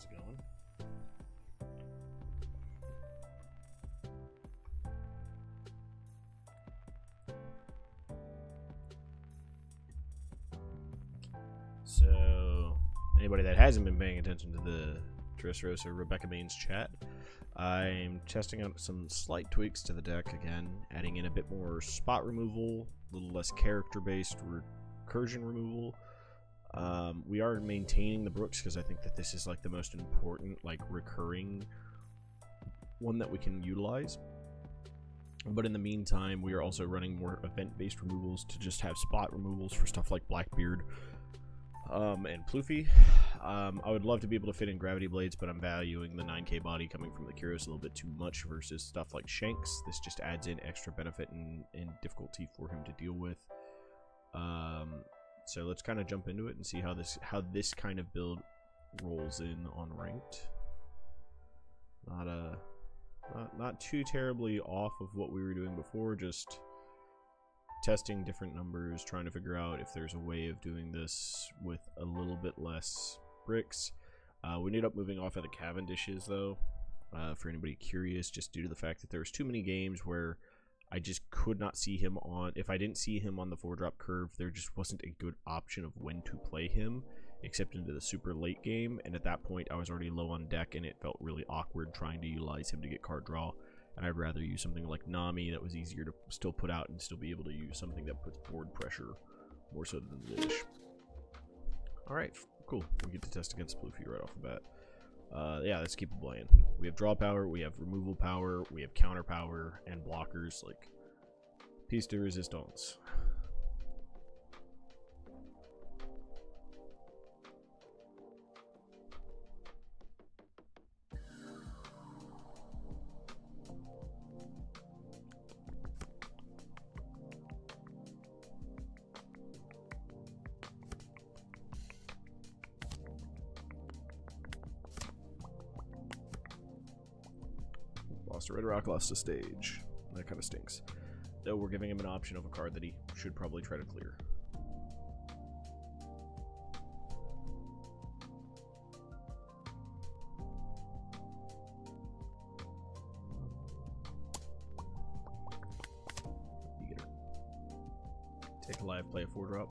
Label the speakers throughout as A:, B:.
A: how's it going? So, anybody that hasn't been paying attention to the Dressrosa or Rebecca Baines chat, I'm testing out some slight tweaks to the deck again, adding in a bit more spot removal, a little less character-based recursion removal. We are maintaining the Brooks because I think that this is like the most important, like recurring one that we can utilize. But in the meantime, we are also running more event-based removals to just have spot removals for stuff like Blackbeard and Ploofy. I would love to be able to fit in Gravity Blades, but I'm valuing the 9k body coming from the Curious a little bit too much versus stuff like Shanks. This just adds in extra benefit and difficulty for him to deal with. So let's kind of jump into it and see how this kind of build rolls in on ranked. Not too terribly off of what we were doing before, just testing different numbers, trying to figure out if there's a way of doing this with a little bit less bricks. We ended up moving off of the Cavendishes though, for anybody curious, just due to the fact that there was too many games where I just could not see him on. If I didn't see him on the 4-drop curve, there just wasn't a good option of when to play him, except into the super late game, and at that point I was already low on deck and it felt really awkward trying to utilize him to get card draw, and I'd rather use something like Nami that was easier to still put out and still be able to use something that puts board pressure more so than Lish. Alright, cool. We get to test against Ploofy right off the bat. Yeah, let's keep it playing. We have draw power, we have removal power, we have counter power, and blockers, like piece de resistance. Lost a Red Rock, lost a stage. That kind of stinks. Though we're giving him an option of a card that he should probably try to clear. Beater. Take a live, play a 4-drop.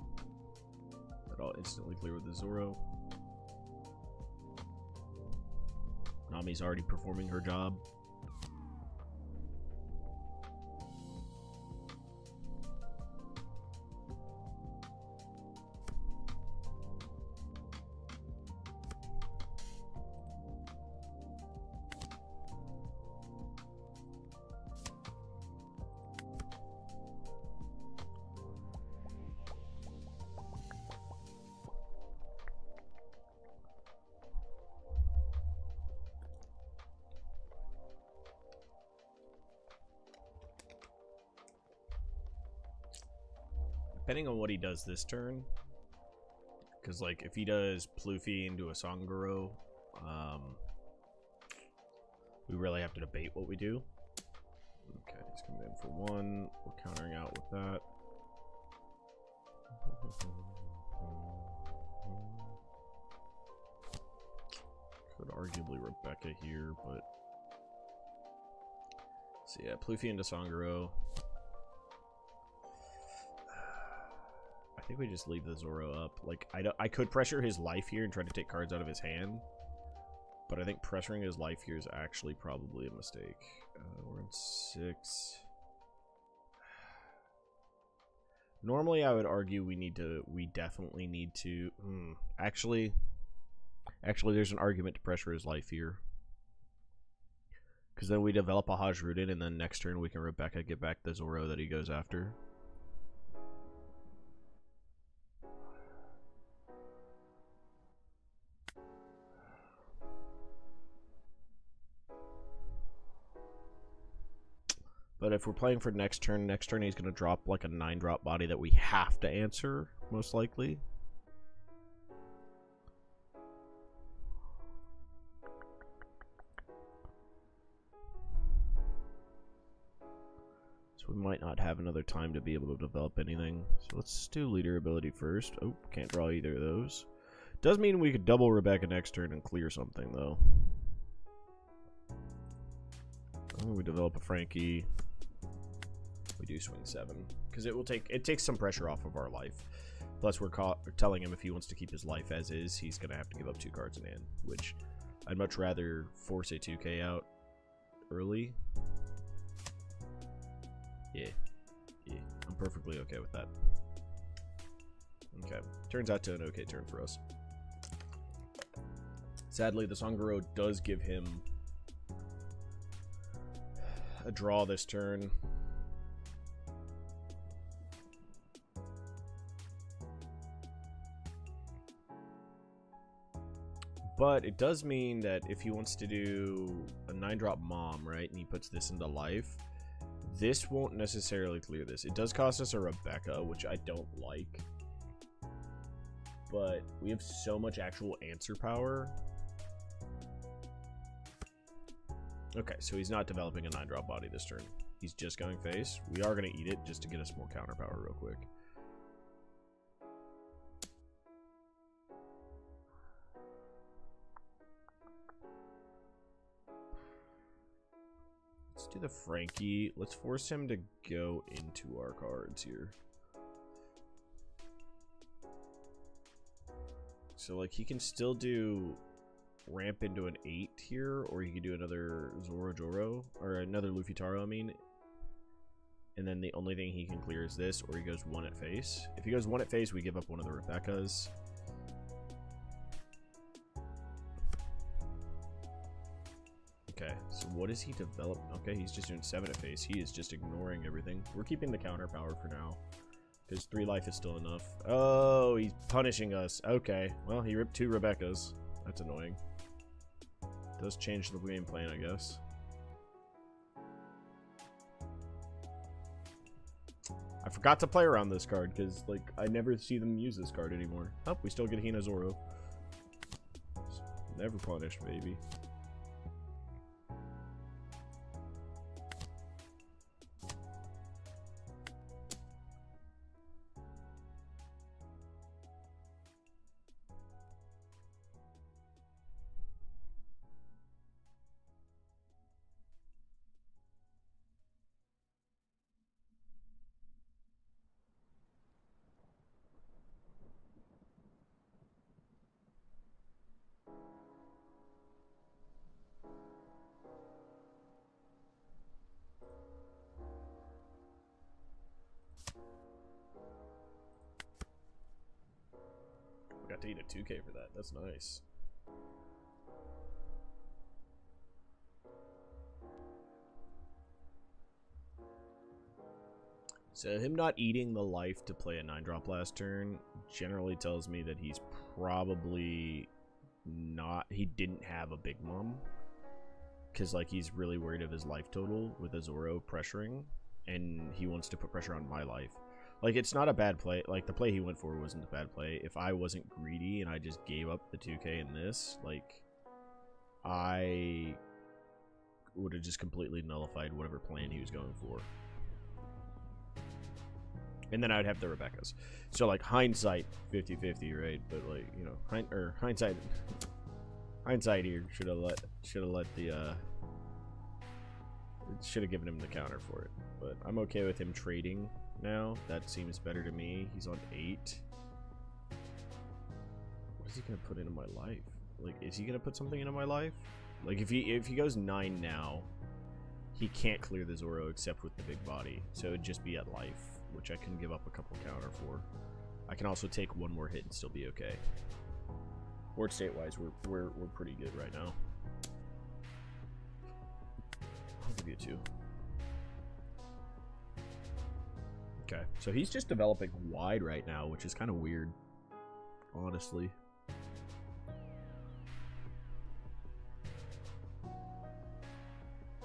A: That'll instantly clear with the Zoro. Nami's already performing her job. Depending on what he does this turn, because like if he does Ploofy into a Sangoro, we really have to debate what we do. Okay, he's coming in for 1. We're countering out with that. Could arguably Rebecca here, but so yeah, Ploofy into Sangoro. I think we just leave the Zoro up. Like I could pressure his life here and try to take cards out of his hand, but I think pressuring his life here is actually probably a mistake. We're in 6. Normally, I would argue we definitely need to. Actually, there's an argument to pressure his life here, because then we develop a Haj Rooted, and then next turn we can Rebecca get back the Zoro that he goes after. But if we're playing for next turn he's going to drop like a 9-drop body that we have to answer, most likely. So we might not have another time to be able to develop anything. So let's do leader ability first. Oh, can't draw either of those. Does mean we could double Rebecca next turn and clear something, though. Oh, we develop a Frankie. We do swing 7. Because it takes some pressure off of our life. Plus, we're telling him if he wants to keep his life as is, he's going to have to give up 2 cards in hand. Which, I'd much rather force a 2k out early. Yeah. I'm perfectly okay with that. Okay. Turns out to an okay turn for us. Sadly, the Sanguro does give him a draw this turn. But it does mean that if he wants to do a 9-drop mom, right, and he puts this into life, this won't necessarily clear this. It does cost us a Rebecca, which I don't like. But we have so much actual answer power. Okay, so he's not developing a 9-drop body this turn. He's just going face. We are going to eat it just to get us more counter power real quick. Let's do the Frankie. Let's force him to go into our cards here. So, like, he can still do ramp into an 8 here, or he could do another Zoro, or another Luffy Taro, I mean. And then the only thing he can clear is this, or he goes 1 at face. If he goes 1 at face, we give up one of the Rebeccas. Okay, so what does he develop? Okay, he's just doing 7 at face. He is just ignoring everything. We're keeping the counter power for now, because 3 life is still enough. Oh, he's punishing us. Okay, well, he ripped 2 Rebeccas. That's annoying. Does change the game plan, I guess. I forgot to play around this card, because, like, I never see them use this card anymore. Oh, we still get Hina Zoro. Never punished, baby. Got to eat a 2k for that. That's nice. So him not eating the life to play a 9-drop last turn generally tells me that he's probably not... He didn't have a Big Mom. Because, like, he's really worried of his life total with a Zoro pressuring. And he wants to put pressure on my life. Like, it's not a bad play. Like, the play he went for wasn't a bad play. If I wasn't greedy and I just gave up the 2k in this, like, I would have just completely nullified whatever plan he was going for. And then I'd have the Rebeccas. So, like, hindsight, 50-50, right? But, like, you know, hindsight here should have let the, should have given him the counter for it. But I'm okay with him trading now. That seems better to me. He's on 8. What is he gonna put into my life? Like, is he gonna put something into my life? Like, if he goes 9 now, he can't clear the Zoro except with the big body. So it'd just be at life, which I can give up a couple counter for. I can also take 1 more hit and still be okay. Board state wise, we're pretty good right now. I'll give you a 2. Okay, so he's just developing wide right now, which is kind of weird, honestly.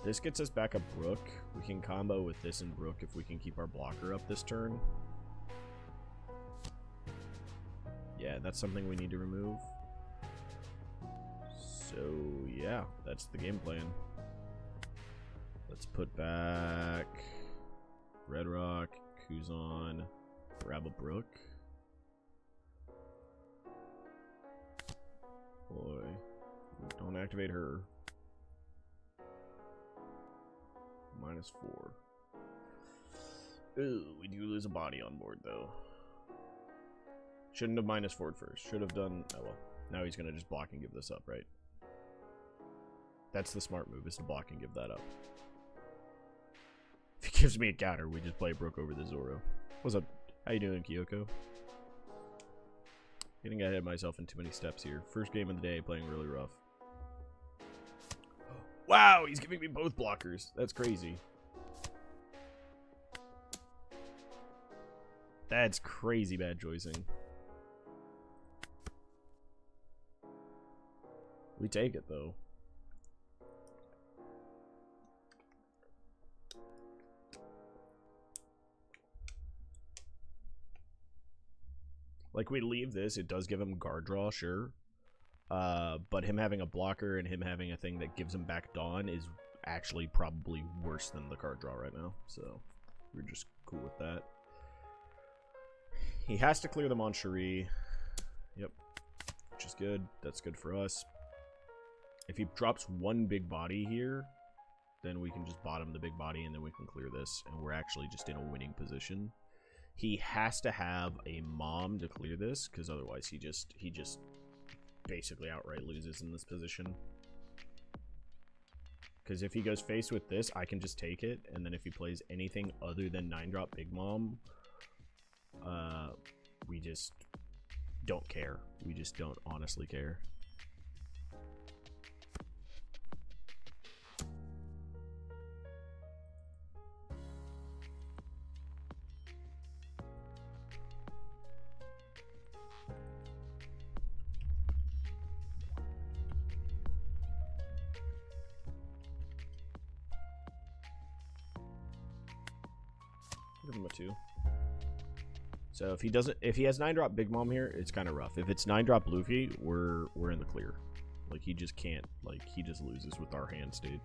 A: This gets us back a Brook. We can combo with this and Brook if we can keep our blocker up this turn. Yeah, that's something we need to remove. So, yeah, that's the game plan. Let's put back Red Rock, Kuzan, grab a Brook. Boy. Don't activate her. -4. Ooh, we do lose a body on board, though. Shouldn't have -4'd first. Should have done... Oh, well. Now he's going to just block and give this up, right? That's the smart move, is to block and give that up. If he gives me a counter, we just play Brook over the Zoro. What's up? How you doing, Kyoko? Getting ahead of myself in too many steps here. First game of the day, playing really rough. Wow, he's giving me both blockers. That's crazy. That's crazy bad choicing. We take it, though. Like, we leave this, it does give him guard draw, sure. But him having a blocker and him having a thing that gives him back Dawn is actually probably worse than the card draw right now. So, we're just cool with that. He has to clear them on Cherie. Yep. Which is good. That's good for us. If he drops one big body here, then we can just bottom the big body and then we can clear this. And we're actually just in a winning position. He has to have a mom to clear this, because otherwise he just basically outright loses in this position. Because if he goes face with this, I can just take it, and then if he plays anything other than 9-drop Big Mom, we just don't care. We just don't honestly care. Give him a 2. So if he has 9-drop Big Mom here, it's kind of rough. If it's 9-drop Luffy, we're in the clear. Like, he just can't, like, he just loses with our hand state.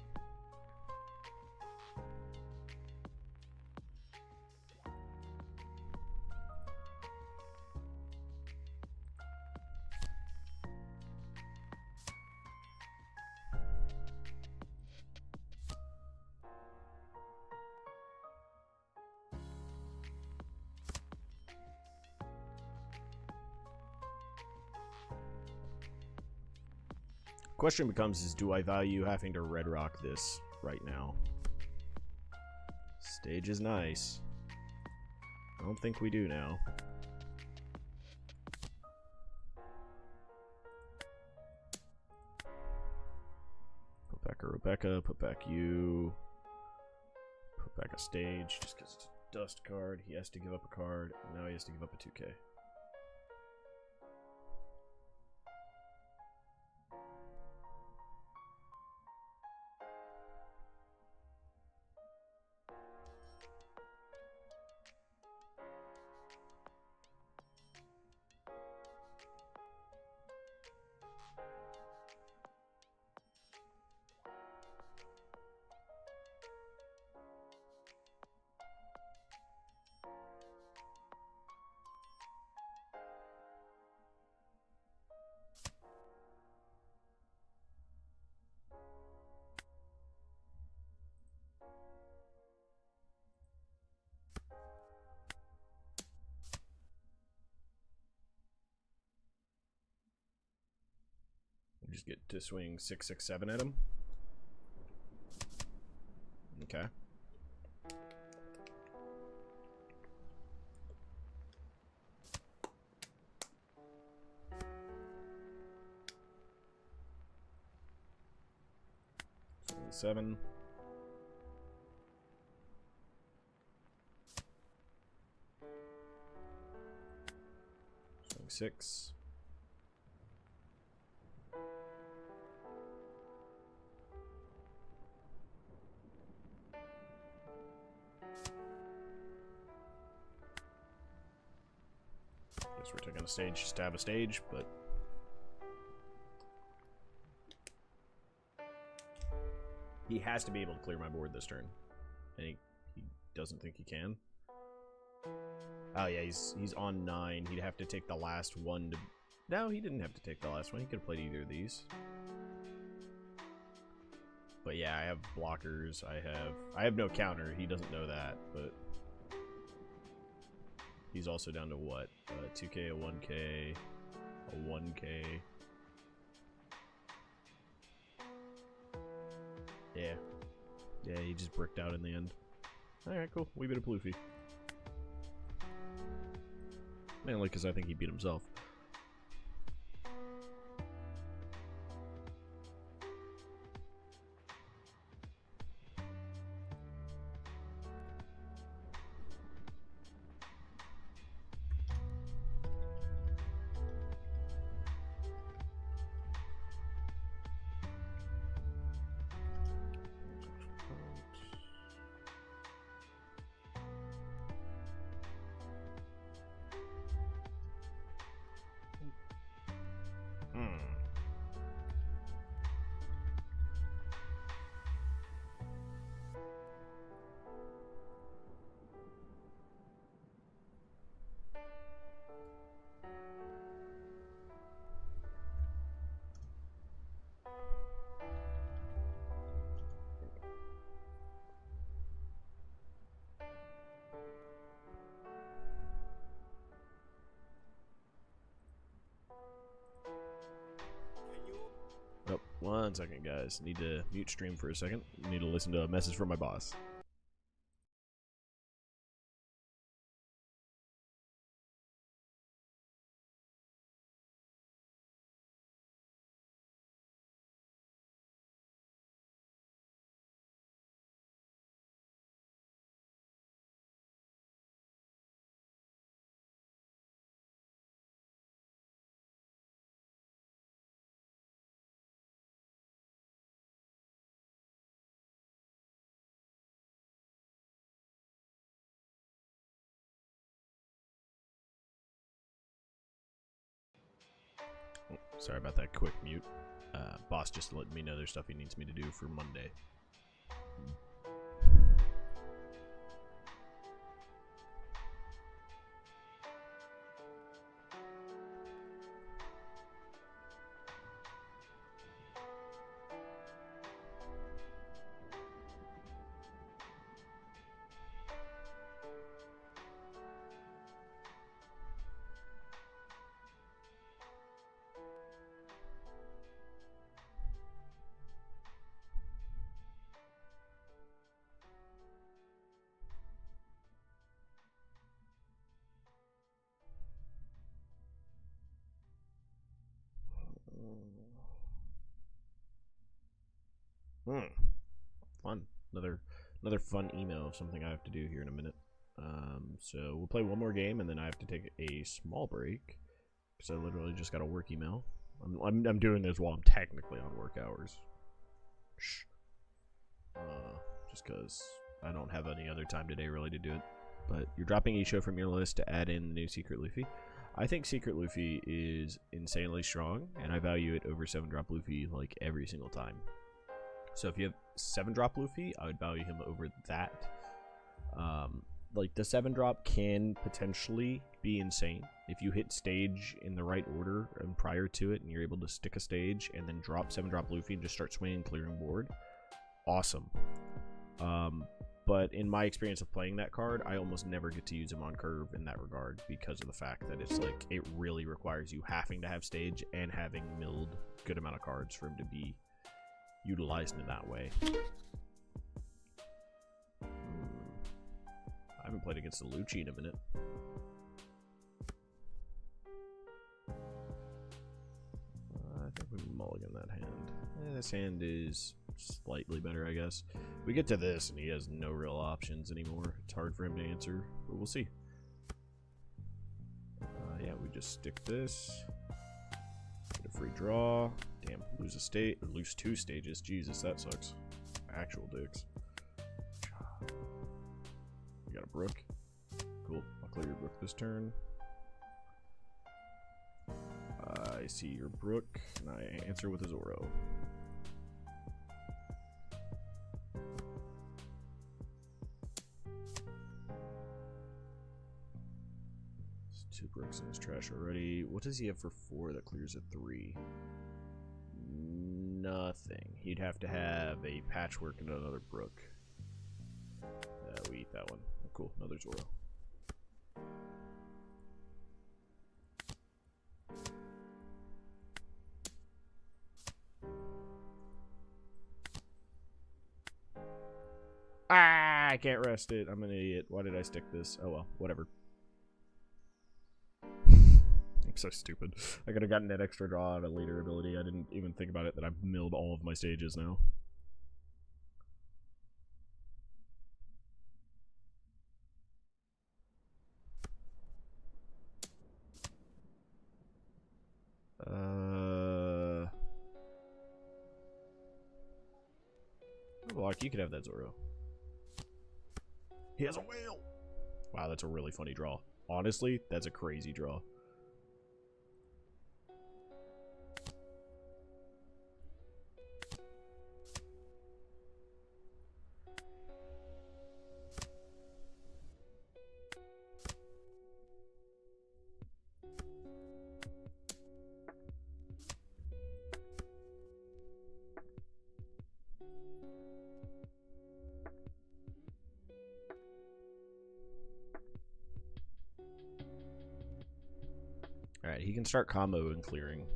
A: Question becomes is, do I value having to red rock this right now? Stage is nice. I don't think we do now. Put back a Rebecca, put back you. Put back a stage just because it's a dust card. He has to give up a card. Now he has to give up a 2K. Just get to swing 6, 6, 7 at him. Okay. Swing 7. Swing 6. Guess we're taking a stage just to have a stage, but he has to be able to clear my board this turn, and he doesn't think he can. Oh yeah, he's on 9. He'd have to take the last one to No, he didn't have to take the last one. He could have played either of these. But yeah, I have blockers. I have no counter. He doesn't know that, but he's also down to what? 2k, a 1k, a 1k. Yeah. Yeah, he just bricked out in the end. Alright, cool. We beat a Luffy. Mainly because I think he beat himself. Oh, 1 second, guys. Need to mute stream for a second. Need to listen to a message from my boss. Oh, sorry about that quick mute. Boss just letting me know there's stuff he needs me to do for Monday. Fun. Another fun email of something I have to do here in a minute. So we'll play one more game and then I have to take a small break because I literally just got a work email. I'm doing this while I'm technically on work hours. Shh. Just because I don't have any other time today really to do it. But you're dropping Isho from your list to add in the new Secret Luffy. I think Secret Luffy is insanely strong, and I value it over 7-drop Luffy like every single time. So if you have 7-drop Luffy, I would value him over that. Like the 7-drop can potentially be insane if you hit stage in the right order and prior to it, and you're able to stick a stage and then drop 7-drop Luffy and just start swinging, clearing board. Awesome. But in my experience of playing that card, I almost never get to use him on curve in that regard because of the fact that it's like it really requires you having to have stage and having milled good amount of cards for him to be utilized in that way. I haven't played against the Luchi in a minute. I think we mulligan that hand. This hand is slightly better, I guess. We get to this and he has no real options anymore. It's hard for him to answer, but we'll see. Yeah, we just stick this. Get a free draw. Damn, lose a state, or lose 2 stages. Jesus, that sucks. Actual dicks. We got a Brook. Cool. I'll clear your Brook this turn. I see your Brook, and I answer with a Zoro. 2 bricks in his trash already. What does he have for 4 that clears at 3? Nothing. He'd have to have a patchwork and another brook. We eat that one. Oh, cool. Another Zoro. Ah, I can't rest it. I'm an idiot. Why did I stick this? Oh well, whatever. I'm so stupid. I could have gotten that extra draw out of leader ability. I didn't even think about it that I've milled all of my stages now. Block, you could have that Zoro. He has a whale! Wow, that's a really funny draw. Honestly, that's a crazy draw. Alright, he can start combo and clearing.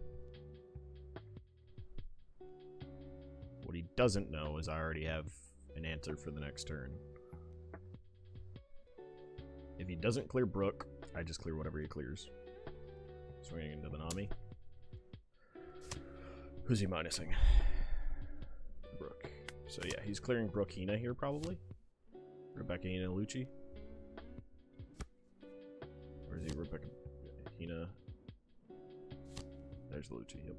A: What he doesn't know is I already have an answer for the next turn. If he doesn't clear Brook, I just clear whatever he clears. Swinging into the Nami. Who's he minusing? Brook. So yeah, he's clearing Brook Hina here probably. Rebecca Hina Luchi. Or is he Rebecca Hina? There's Luchi, yep.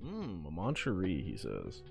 A: A Mancherie, he says.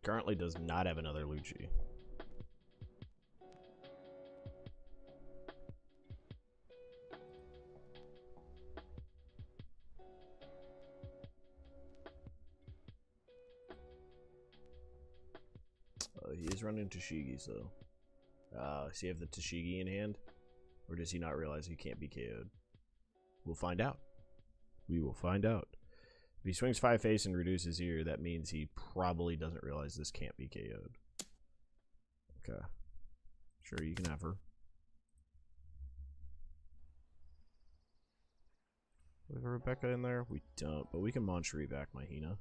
A: Currently does not have another Luchi. He is running Tashigi's though. Does he have the Tashigi in hand? Or does he not realize he can't be KO'd? We'll find out. We will find out. If he swings 5 face and reduces here, that means he probably doesn't realize this can't be KO'd. Okay. Sure, you can have her. We have a Rebecca in there? We don't, but we can Mancherie back my Hina.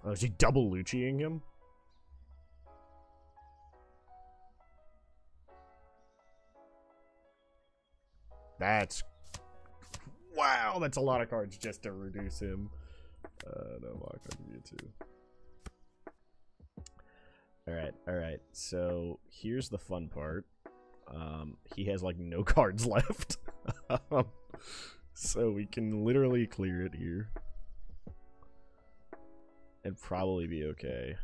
A: Oh, is he double Luchiing him? That's... Wow, that's a lot of cards just to reduce him. No, I'll give you 2. Alright. So, here's the fun part. He has, like, no cards left. So, we can literally clear it here. And probably be okay.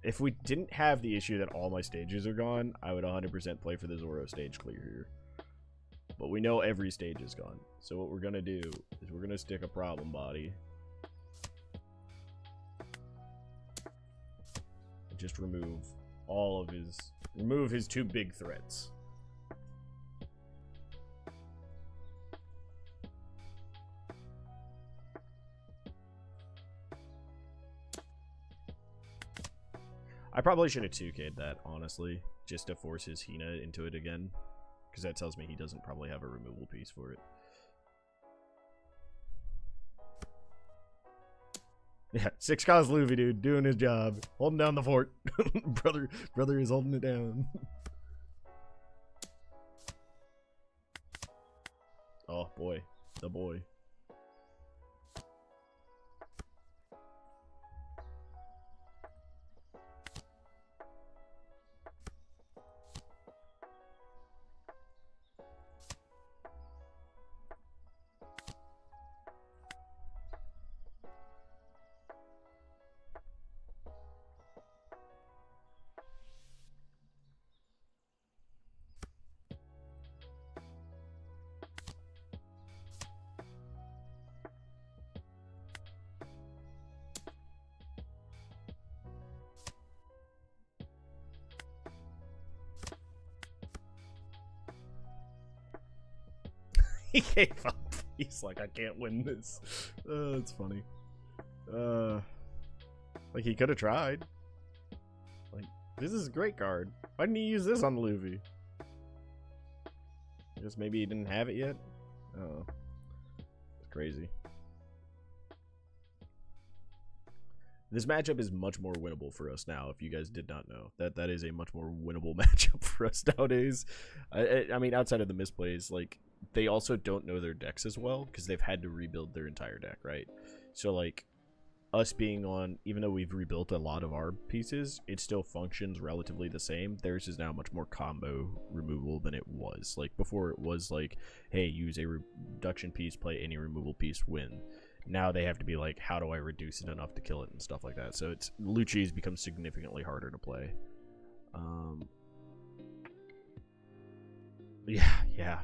A: If we didn't have the issue that all my stages are gone, I would 100% play for the Zoro stage clear here. But we know every stage is gone. So what we're going to do is we're going to stick a problem body. And just remove all of his... Remove his 2 big threats. I probably should have 2K'd that, honestly, just to force his Hina into it again, because that tells me he doesn't probably have a removal piece for it. Yeah, 6K's Luffy, dude, doing his job, holding down the fort. brother is holding it down. Oh boy, the boy. He gave up. He's like, I can't win this. It's funny. Like, he could have tried. Like, this is a great card. Why didn't he use this on Luffy? I guess maybe he didn't have it yet? Oh. It's crazy. This matchup is much more winnable for us now, if you guys did not know. That is a much more winnable matchup for us nowadays. I mean, outside of the misplays, like, they also don't know their decks as well, because they've had to rebuild their entire deck, right? So, like, us being on, even though we've rebuilt a lot of our pieces, it still functions relatively the same. Theirs is now much more combo removal than it was. Like, before it was like, hey, use a reduction piece, play any removal piece, win. Now they have to be like, how do I reduce it enough to kill it and stuff like that. So it's Luchi has become significantly harder to play. Yeah.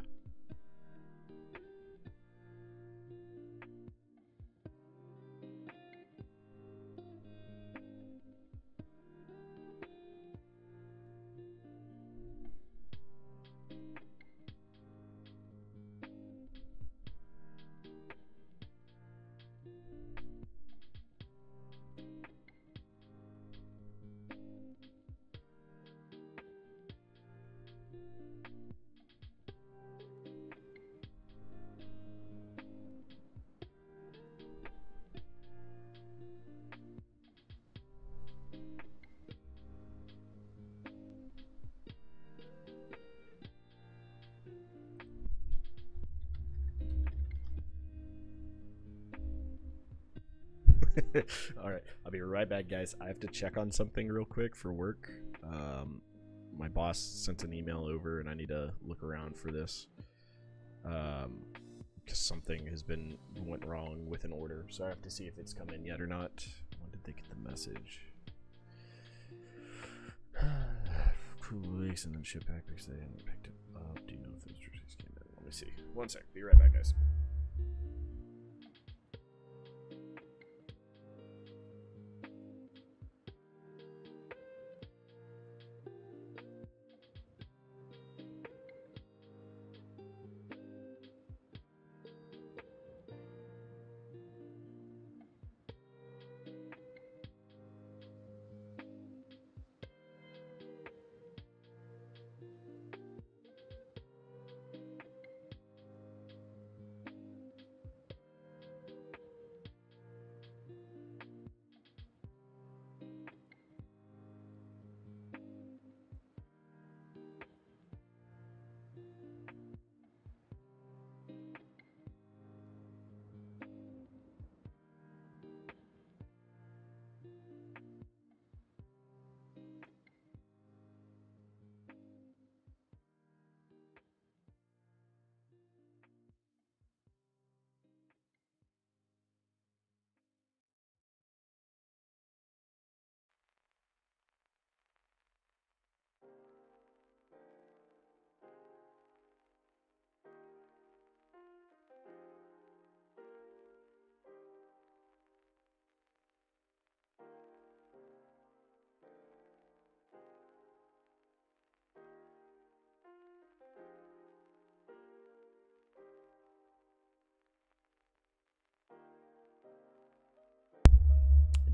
A: Alright, I'll be right back, guys. I have to check on something real quick for work. My boss sent an email over and I need to look around for this. Because something went wrong with an order, so I have to see if it's come in yet or not. When did they get the message? 2 weeks and then ship back because they hadn't picked it up. Do you know if those jerseys came in? Let me see. One sec. Be right back, guys.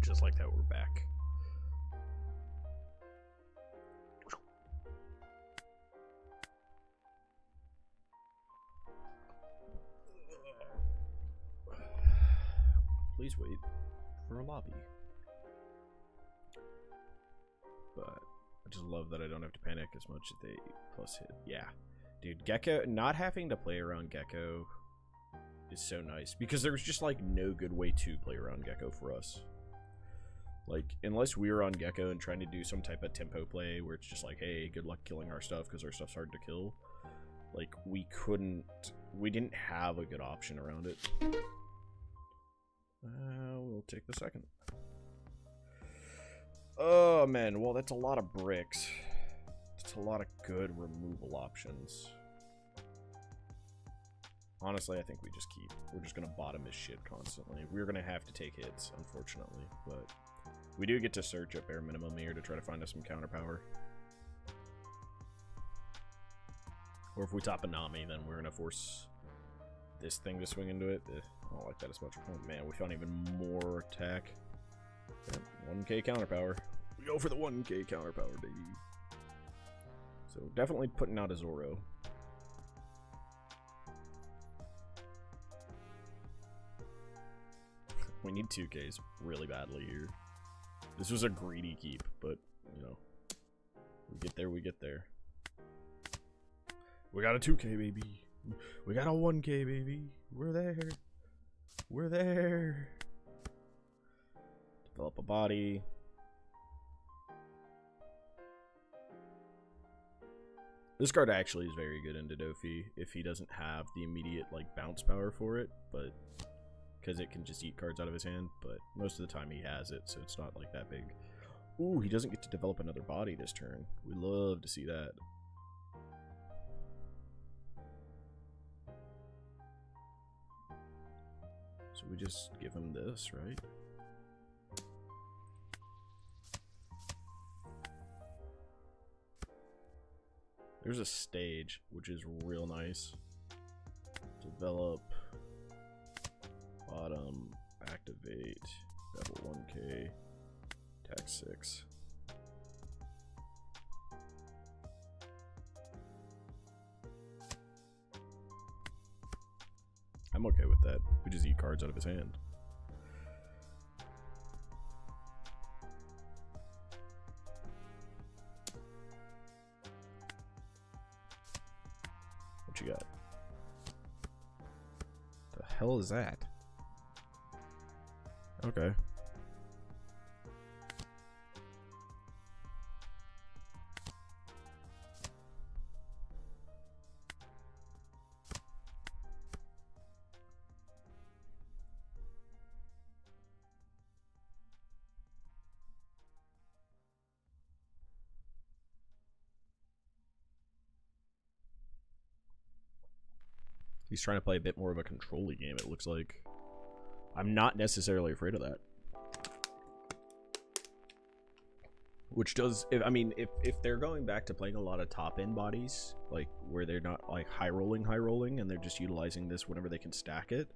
A: just like that, we're back. Please wait for a lobby. But I just love that I don't have to panic as much as they plus hit. Yeah. Dude, Gecko, not having to play around Gecko is so nice. Because there's just, like, no good way to play around Gecko for us. Like, unless we were on Gecko and trying to do some type of tempo play where it's just like, hey, good luck killing our stuff because our stuff's hard to kill. Like, we didn't have a good option around it. We'll take the second. Oh, man. Well, that's a lot of bricks. That's a lot of good removal options. Honestly, I think we just keep. We're just going to bottom his shit constantly. We're going to have to take hits, unfortunately. But we do get to search at bare minimum here to try to find us some counter power. Or if we top a Nami, then we're going to force this thing to swing into it. I don't like that as much. Oh, man, we found even more attack. 1k counter power. We go for the 1k counter power, baby. So definitely putting out a Zoro. We need 2ks really badly here. This was a greedy keep, but, you know, we get there, we get there. We got a 2k, baby. We got a 1k, baby. We're there. We're there. Develop a body. This card actually is very good into Doffy if he doesn't have the immediate, like, bounce power for it, but because it can just eat cards out of his hand, but most of the time he has it, so it's not, like, that big. Ooh, he doesn't get to develop another body this turn. We love to see that. So we just give him this, right? There's a stage, which is real nice. Develop, bottom, activate, level 1k, attack 6. I'm okay with that. We just eat cards out of his hand. What you got? The hell is that? Okay. He's trying to play a bit more of a control-y game, it looks like. I'm not necessarily afraid of that. Which does, if they're going back to playing a lot of top-end bodies, like, where they're not, like, high-rolling, and they're just utilizing this whenever they can stack it,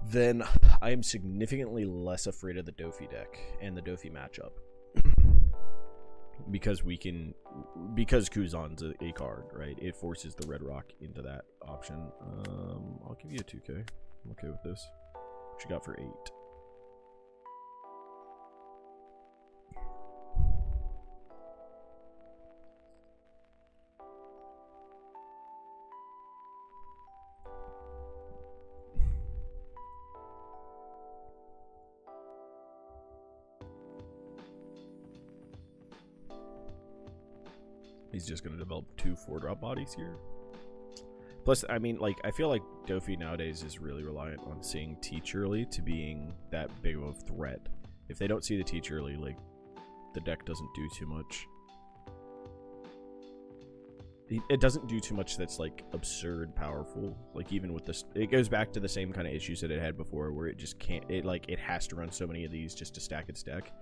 A: then I am significantly less afraid of the Doffy deck and the Doffy matchup. Because Kuzan's a card, right? It forces the red rock into that option. I'll give you a 2k. I'm okay with this. What you got for 8? He's just going to develop 2 4-drop bodies here. Plus, I mean, like, I feel like Doffy nowadays is really reliant on seeing Teach early to being that big of a threat. If they don't see the Teach early, like, the deck doesn't do too much. It doesn't do too much that's, like, absurd powerful. Like, even with this, it goes back to the same kind of issues that it had before, where it just can't, it has to run so many of these just to stack its deck.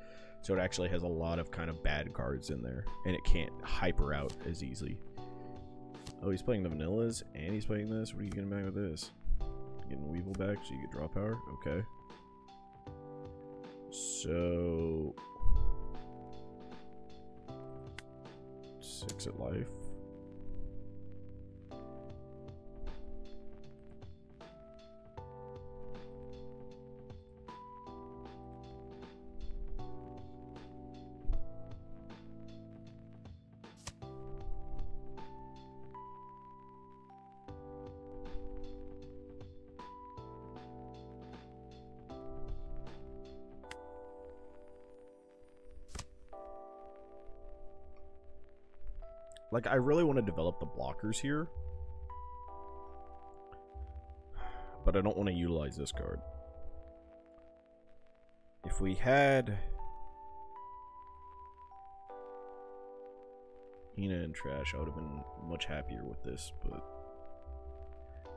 A: So it actually has a lot of kind of bad cards in there, and it can't hyper out as easily. Oh, he's playing the vanillas, and he's playing this. What are you getting back with this? Getting Weevil back so you get draw power? Okay. So 6 at life. Like, I really want to develop the blockers here, but I don't want to utilize this card. If we had Hina and Trash, I would have been much happier with this, but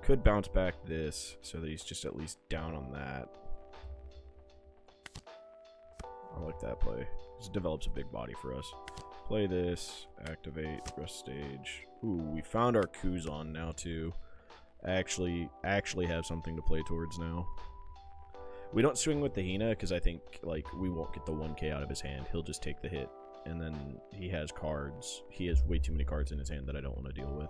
A: could bounce back this so that he's just at least down on that. I like that play. This develops a big body for us. Play this, activate, rest stage. Ooh, we found our Kuzan now too. Actually have something to play towards now. We don't swing with the Hina because I think like we won't get the 1k out of his hand. He'll just take the hit, and then he has cards. He has way too many cards in his hand that I don't want to deal with.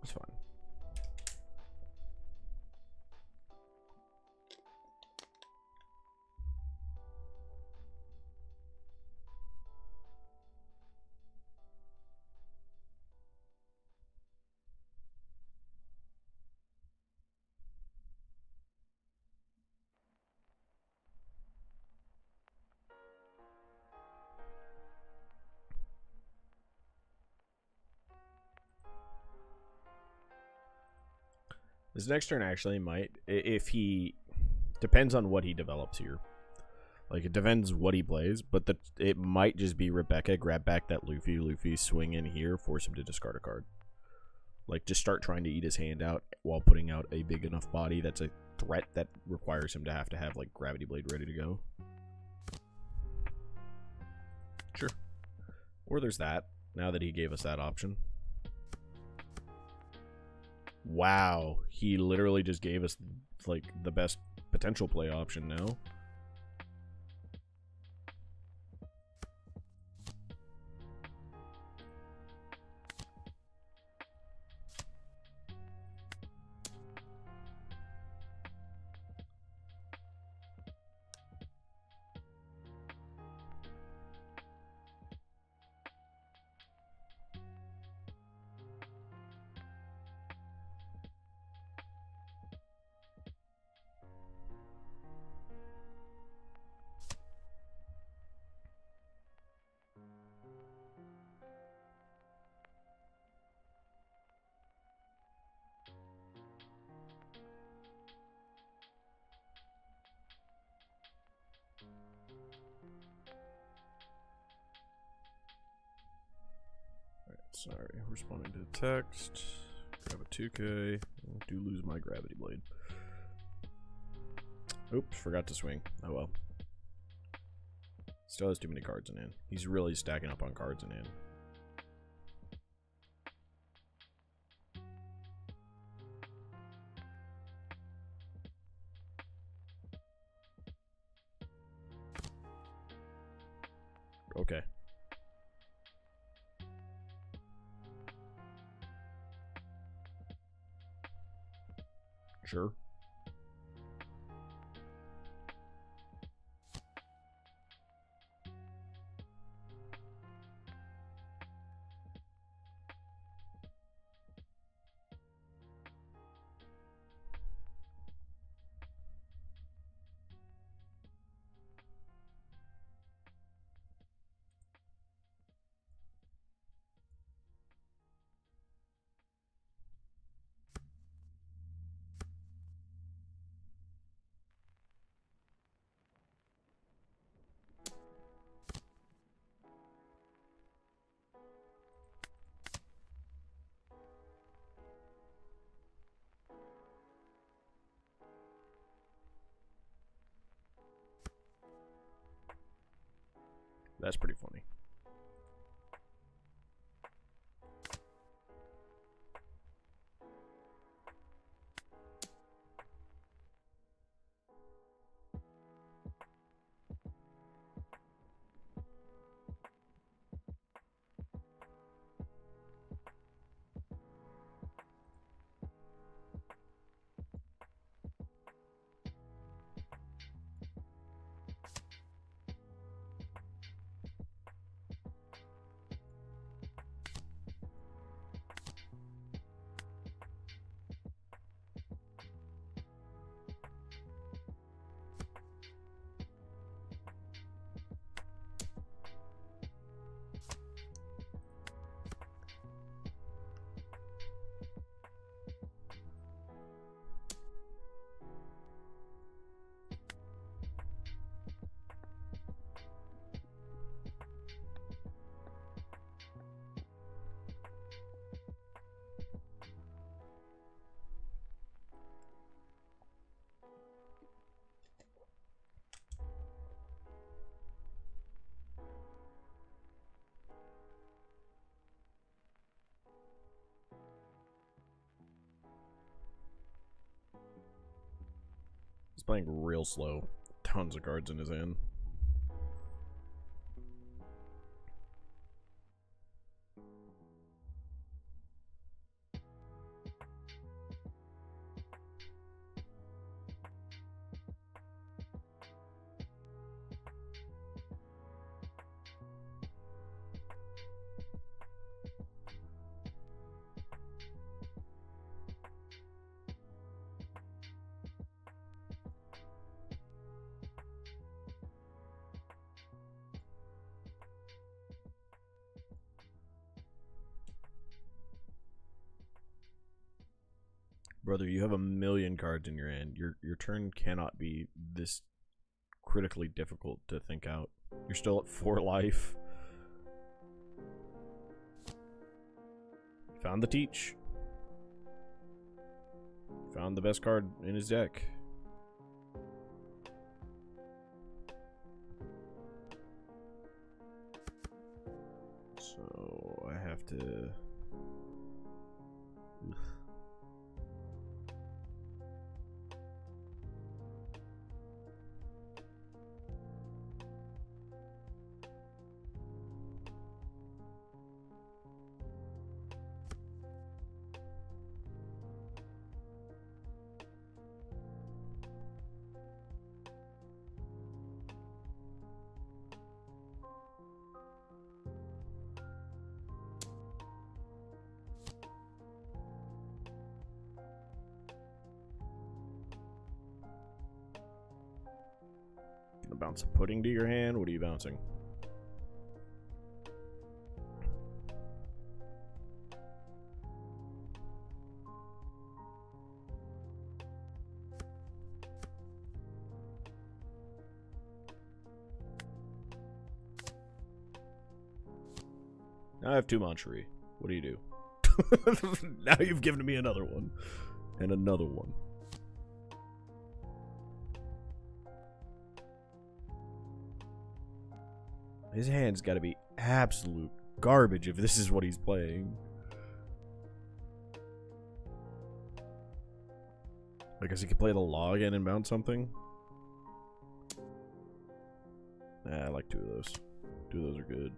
A: It's fine. This next turn actually might, if he, depends on what he develops here. Like, it depends what he plays, but it might just be Rebecca, grab back that Luffy, swing in here, force him to discard a card. Like, just start trying to eat his hand out while putting out a big enough body that's a threat that requires him to have like, Gravity Blade ready to go. Sure. Or there's that, now that he gave us that option. Wow, he literally just gave us, like, the best potential play option now. Sorry, responding to text. Grab a 2k. I do lose my Gravity Blade. Oops, forgot to swing. Oh well. Still has too many cards in hand. He's really stacking up on cards in hand. Okay. Sure. That's pretty funny. He's playing real slow. Tons of cards in his hand. Brother, you have a million cards in your hand. Your turn cannot be this critically difficult to think out. You're still at 4 life. Found the teach. Found the best card in his deck. So I have to... Gonna bounce a pudding to your hand? What are you bouncing? Now I have 2 Mancherie. What do you do? Now you've given me another one. And another one. His hand's got to be absolute garbage if this is what he's playing. I guess he could play the law again and bounce something. Nah, I like 2 of those. 2 of those are good.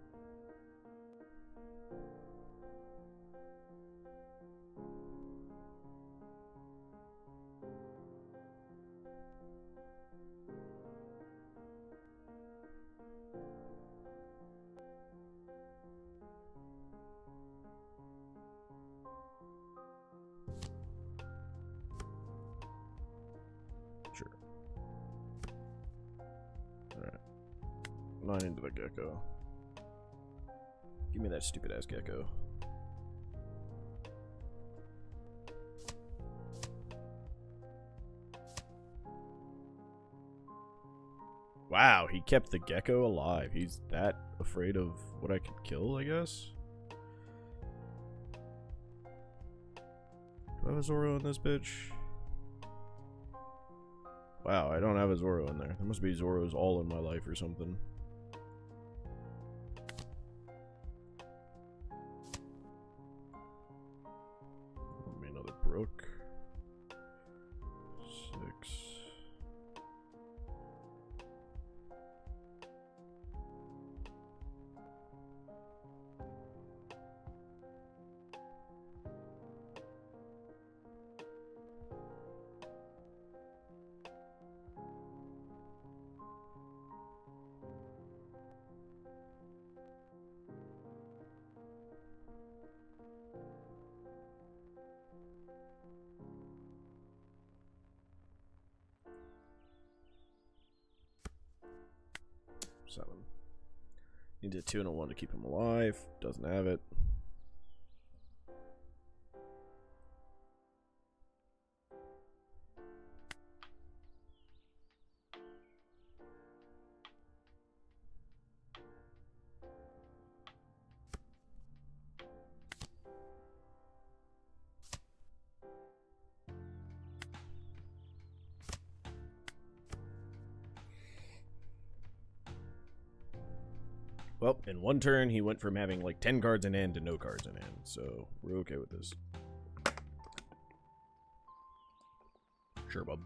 A: Sure. Alright. 9 into the gecko. Give me that stupid ass gecko. Wow, he kept the gecko alive. He's that afraid of what I could kill, I guess? Do I have a Zoro in this bitch? Wow, I don't have a Zoro in there. There must be Zoros all in my life or something. Needs a 2 and a 1 to keep him alive. Doesn't have it. Well, in one turn, he went from having like 10 cards in hand to no cards in hand, so we're okay with this. Sure, bub.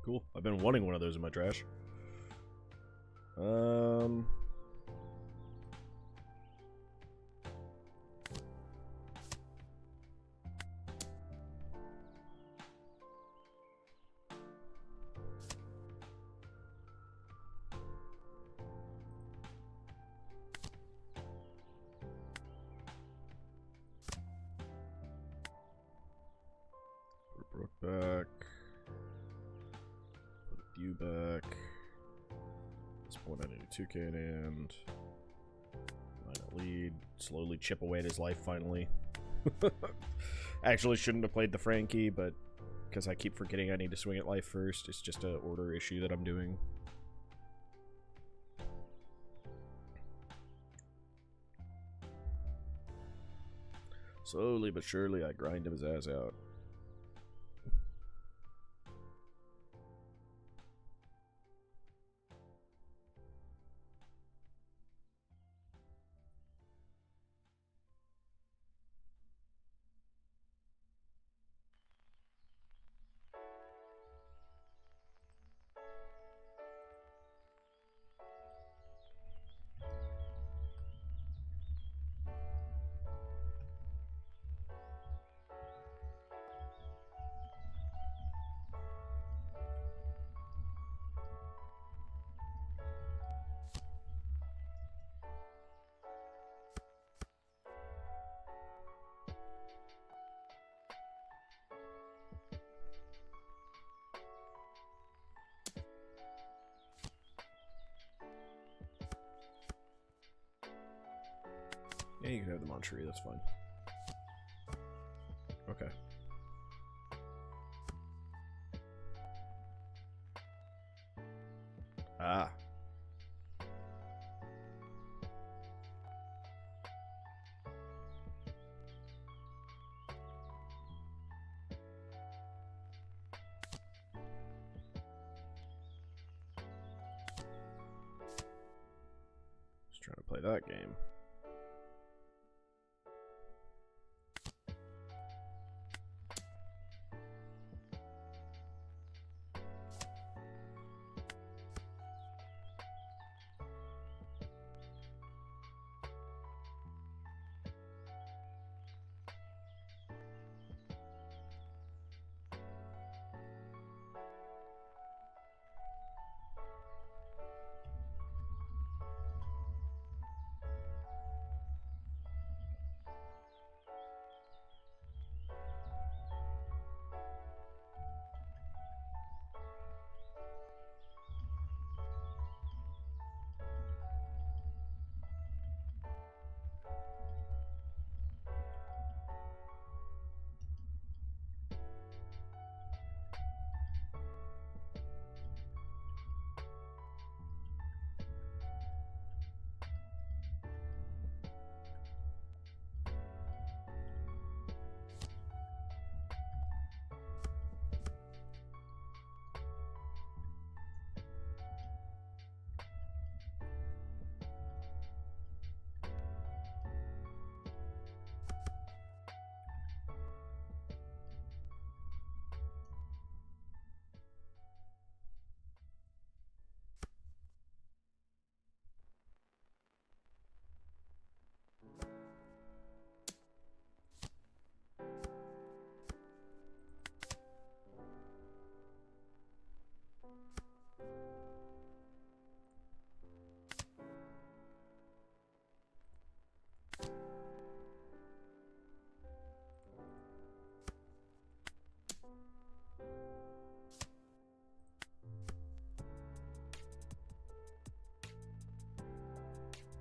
A: Cool. I've been wanting one of those in my trash. Brook back. Put you back. At this point, I need a 2K in hand. Minor lead. Slowly chip away at his life, finally. Actually, shouldn't have played the Frankie, but because I keep forgetting I need to swing at life first. It's just an order issue that I'm doing. Slowly but surely, I grind his ass out. Yeah, you can have the Moncherie, that's fine. Okay. Ah. Just trying to play that game.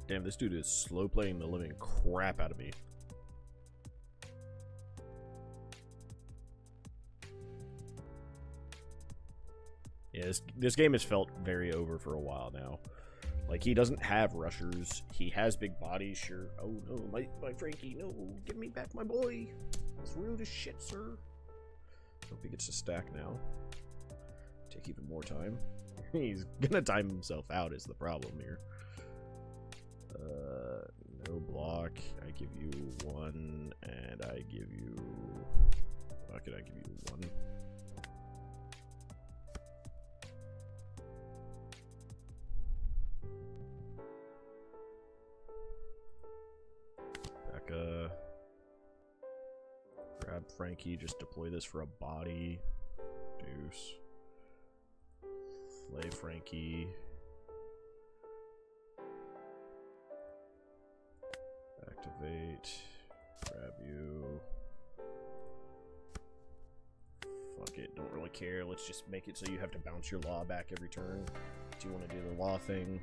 A: Damn, this dude is slow playing the living crap out of me. Yeah, this game has felt very over for a while now. Like, he doesn't have rushers. He has big bodies, sure. Oh, no, my Frankie, no. Give me back my boy. That's rude as shit, sir. Hope he gets to stack now. Take even more time. He's gonna time himself out is the problem here. No block. I give you 1, and I give you... Why could I give you 1? Grab Frankie, just deploy this for a body. Deuce. Play Frankie. Activate. Grab you. Fuck it, don't really care. Let's just make it so you have to bounce your law back every turn. Do you want to do the law thing?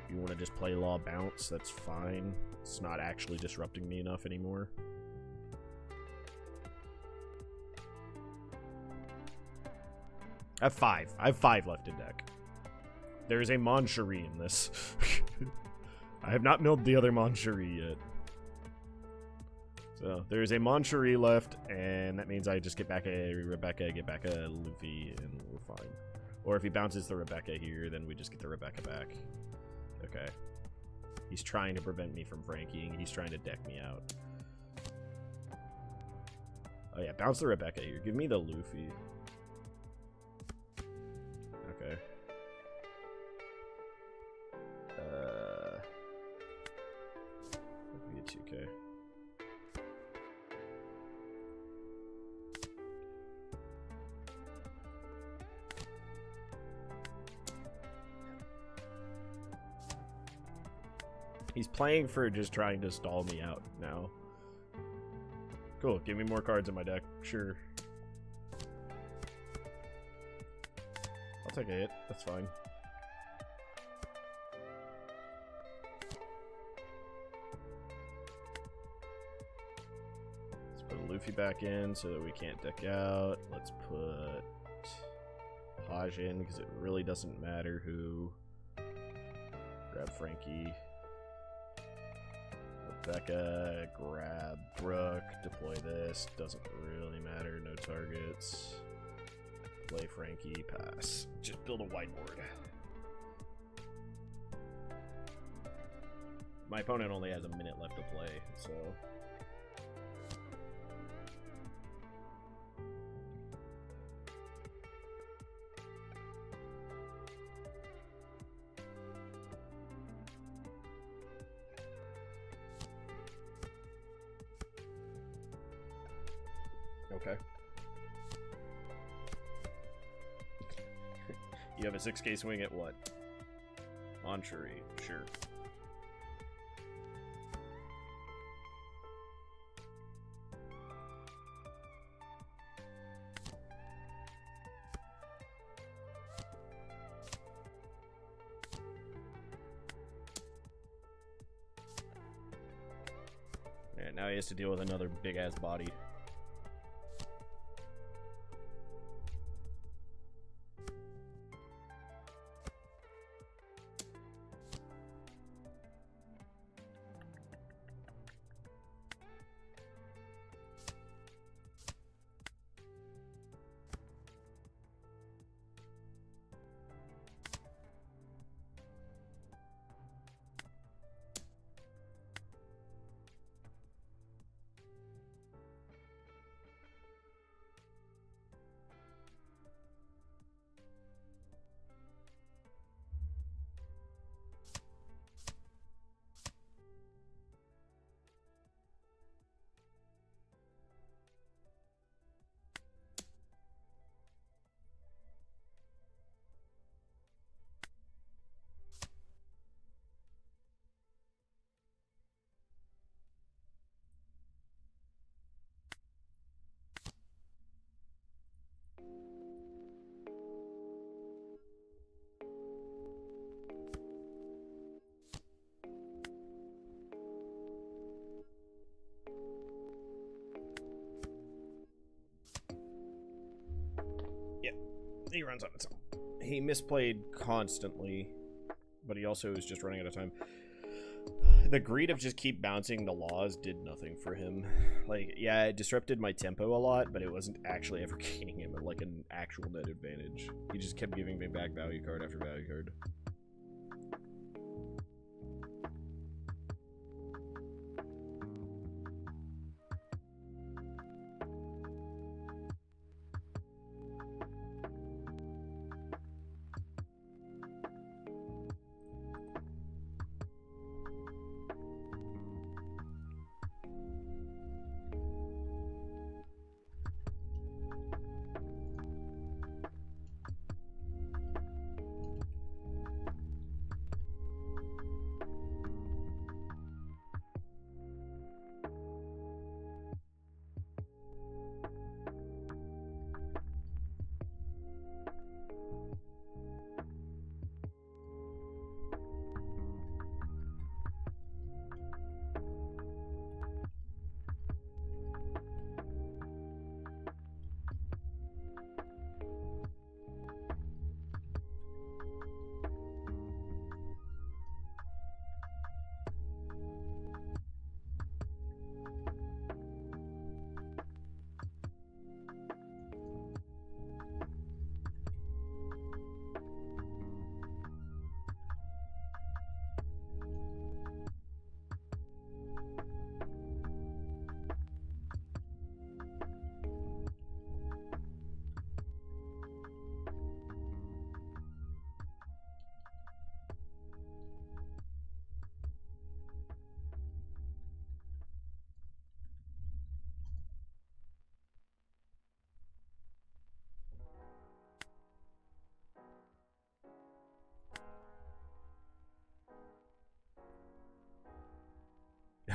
A: You want to just play law bounce, that's fine. It's not actually disrupting me enough anymore. I have 5. I have 5 left in deck. There is a Moncherie in this. I have not milled the other Moncherie yet. So, there is a Moncherie left, and that means I just get back a Rebecca, get back a Luffy, and we're fine. Or if he bounces the Rebecca here, then we just get the Rebecca back. Okay. He's trying to prevent me from Frankieing. He's trying to deck me out. Oh yeah, bounce the Rebecca here. Give me the Luffy. Okay. Let me get 2K. He's playing for just trying to stall me out now. Cool, give me more cards in my deck. Sure. I'll take a hit. That's fine. Let's put a Luffy back in so that we can't deck out. Let's put Haj in because it really doesn't matter who. Grab Frankie. Rebecca, grab Brooke, deploy this, doesn't really matter, no targets. Play Frankie, pass. Just build a whiteboard. My opponent only has a minute left to play, so... Okay. You have a 6K swing at what? Moncherie, sure. Yeah, now he has to deal with another big-ass body. He runs out of time. He misplayed constantly, but he also was just running out of time. The greed of just keep bouncing the laws did nothing for him. Like, yeah, it disrupted my tempo a lot, but it wasn't actually ever gaining him like an actual net advantage. He just kept giving me back value card after value card.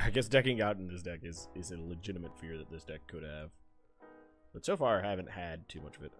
A: I guess decking out in this deck is a legitimate fear that this deck could have. But so far, I haven't had too much of it.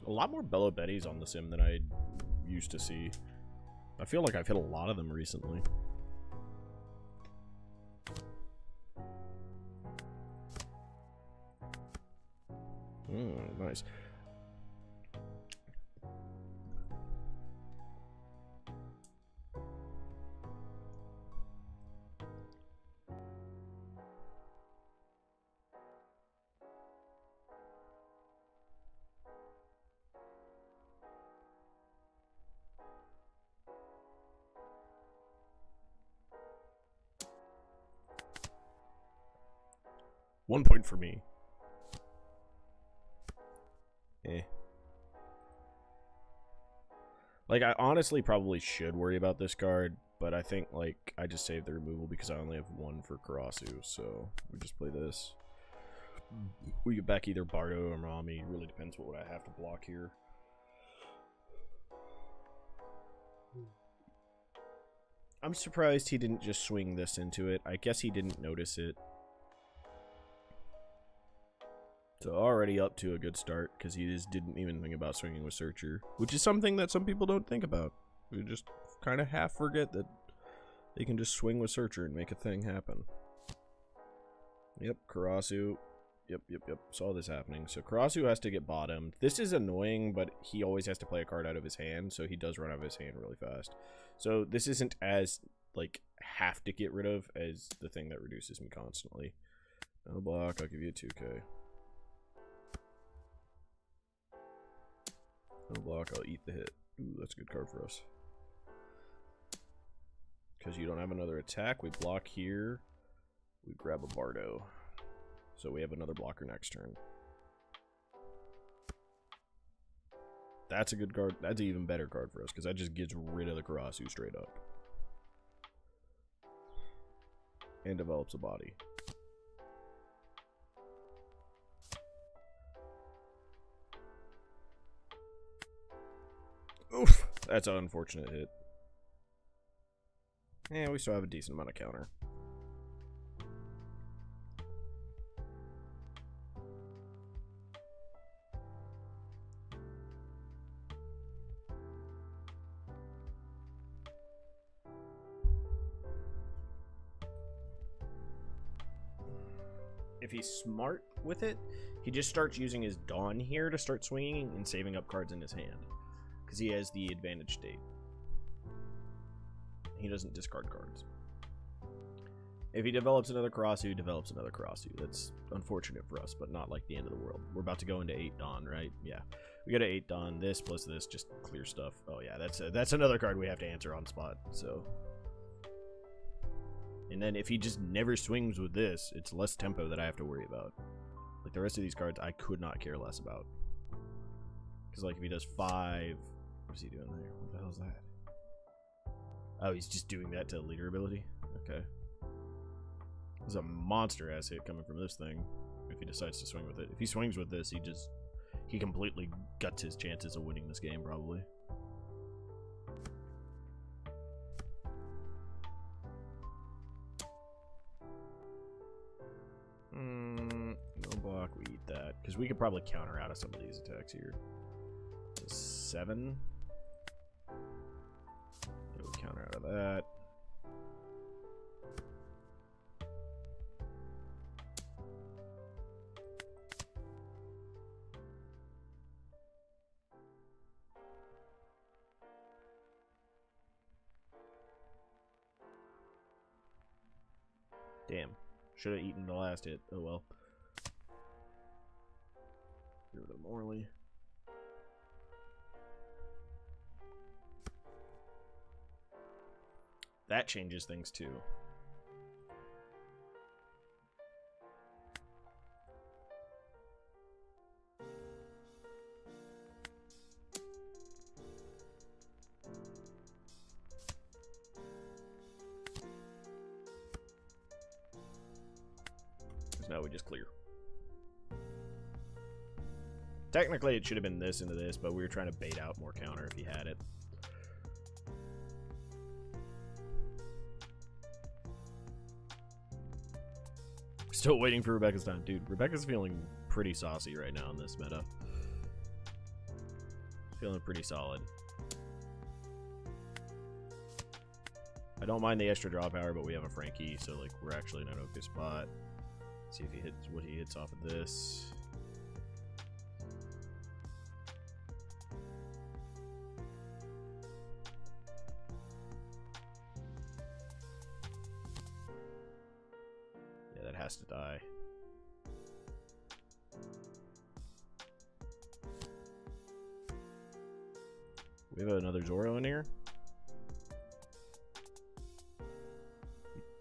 A: A lot more Bello Bettys on the sim than I used to see. I feel like I've hit a lot of them recently. Nice. One point for me. Like, I honestly probably should worry about this card, but I think, like, I just saved the removal because I only have one for Karasu, so we just play this. We get back either Bardo or Rami. It really depends what I have to block here. I'm surprised he didn't just swing this into it. I guess he didn't notice it. So already up to a good start, because he just didn't even think about swinging with Searcher, which is something that some people don't think about. We just kind of half forget that they can just swing with Searcher and make a thing happen. Yep, Karasu. Yep. Saw this happening. So Karasu has to get bottomed. This is annoying, but he always has to play a card out of his hand, so he does run out of his hand really fast. So this isn't as, like, have to get rid of as the thing that reduces me constantly. No block, I'll give you a 2K. No block, I'll eat the hit. Ooh, that's a good card for us. Because you don't have another attack, we block here. We grab a Bardo. So we have another blocker next turn. That's a good card. That's an even better card for us, because that just gets rid of the Karasu straight up. And develops a body. Oof! That's an unfortunate hit. Yeah, we still have a decent amount of counter. If he's smart with it, he just starts using his Dawn here to start swinging and saving up cards in his hand. Because he has the advantage state. He doesn't discard cards. If he develops another Karasu, he develops another Karasu. That's unfortunate for us, but not like the end of the world. We're about to go into 8 Dawn, right? Yeah. We got an 8 Dawn. This plus this, just clear stuff. Oh yeah, that's another card we have to answer on spot. So. And then if he just never swings with this, it's less tempo that I have to worry about. Like the rest of these cards, I could not care less about. Because like if he does 5, what's he doing there? What the hell is that? Oh, he's just doing that to leader ability? Okay. There's a monster ass hit coming from this thing if he decides to swing with it. If he swings with this, he completely guts his chances of winning this game probably. No block, we eat that. Because we could probably counter out of some of these attacks here. 7. Yeah, we'll counter out of that. Damn. Should have eaten the last hit. Oh well. Get rid of Morley. That changes things too. Now we just clear. Technically, it should have been this into this, but we were trying to bait out more counter if he had it. Still waiting for Rebecca's time. Dude, Rebecca's feeling pretty saucy right now in this meta. Feeling pretty solid. I don't mind the extra draw power, but we have a Frankie, so like we're actually in an okay spot. See if he hits what he hits off of this. Yeah, that has to die. We have another Zoro in here.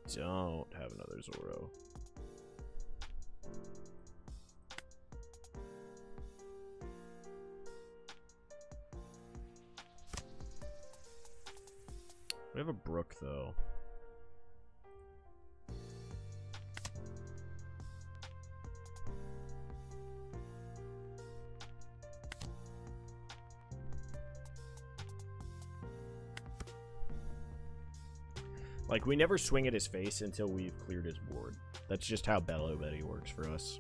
A: We don't have another Zoro. We have a Brook, though. Like, we never swing at his face until we've cleared his board. That's just how Bello Betty works for us.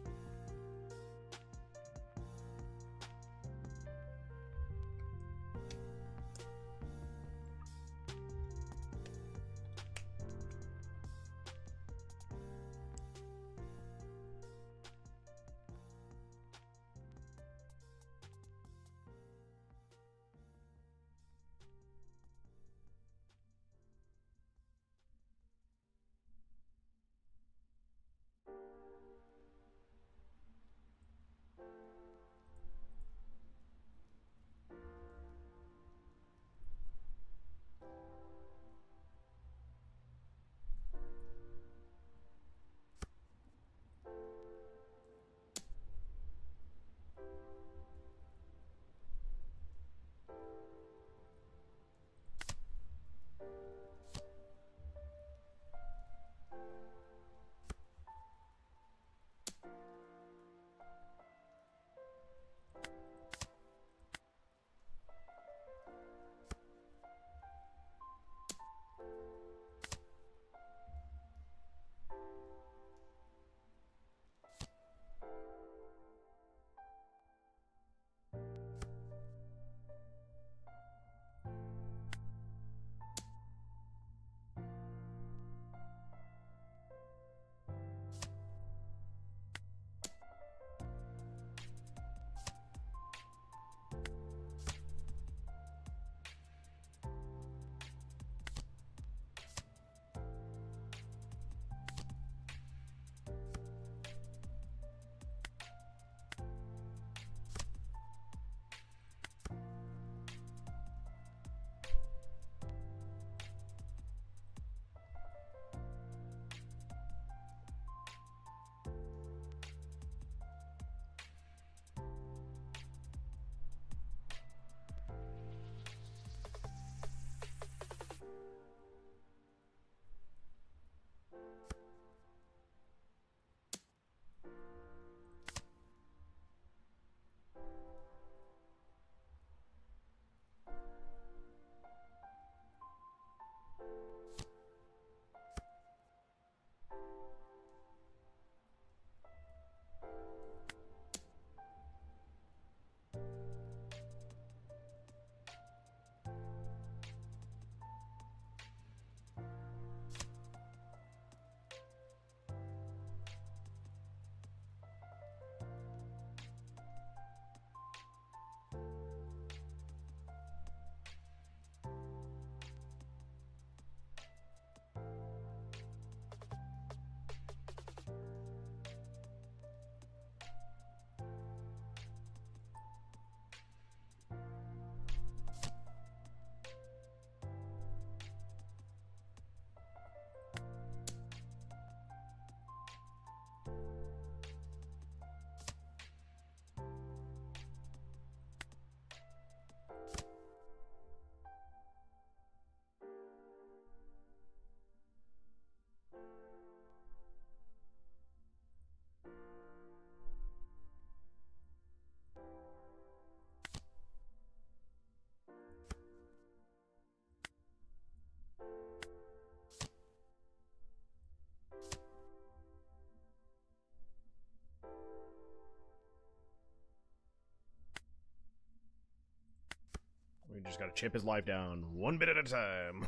A: just gotta chip his life down one bit at a time.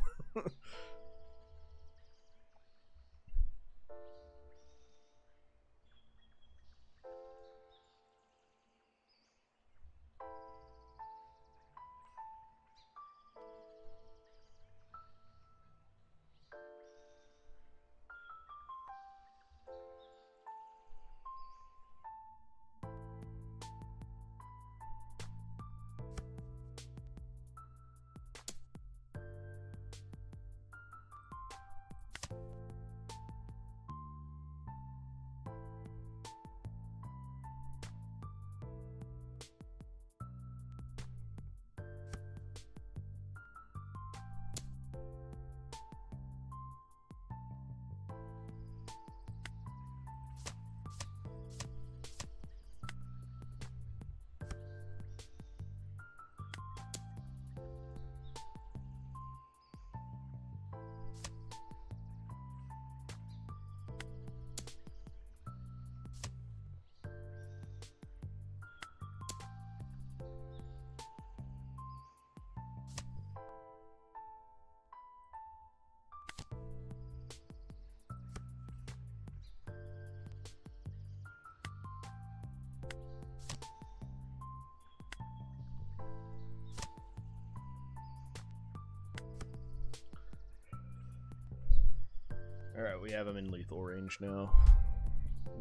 A: Alright, we have him in lethal range now.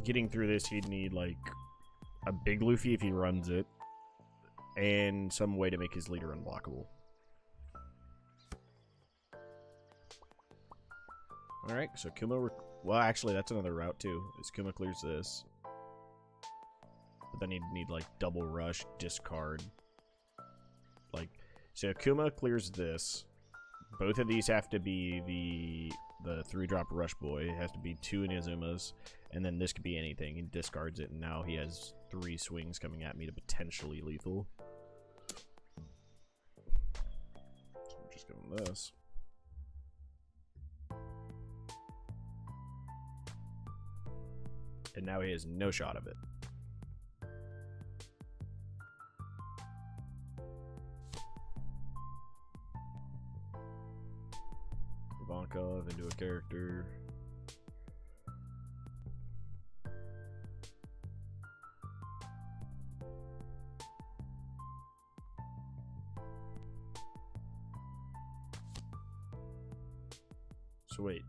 A: Getting through this, he'd need, like, a big Luffy if he runs it, and some way to make his leader unblockable. Alright, so Kuma... Well, actually, that's another route, too, is Kuma clears this. But then he'd need, like, double rush, discard. Like, so Kuma clears this. Both of these have to be the 3-drop Rush Boy. It has to be 2 Inazumas, and then this could be anything. He discards it, and now he has 3 swings coming at me to potentially lethal. So I'm just going this. And now he has no shot of it. Ivankov into a character. So wait.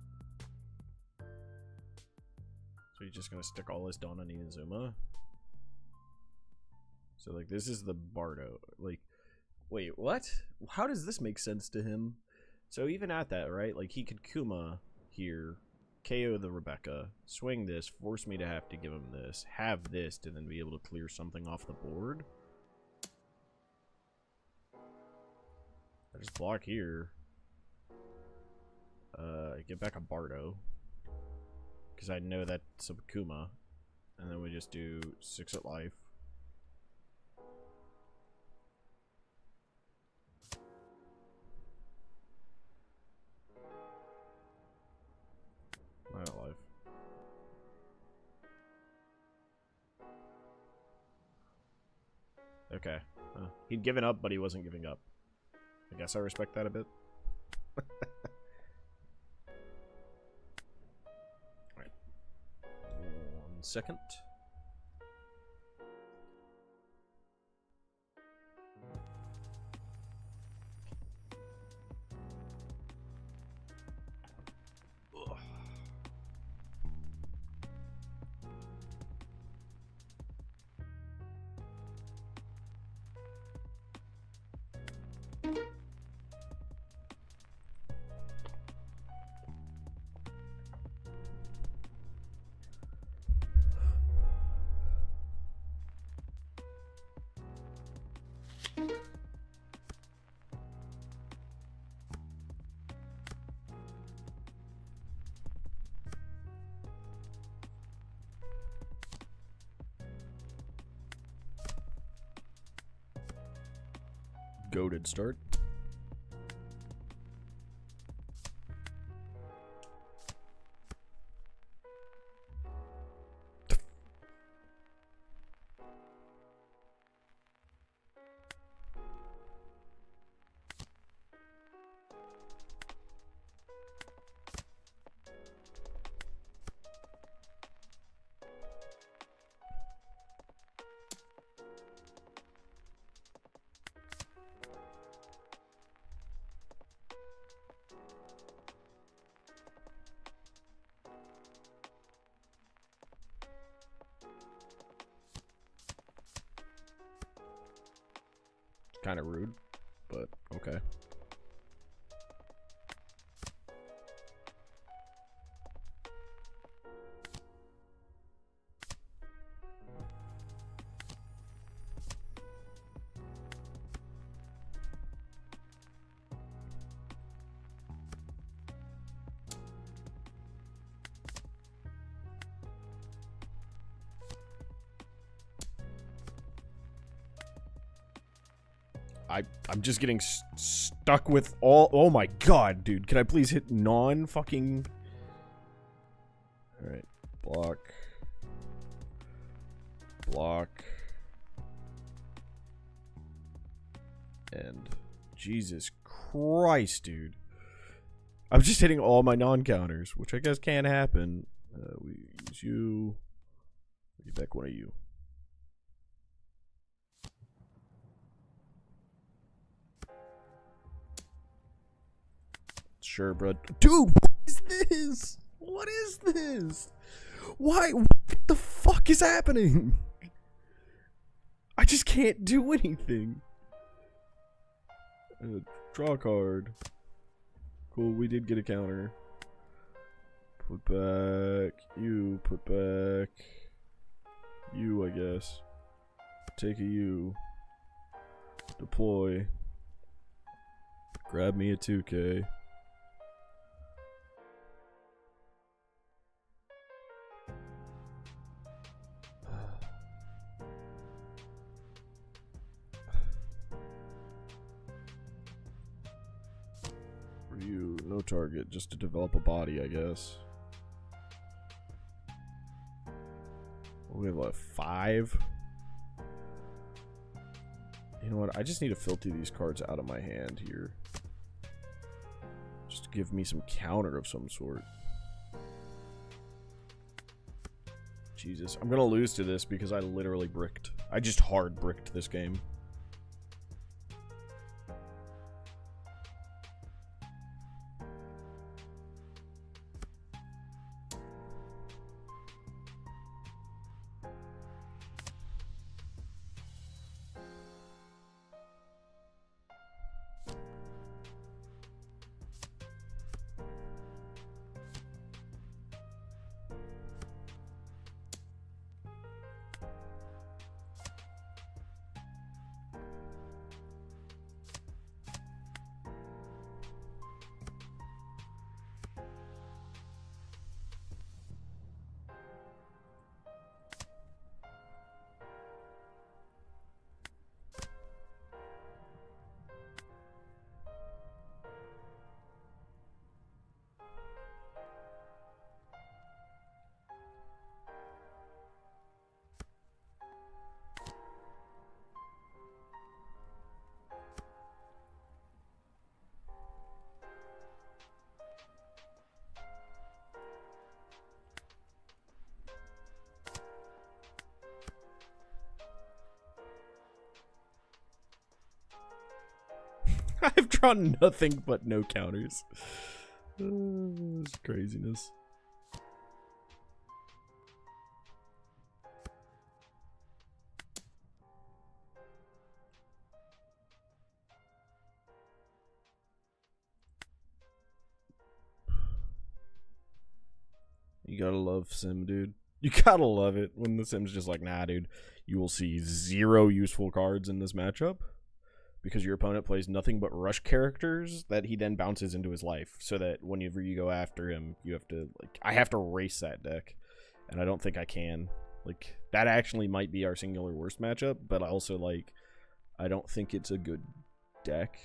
A: So he's just gonna stick all this down on Inazuma? So like this is the Bardo. Like, wait, what? How does this make sense to him? So even at that, right? Like he could Kuma here, KO the Rebecca, swing this, force me to have to give him this, have this to then be able to clear something off the board. I just block here. Get back a Bardo. Because I know that's a Kuma. And then we just do 6 at life. Not alive. Okay. He'd given up, but he wasn't giving up. I guess I respect that a bit. Alright. 1 second. Goated start. kind of rude, but okay. I'm just getting stuck with all... Oh my god, dude. Can I please hit non-fucking... Alright. Block. Block. And... Jesus Christ, dude. I'm just hitting all my non-counters, which I guess can happen. We use you. Get back one of you. Sure, bro. Dude, what is this? What is this? Why? What the fuck is happening? I just can't do anything. Draw a card. Cool, we did get a counter. Put back. You, put back. You, I guess. Take a U. Deploy. Grab me a 2K. You, no target, just to develop a body, I guess. We have like 5. You know what? I just need to filter these cards out of my hand here. Just to give me some counter of some sort. Jesus, I'm gonna lose to this because I literally bricked. I just hard bricked this game. I've drawn nothing but no counters. It's craziness. You gotta love Sim, dude. You gotta love it when the Sim's just like, nah, dude. You will see 0 useful cards in this matchup. Because your opponent plays nothing but rush characters that he then bounces into his life. So that whenever you go after him, you have to, like, I have to race that deck. And I don't think I can. Like, that actually might be our singular worst matchup. But also, like, I don't think it's a good deck.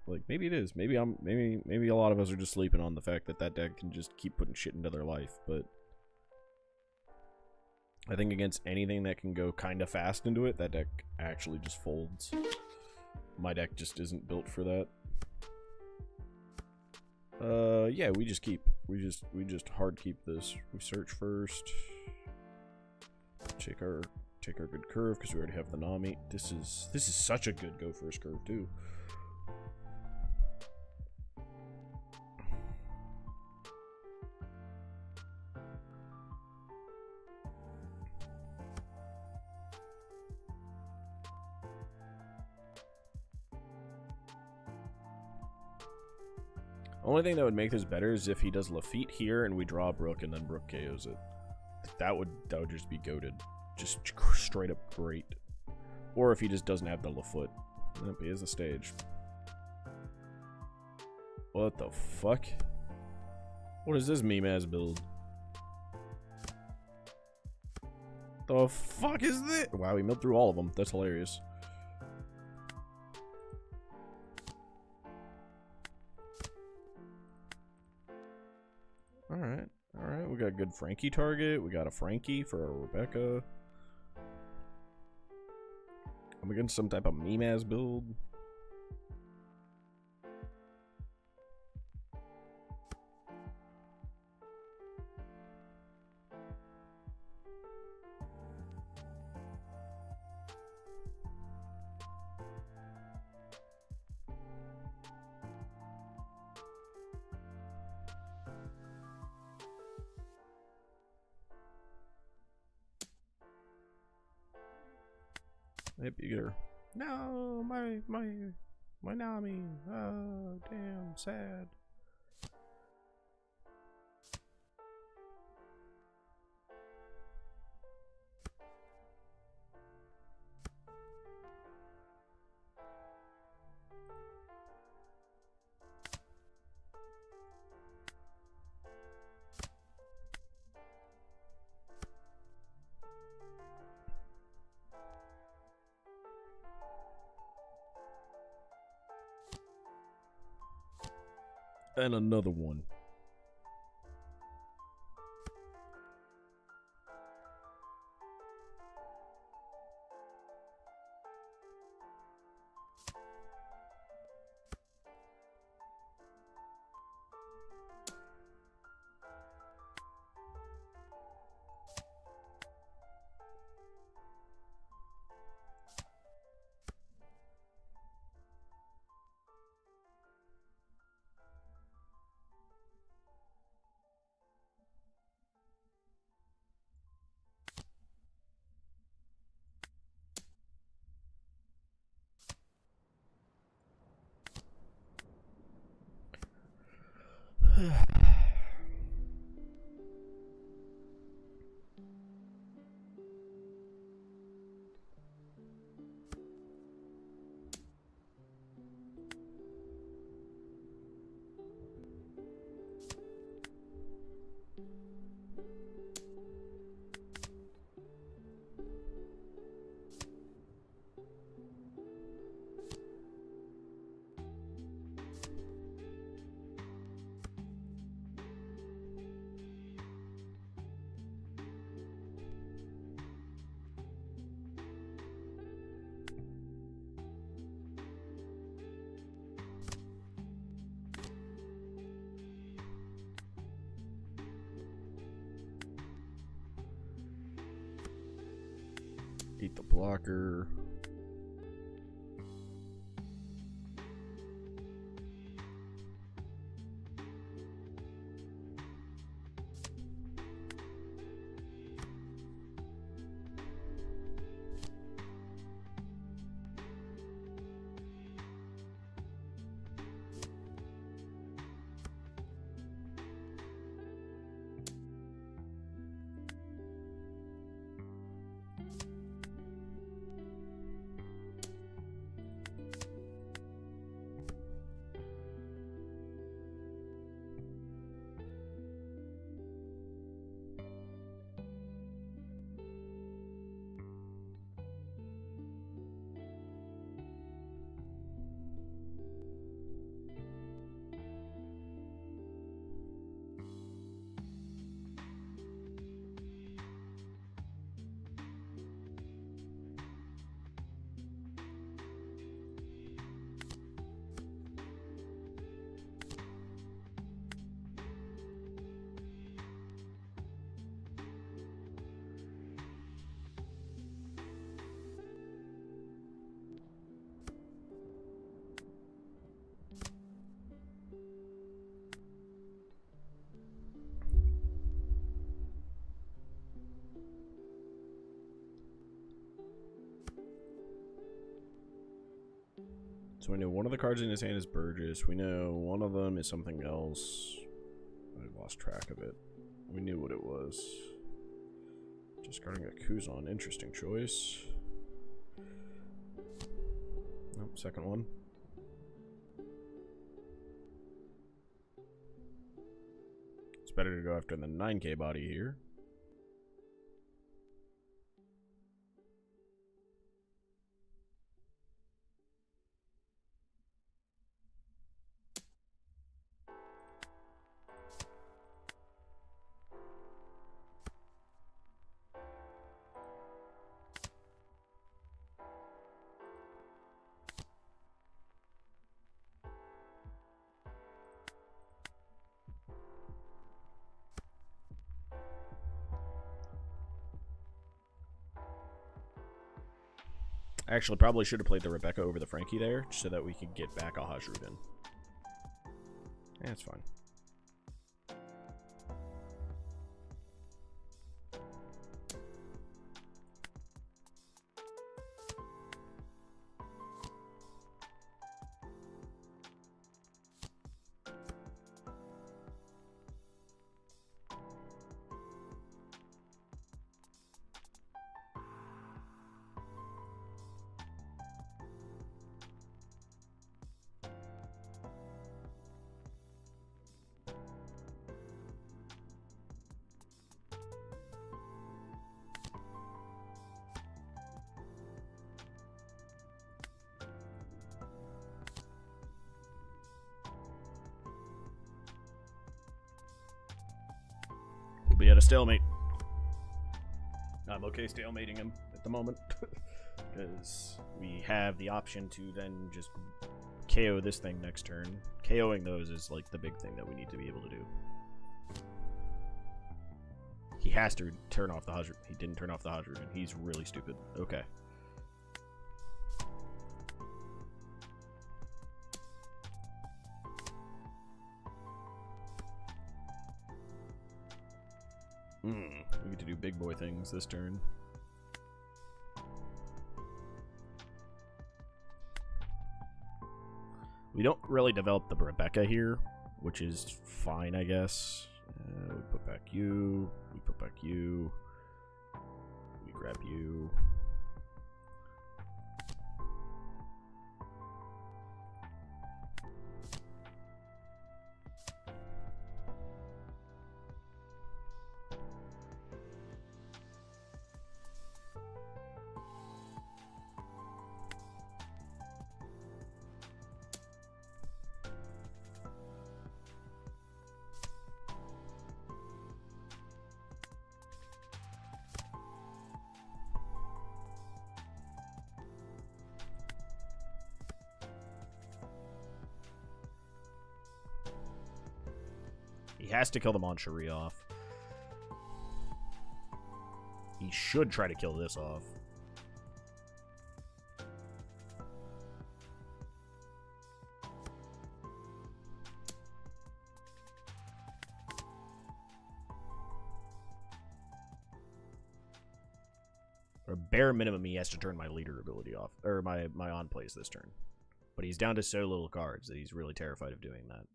A: Like, maybe it is. Maybe a lot of us are just sleeping on the fact that that deck can just keep putting shit into their life. But I think against anything that can go kind of fast into it, that deck actually just folds. My deck just isn't built for that. Yeah, we just keep. We just hard keep this. We search first. Take our good curve because we already have the Nami. This is such a good go first curve too. Only thing that would make this better is if he does Lafitte here and we draw Brook and then Brook KOs it. That would just be goated. Just straight up great. Or if he just doesn't have the Lafoot. Nope, he has the stage. What the fuck? What is this meme-ass build? The fuck is this? Wow, he milled through all of them. That's hilarious. Alright, alright. We got a good Frankie target. We got a Frankie for a Rebecca. I'm against some type of meme-ass build. Yep, you get her. No, my Nami. Oh, damn, sad. And another one. Eat the blocker. So we know one of the cards in his hand is Burgess. We know one of them is something else. I lost track of it. We knew what it was. Discarding a Kuzan. Interesting choice. Nope, second one. It's better to go after the 9K body here. Actually, probably should have played the Rebecca over the Frankie there, so that we could get back a Hajrudin. Yeah, it's fine. We'll be at a stalemate. I'm okay stalemating him at the moment. Because we have the option to then just KO this thing next turn. KOing those is like the big thing that we need to be able to do. He has to turn off the Hajrudin. He didn't turn off the Hajrudin. He's really stupid. Okay. We get to do big boy things this turn. We don't really develop the Rebecca here, which is fine, I guess. We put back you. We put back you. We grab you. He has to kill the Moncherie off. He should try to kill this off. Or bare minimum, he has to turn my leader ability off, or my on plays this turn. But he's down to so little cards that he's really terrified of doing that.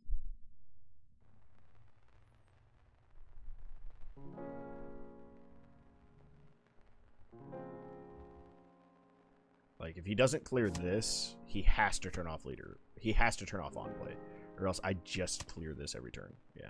A: Like, if he doesn't clear this, he has to turn off leader. He has to turn off on play, or else I just clear this every turn. Yeah.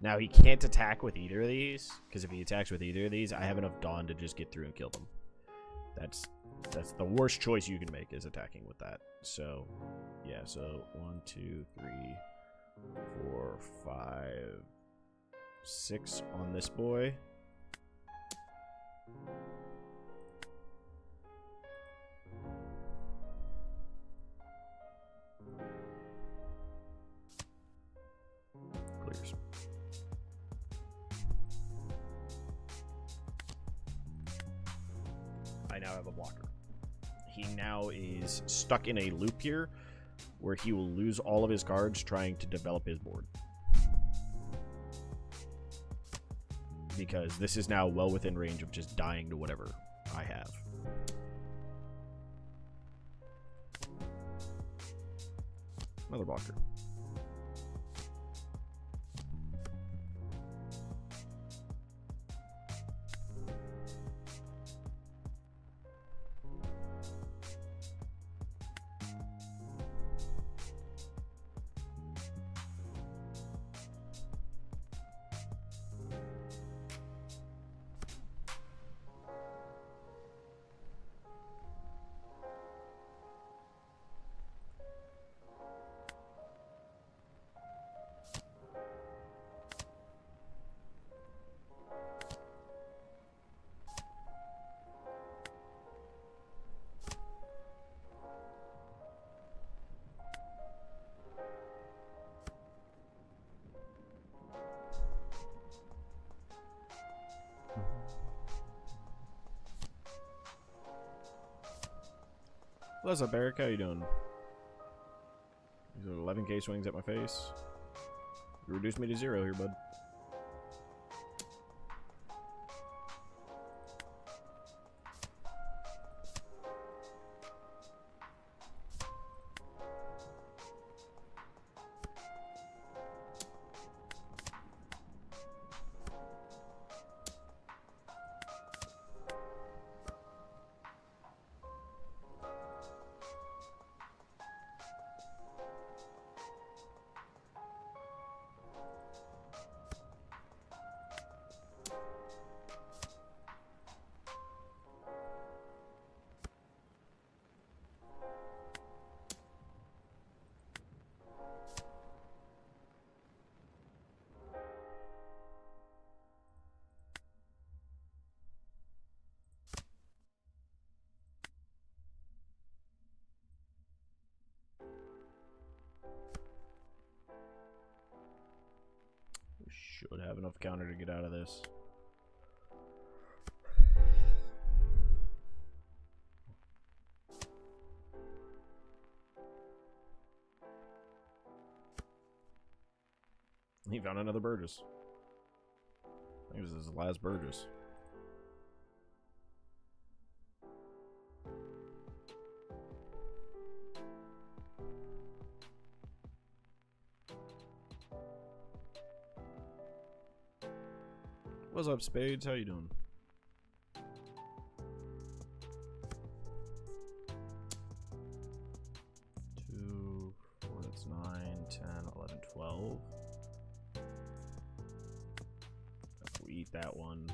A: Now, he can't attack with either of these, because if he attacks with either of these, I have enough Dawn to just get through and kill them. That's the worst choice you can make, is attacking with that. So, yeah, so 1, 2, 3, 4, 5, 6 on this boy. Clears. now have a blocker. He now is stuck in a loop here where he will lose all of his cards trying to develop his board. Because this is now well within range of just dying to whatever I have. Another blocker. What's up, Eric? How you doing? These are 11k swings at my face. You reduced me to 0 here, bud. Should have enough counter to get out of this. He found another Burgess. I think this is his last Burgess. What's up, Spades? How you doing? Two, four, that's 9, 10, 11, 12. If we eat that one.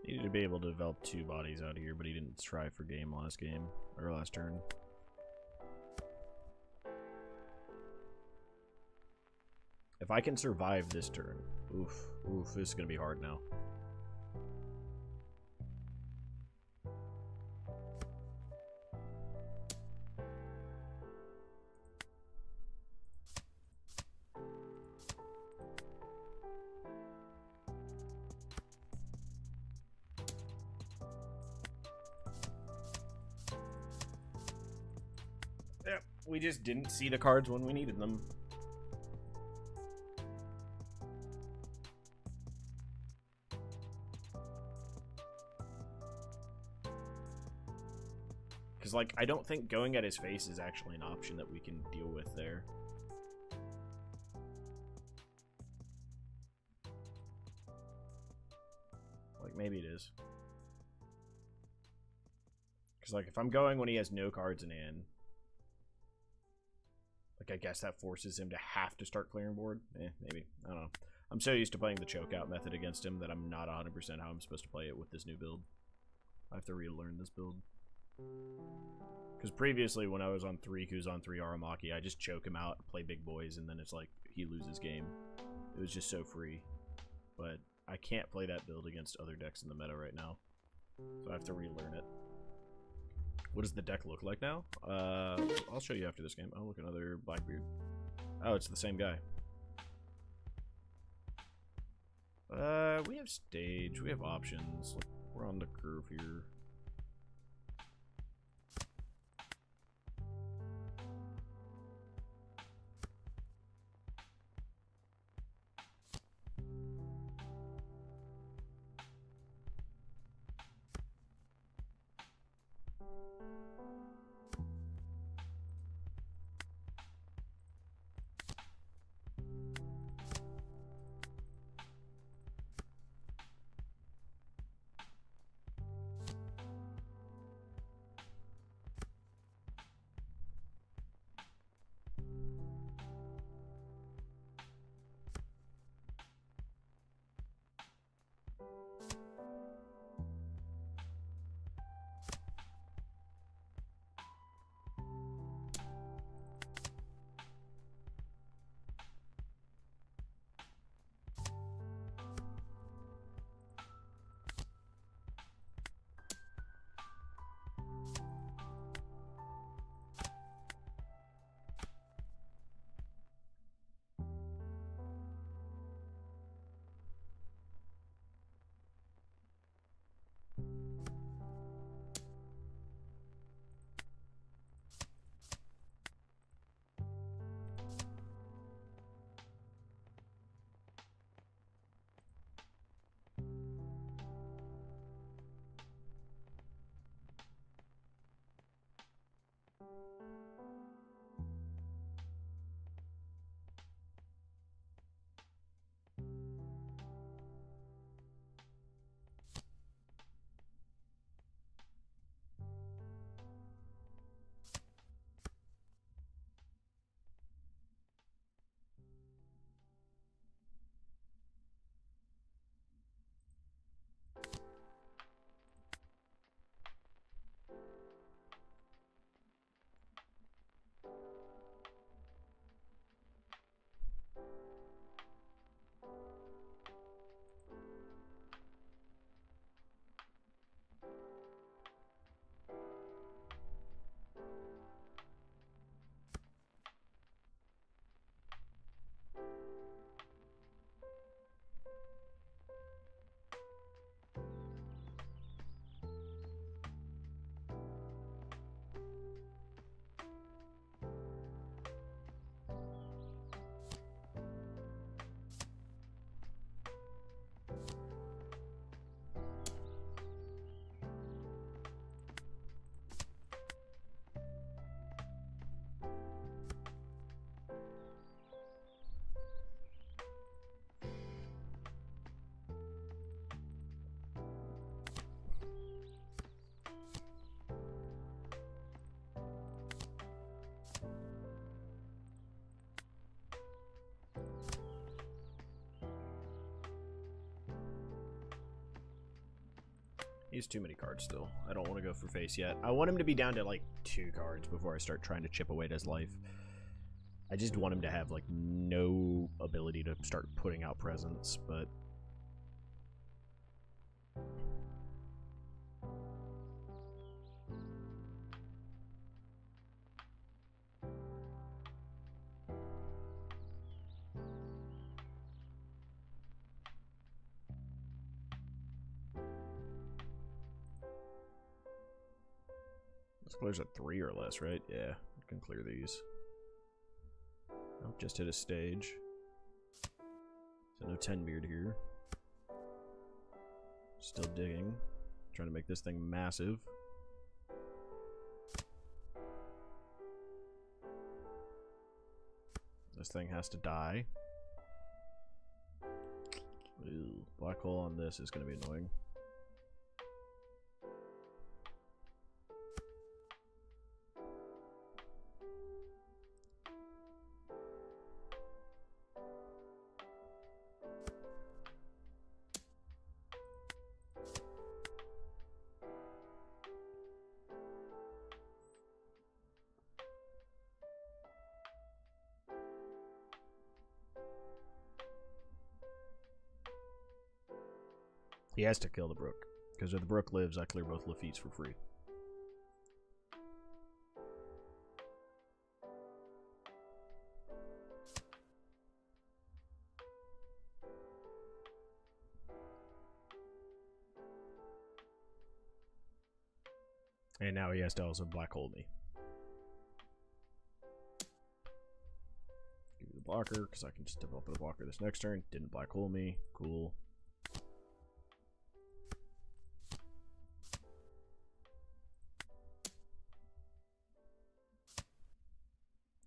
A: Needed to be able to develop 2 bodies out here, but he didn't try for game last turn. If I can survive this turn, oof, this is gonna be hard now. We just didn't see the cards when we needed them. Because, like, I don't think going at his face is actually an option that we can deal with there. Like, maybe it is. Because, like, if I'm going when he has no cards in hand, Like, I guess that forces him to have to start clearing board. Maybe. I don't know. I'm so used to playing the choke out method against him that I'm not 100% how I'm supposed to play it with this new build. I have to relearn this build. Because previously, when I was on 3 Kuz on 3 Aramaki, I just choke him out, play big boys, and then it's like, he loses game. It was just so free. But I can't play that build against other decks in the meta right now. So I have to relearn it. What does the deck look like now? I'll show you after this game. Oh, look, another Blackbeard. Oh, it's the same guy. We have stage. We have options. We're on the curve here. He has too many cards still. I don't want to go for face yet. I want him to be down to like 2 cards before I start trying to chip away at his life. I just want him to have like no ability to start putting out presents, but this clears at 3 or less, right? Yeah, I can clear these. Oh, just hit a stage. So no 10 beard here. Still digging. Trying to make this thing massive. This thing has to die. Ooh, black hole on this is going to be annoying. He has to kill the Brook. Because if the Brook lives, I clear both Lafitte's for free. And now he has to also black hole me. Give me the blocker, because I can just develop the blocker this next turn. Didn't black hole me. Cool.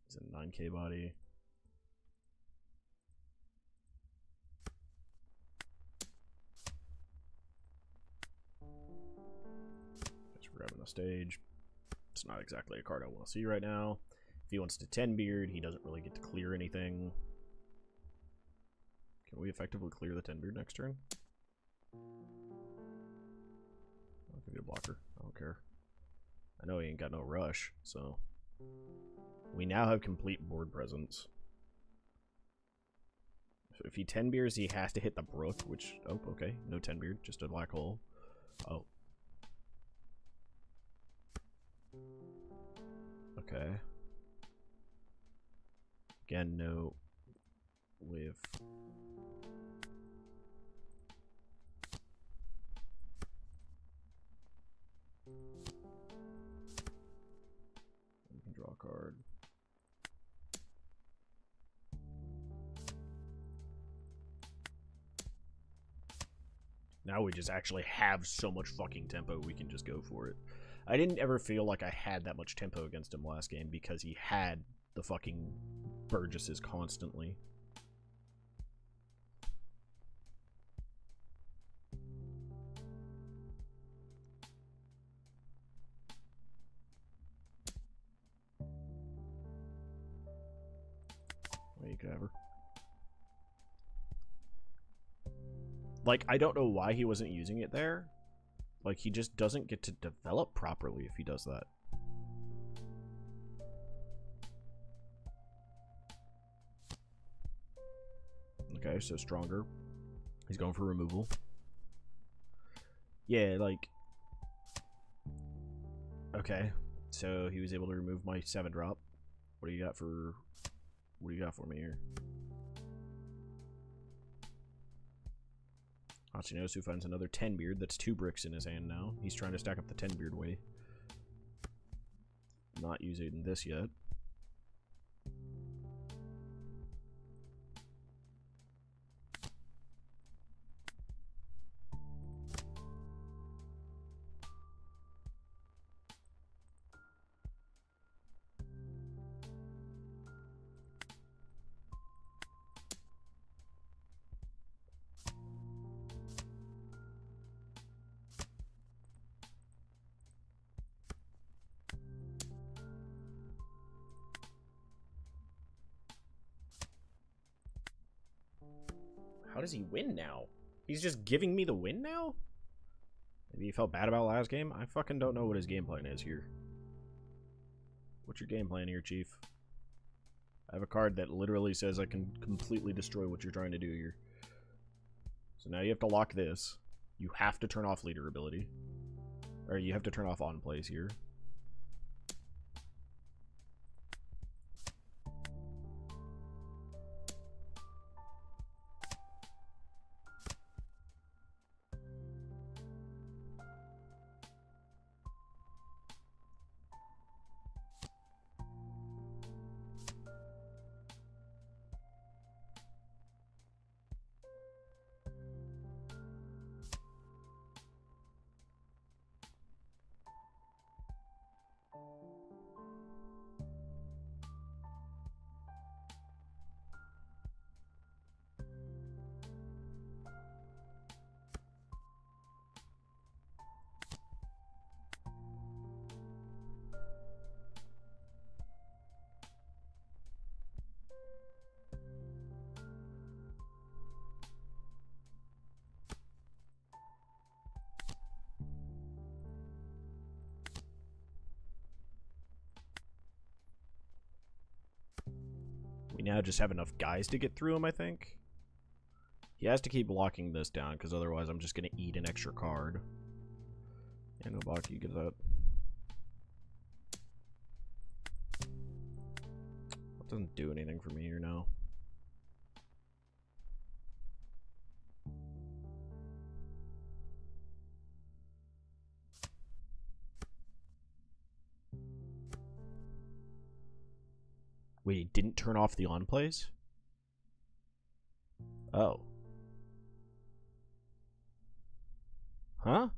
A: He's a 9k body. Grabbing a stage. It's not exactly a card I want to see right now. If he wants to 10 beard, he doesn't really get to clear anything. Can we effectively clear the 10 beard next turn? I'll give you a blocker. I don't care. I know he ain't got no rush, so we now have complete board presence. So if he 10 beards, he has to hit the Brook, which, oh, okay, no 10 beard, just a black hole. Oh. Okay. Again, no way of... You can draw a card. Now we just actually have so much fucking tempo, we can just go for it. I didn't ever feel like I had that much tempo against him last game because he had the fucking Burgesses constantly. Whatever. Like, I don't know why he wasn't using it there. Like, he just doesn't get to develop properly if he does that. Okay, so stronger. He's going for removal. Yeah, like... Okay, so he was able to remove my 7-drop. What do you got for... What do you got for me here? Hachinosu finds another 10 beard. That's 2 bricks in his hand now. He's trying to stack up the 10 beard way. Not using this yet. How does he win now? He's just giving me the win now? Maybe he felt bad about last game? I fucking don't know what his game plan is here. What's your game plan here, Chief? I have a card that literally says I can completely destroy what you're trying to do here. So now you have to lock this. You have to turn off leader ability. Or you have to turn off on plays here. We now just have enough guys to get through him, I think. He has to keep locking this down, because otherwise I'm just going to eat an extra card. And Obaki, get that. That doesn't do anything for me here now. Wait, he didn't turn off the on plays? Oh. Huh?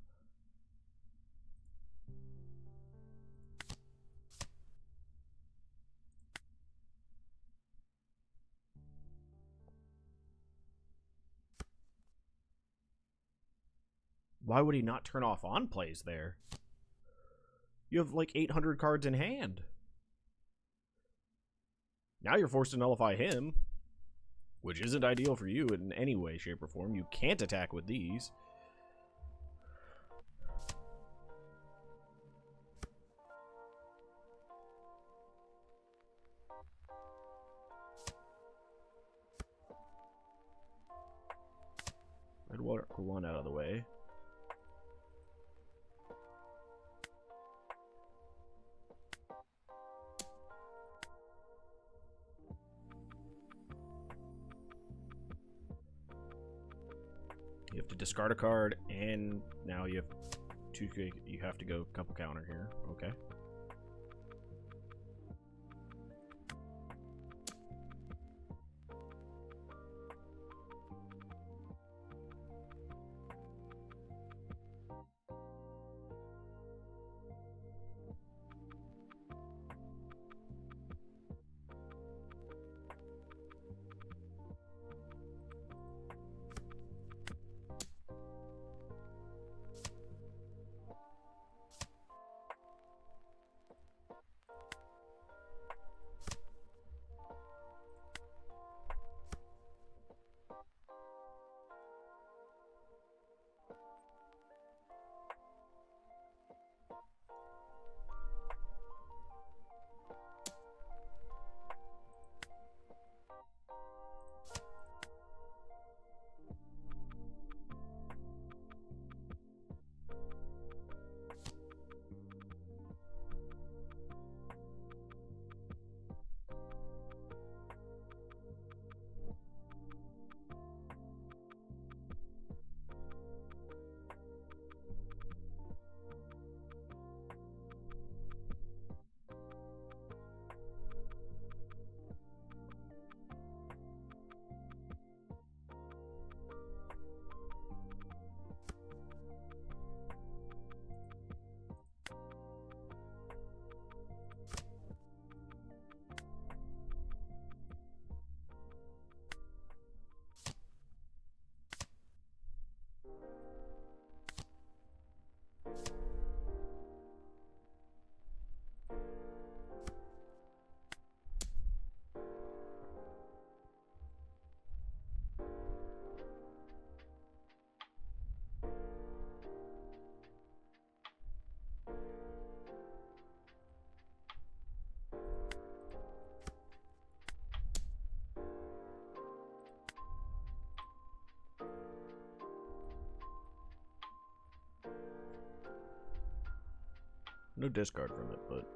A: Why would he not turn off on plays there? You have like 800 cards in hand. Now you're forced to nullify him, which isn't ideal for you in any way, shape, or form. You can't attack with these. Red water one out of the way. You have to discard a card, and now you have you have to go couple counter here. Okay. No discard from it, but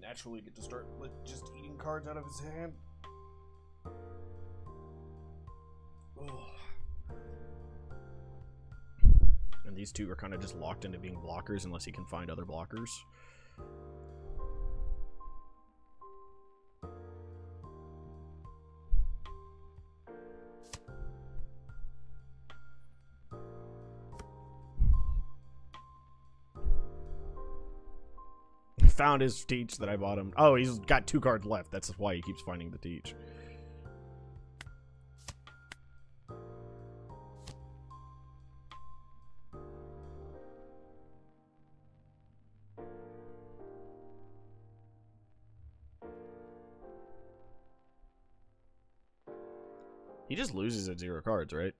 A: naturally get to start just eating cards out of his hand. Ugh. And these two are kind of just locked into being blockers unless he can find other blockers. Found his teach that I bought him. Oh, he's got 2 cards left. That's why he keeps finding the teach. He just loses at 0 cards, right?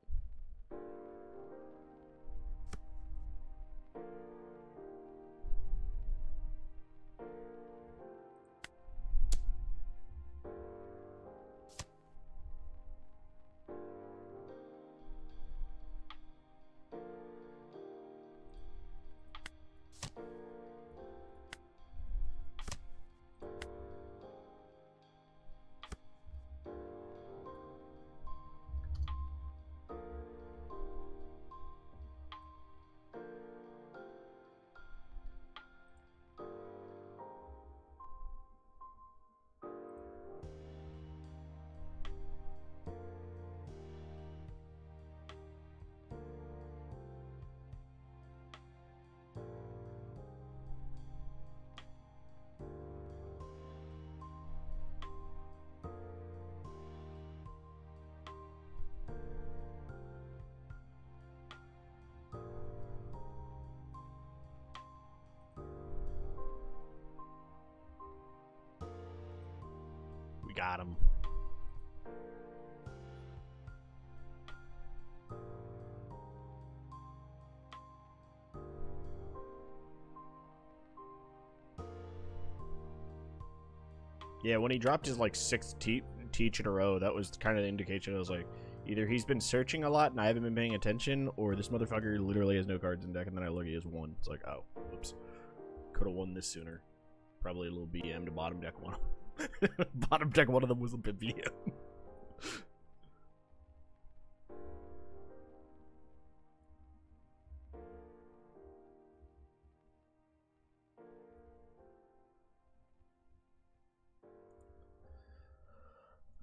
A: Got him. Yeah, when he dropped his like 6th teach in a row, that was kind of the indication. I was like, either he's been searching a lot and I haven't been paying attention, or this motherfucker literally has no cards in deck, and then I look, he has 1. It's like, oh, oops. Could have won this sooner. Probably a little BM to bottom deck one. Bottom deck one of them was a bit BM.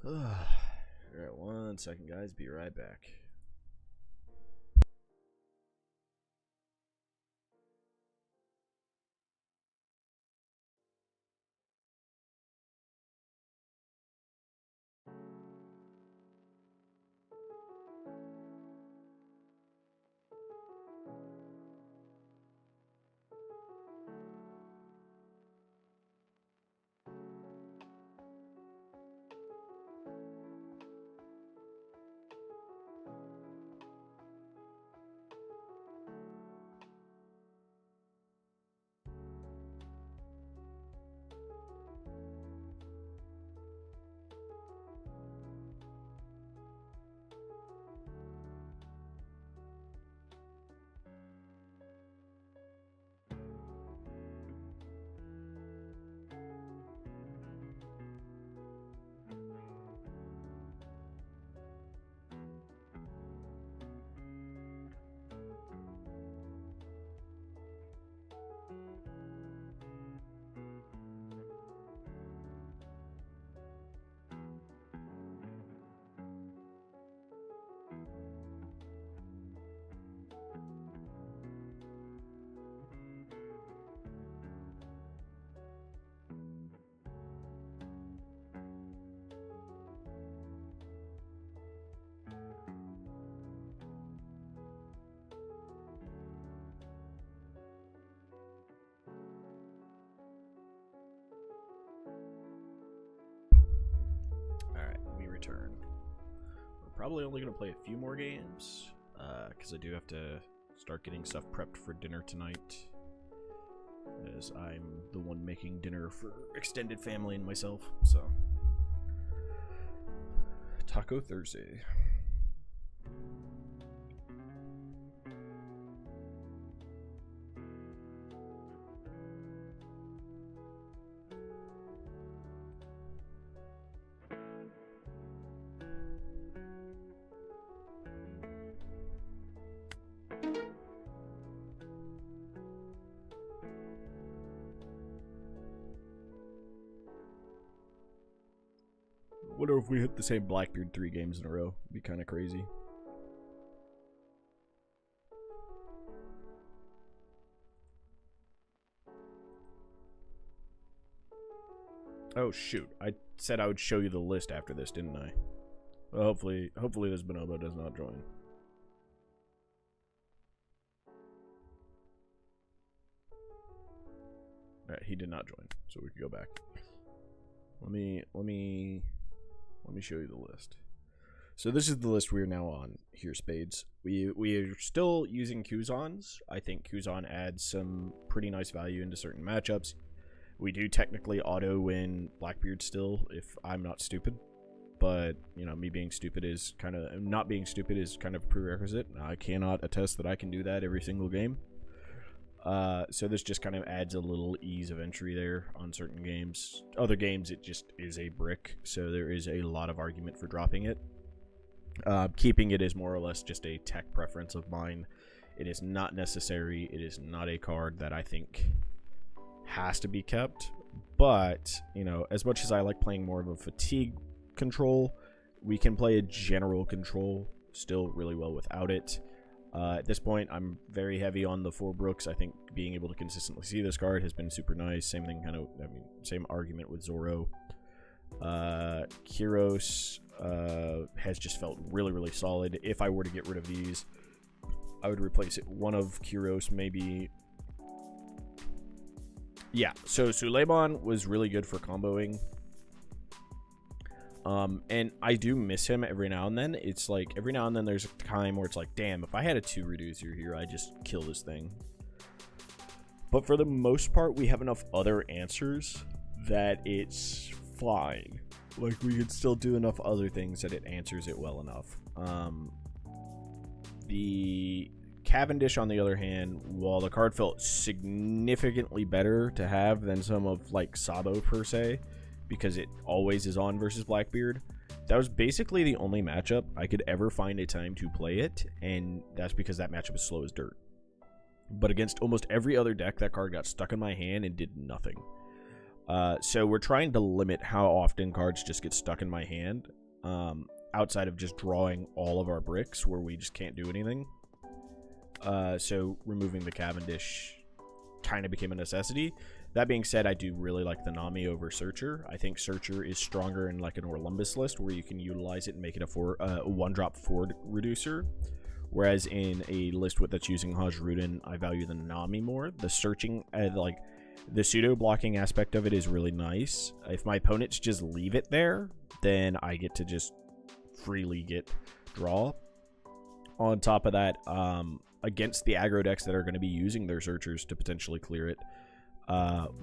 A: Alright, 1 second, guys. Be right back. Return. We're probably only going to play a few more games because I do have to start getting stuff prepped for dinner tonight, as I'm the one making dinner for extended family and myself. So Taco Thursday. Wonder if we hit the same Blackbeard 3 games in a row. It'd be kind of crazy. Oh shoot! I said I would show you the list after this, didn't I? Well, hopefully this bonobo does not join. All right, he did not join, so we can go back. Let me show you the list. So this is the list we are now on here, Spades. We are still using Kuzans. I think Kuzan adds some pretty nice value into certain matchups. We do technically auto win Blackbeard still if I'm not stupid, but you know, me being stupid is kind of not being stupid is kind of a prerequisite. I cannot attest that I can do that every single game. So this just kind of adds a little ease of entry there on certain games. Other games, it just is a brick, so there is a lot of argument for dropping it. Keeping it is more or less just a tech preference of mine. It is not necessary. It is not a card that I think has to be kept. But, you know, as much as I like playing more of a fatigue control, we can play a general control still really well without it. At this point, I'm very heavy on the 4 Brooks. I think being able to consistently see this card has been super nice. Same thing, same argument with Zoro. Kyros has just felt really, really solid. If I were to get rid of these, I would replace it. One of Kyros, maybe. Yeah, so Suleiman was really good for comboing. And I do miss him every now and then. It's like every now and then there's a time where it's like, damn, if I had a 2 reducer here, I'd just kill this thing. But for the most part, we have enough other answers that it's fine. Like, we could still do enough other things that it answers it well enough. The Cavendish, on the other hand, while the card felt significantly better to have than some of, like, Sabo per se, because it always is on versus Blackbeard, that was basically the only matchup I could ever find a time to play it, and that's because that matchup is slow as dirt. But against almost every other deck, that card got stuck in my hand and did nothing. So we're trying to limit how often cards just get stuck in my hand, outside of just drawing all of our bricks where we just can't do anything. So removing the Cavendish kind of became a necessity. That being said, I do really like the Nami over Searcher. I think Searcher is stronger in like an Orlumbus list where you can utilize it and make it a 1-drop 4 reducer. Whereas in a list that's using Hajrudin, I value the Nami more. The searching, like the pseudo blocking aspect of it is really nice. If my opponents just leave it there, then I get to just freely get draw. On top of that, against the aggro decks that are going to be using their searchers to potentially clear it,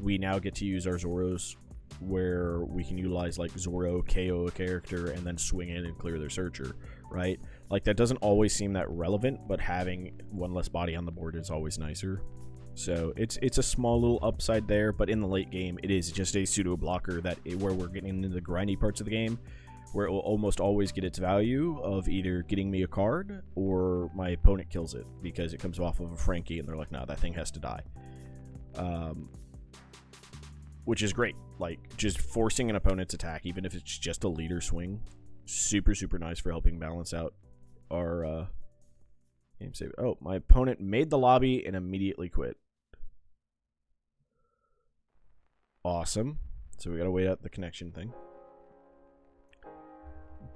A: we now get to use our Zoros, where we can utilize like Zoro, KO a character, and then swing in and clear their searcher, right? Like, that doesn't always seem that relevant, but having one less body on the board is always nicer. So it's a small little upside there, but in the late game, it is just a pseudo blocker where we're getting into the grindy parts of the game, where it will almost always get its value of either getting me a card or my opponent kills it because it comes off of a Frankie and they're like, nah, that thing has to die. Which is great. Like, just forcing an opponent's attack, even if it's just a leader swing, super, super nice for helping balance out our game save. Oh, my opponent made the lobby and immediately quit. Awesome. So we gotta wait out the connection thing.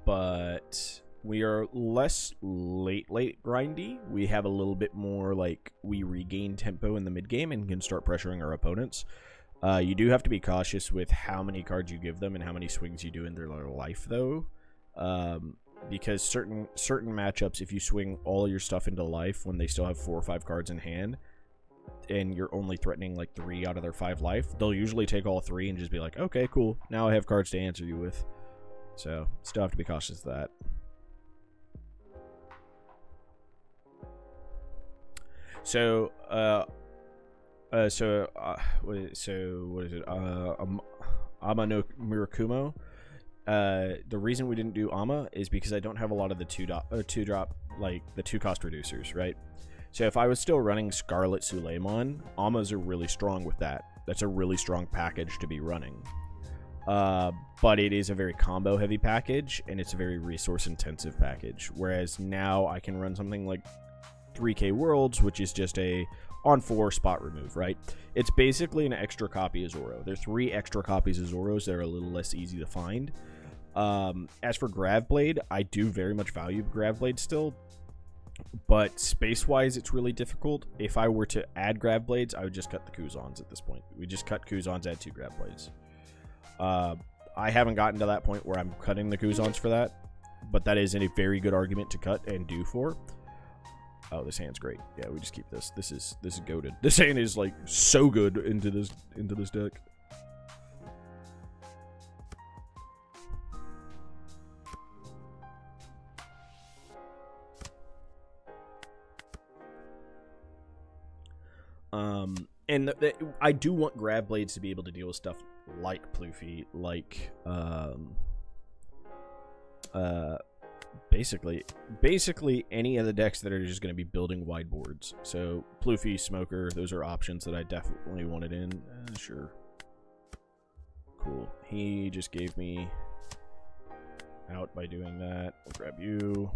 A: But we are less late grindy. We have a little bit more, like, we regain tempo in the mid game and can start pressuring our opponents. You do have to be cautious with how many cards you give them and how many swings you do in their life, though. Because certain matchups, if you swing all your stuff into life when they still have 4 or 5 cards in hand, and you're only threatening like 3 out of their 5 life, they'll usually take all 3 and just be like, okay, cool, now I have cards to answer you with. So still have to be cautious of that. So what is it? Ama no Murakumo. The reason we didn't do Ama is because I don't have a lot of the 2-drop, like the 2-cost reducers, right? So if I was still running Scarlet Suleiman, Amas are really strong with that. That's a really strong package to be running. But it is a very combo heavy package, and it's a very resource intensive package. Whereas now I can run something like 3K Worlds, which is just a on 4 spot remove, right? It's basically an extra copy of Zoro. There are 3 extra copies of Zoros that are a little less easy to find. As for Gravblade, I do very much value Gravblade still, but space-wise, it's really difficult. If I were to add Gravblades, I would just cut the Kuzans at this point. We just cut Kuzans, add 2 Gravblades. I haven't gotten to that point where I'm cutting the Kuzans for that, but that is a very good argument to cut and do for. Oh, this hand's great. Yeah, we just keep this. This is goated. This hand is like so good into this deck. And I do want Gravblades to be able to deal with stuff like Ploofy, like basically any of the decks that are just going to be building wide boards. So Ploofy, Smoker, those are options that I definitely wanted in. Sure. Cool. He just gave me out by doing that. We'll grab you.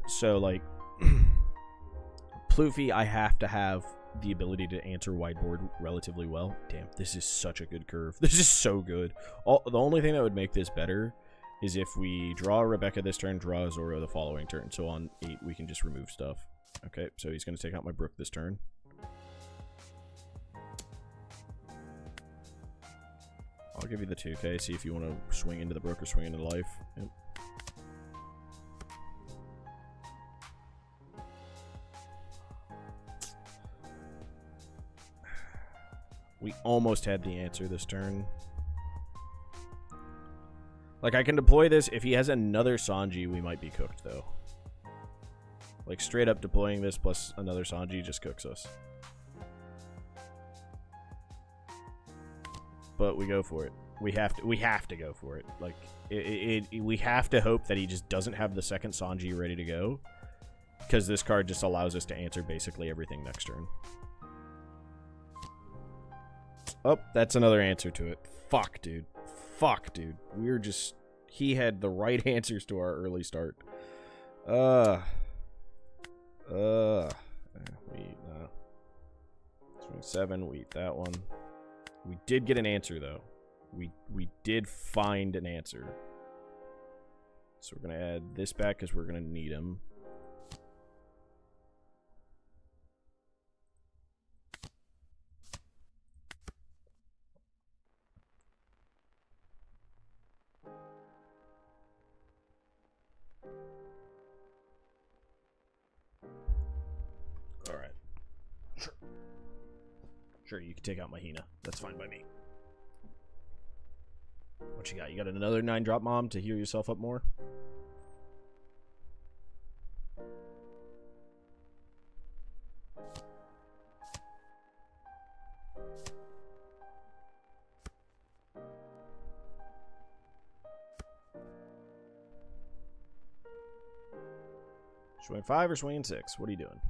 A: So, like, Ploofy, I have to have the ability to answer wide board relatively well. Damn, this is such a good curve. This is so good. The only thing that would make this better is if we draw Rebecca this turn, draw Zoro the following turn. So on 8, we can just remove stuff. Okay, so he's going to take out my Brook this turn. I'll give you the 2K. See if you want to swing into the brook or swing into life. Yep. We almost had the answer this turn. Like, I can deploy this. If he has another Sanji, we might be cooked, though. Like, straight up deploying this plus another Sanji just cooks us. But we go for it. We have to go for it. Like, we have to hope that he just doesn't have the second Sanji ready to go. Because this card just allows us to answer basically everything next turn. Oh, that's another answer to it. Fuck, dude. Fuck, dude. We're just... He had the right answers to our early start. We eat 27. We eat that one. We did get an answer, though. We did find an answer. So we're going to add this back because we're going to need him. Sure, you can take out Mahina. That's fine by me. What you got? You got another 9-drop mom to heal yourself up more? Swing 5 or swing 6? What are you doing?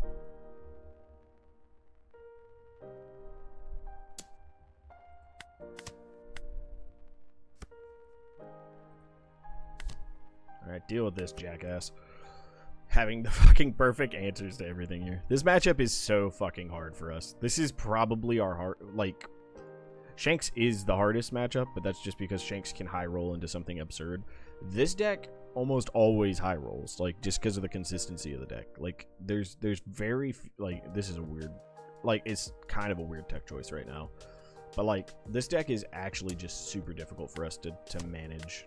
A: Alright, deal with this, jackass. Having the fucking perfect answers to everything here. This matchup is so fucking hard for us. This is probably our hard... Like, Shanks is the hardest matchup, but that's just because Shanks can high roll into something absurd. This deck almost always high rolls, like, just because of the consistency of the deck. Like, there's very... Like, this is a weird... Like, it's kind of a weird tech choice right now. But, like, this deck is actually just super difficult for us to manage.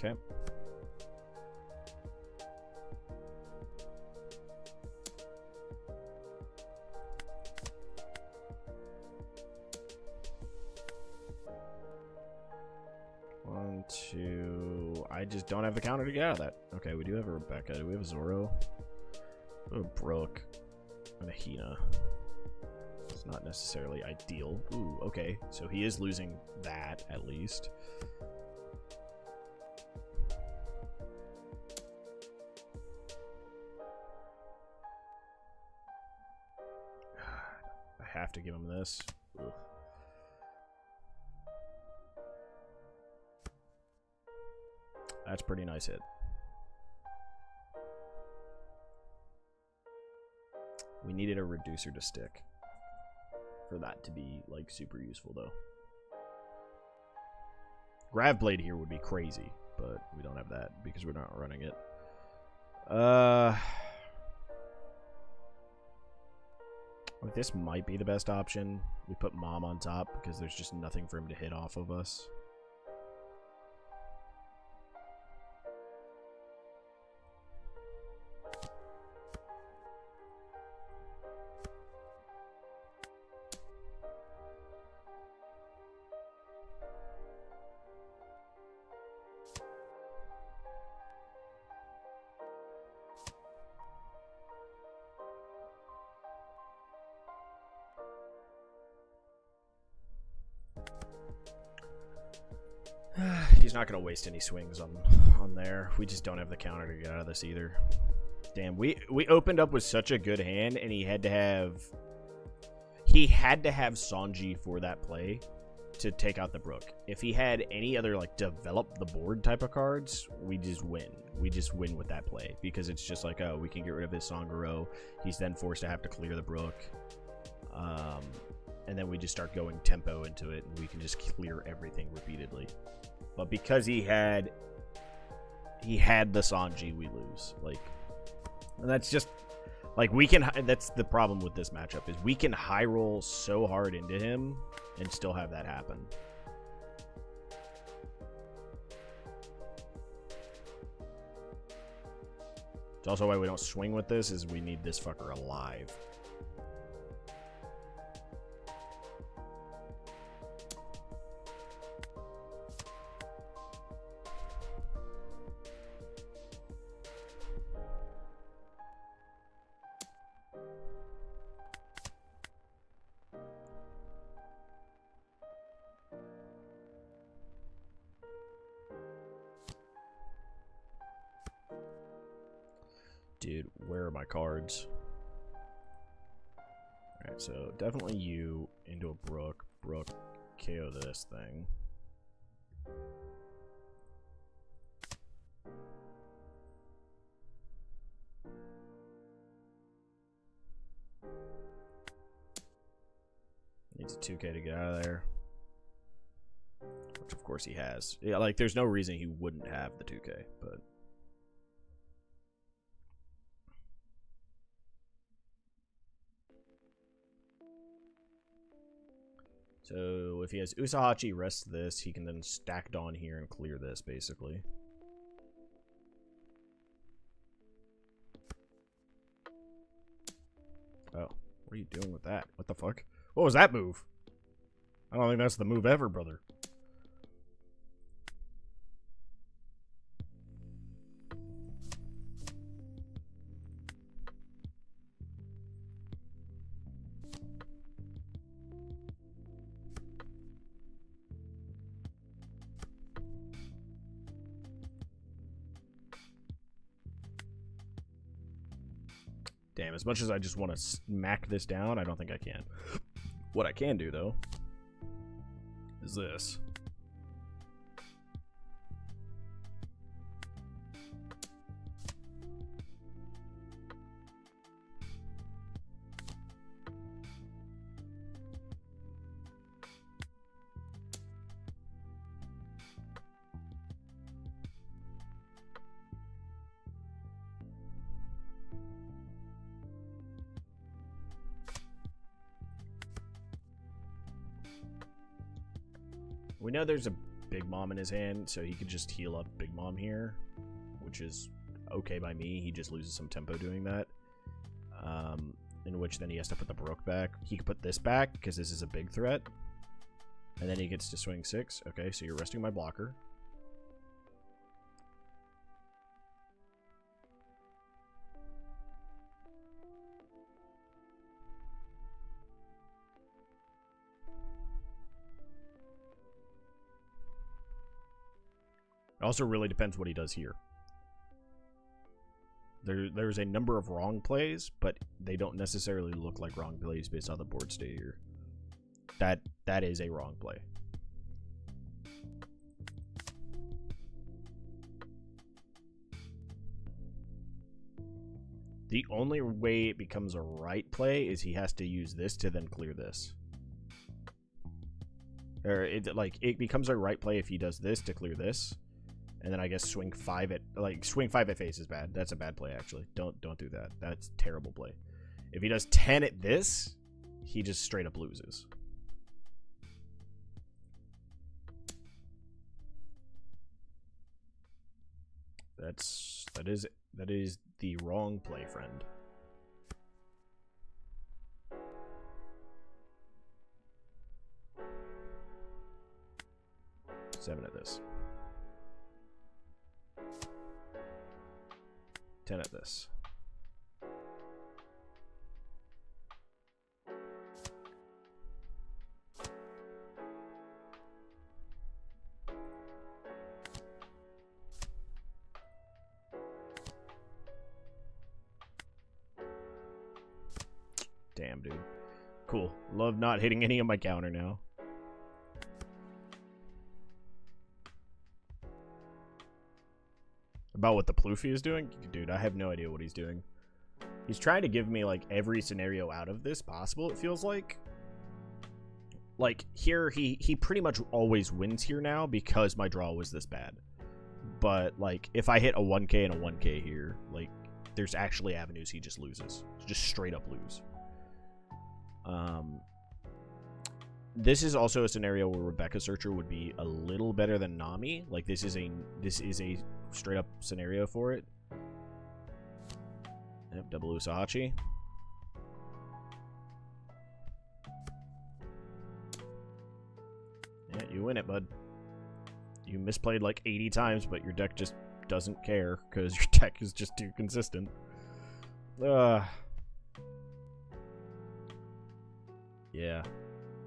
A: Okay. One, two. I just don't have the counter to get out of that. Okay, we do have a Rebecca. Do we have a Zoro? We have a Brooke. And a Hina. It's not necessarily ideal. Ooh, okay. So he is losing that, at least. I have to give him this. Ugh. That's a pretty nice hit. We needed a reducer to stick for that to be, like, super useful, though. Grav Blade here would be crazy, but we don't have that because we're not running it. This might be the best option. We put Mom on top because there's just nothing for him to hit off of us. He's not going to waste any swings on there. We just don't have the counter to get out of this either. Damn, we opened up with such a good hand, and he had to have Sanji for that play to take out the Brook. If he had any other, like, develop the board type of cards, we just win. We just win with that play because it's just like, oh, we can get rid of his Sanguro. He's then forced to have to clear the Brook. And then we just start going tempo into it, and we can just clear everything repeatedly. But because he had the Sanji, we lose. Like, and that's just like that's the problem with this matchup is we can high roll so hard into him and still have that happen. It's also why we don't swing with this, is we need this fucker alive. Dude, where are my cards? Alright, so definitely you into a Brook. Brook, KO this thing. Needs a 2K to get out of there. Which of course he has. Yeah, like there's no reason he wouldn't have the 2K, but... So if he has Usahachi rest this, he can then stack Dawn here and clear this, basically. Oh, what are you doing with that? What the fuck? What was that move? I don't think that's the move ever, brother. Damn, as much as I just want to smack this down, I don't think I can. What I can do, though, is this. We know there's a Big Mom in his hand, so he could just heal up Big Mom here, which is okay by me. He just loses some tempo doing that. In which then he has to put the Brook back. He could put this back, because this is a big threat. And then he gets to swing 6. Okay, so you're resting my blocker. It also really depends what he does here. There's a number of wrong plays, but they don't necessarily look like wrong plays based on the board state here. That is a wrong play. The only way it becomes a right play is he has to use this to then clear this. Or it becomes a right play if he does this to clear this. And then I guess swing 5 at face is bad. That's a bad play, actually. Don't do that. That's a terrible play. If he does 10 at this, he just straight up loses. That is the wrong play, friend. Seven at this. 10 at this. Damn, dude. Cool. Love not hitting any of my counter now. About what the Ploofy is doing? Dude, I have no idea what he's doing. He's trying to give me, like, every scenario out of this possible, it feels like. Like, here, he pretty much always wins here now because my draw was this bad. But, like, if I hit a 1K and a 1K here, like, there's actually avenues he just loses. Just straight up lose. This is also a scenario where Rebecca Searcher would be a little better than Nami. Like, this is a straight up scenario for it. Yep, double Usahachi. Yeah, you win it, bud. You misplayed like 80 times, but your deck just doesn't care because your deck is just too consistent. Yeah.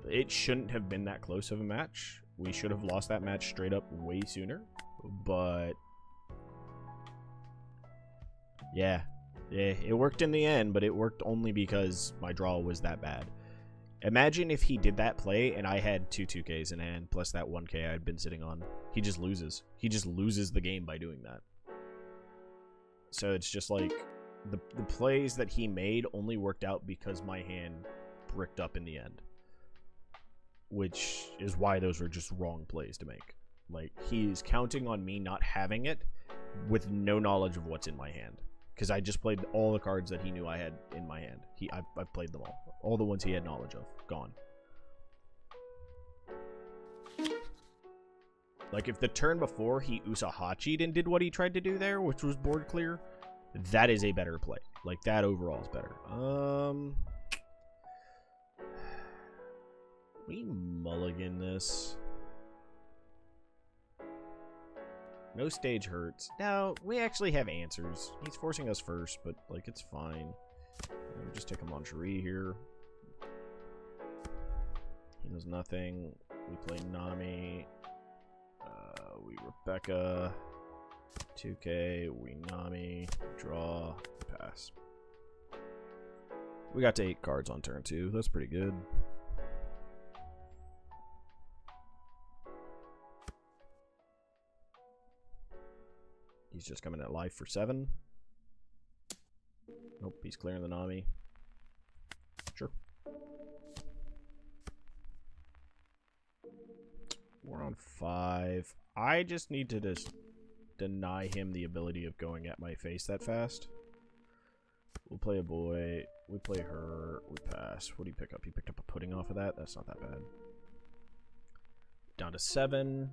A: It shouldn't have been that close of a match. We should have lost that match straight up way sooner. But yeah, it worked in the end, but it worked only because my draw was that bad. Imagine if he did that play and I had 2 2Ks in hand plus that 1K I had been sitting on. He just loses. He just loses the game by doing that. So it's just like the plays that he made only worked out because my hand bricked up in the end. Which is why those were just wrong plays to make. Like, he's counting on me not having it with no knowledge of what's in my hand. Because I just played all the cards that he knew I had in my hand. I've played them all. All the ones he had knowledge of. Gone. Like, if the turn before he Usahachi'd and did what he tried to do there, which was board clear, that is a better play. Like, that overall is better. We mulligan this. No stage hurts. No, we actually have answers. He's forcing us first, but, like, it's fine. We just take a Mancherie here. He does nothing. We play Nami. We Rebecca. 2K. We Nami. Draw. Pass. We got to 8 cards on turn 2. That's pretty good. He's just coming at life for 7. Nope, he's clearing the Nami. Sure. We're on 5. I just need to just deny him the ability of going at my face that fast. We'll play a boy. We play her. We pass. What do you pick up? You picked up a pudding off of that? That's not that bad. Down to 7.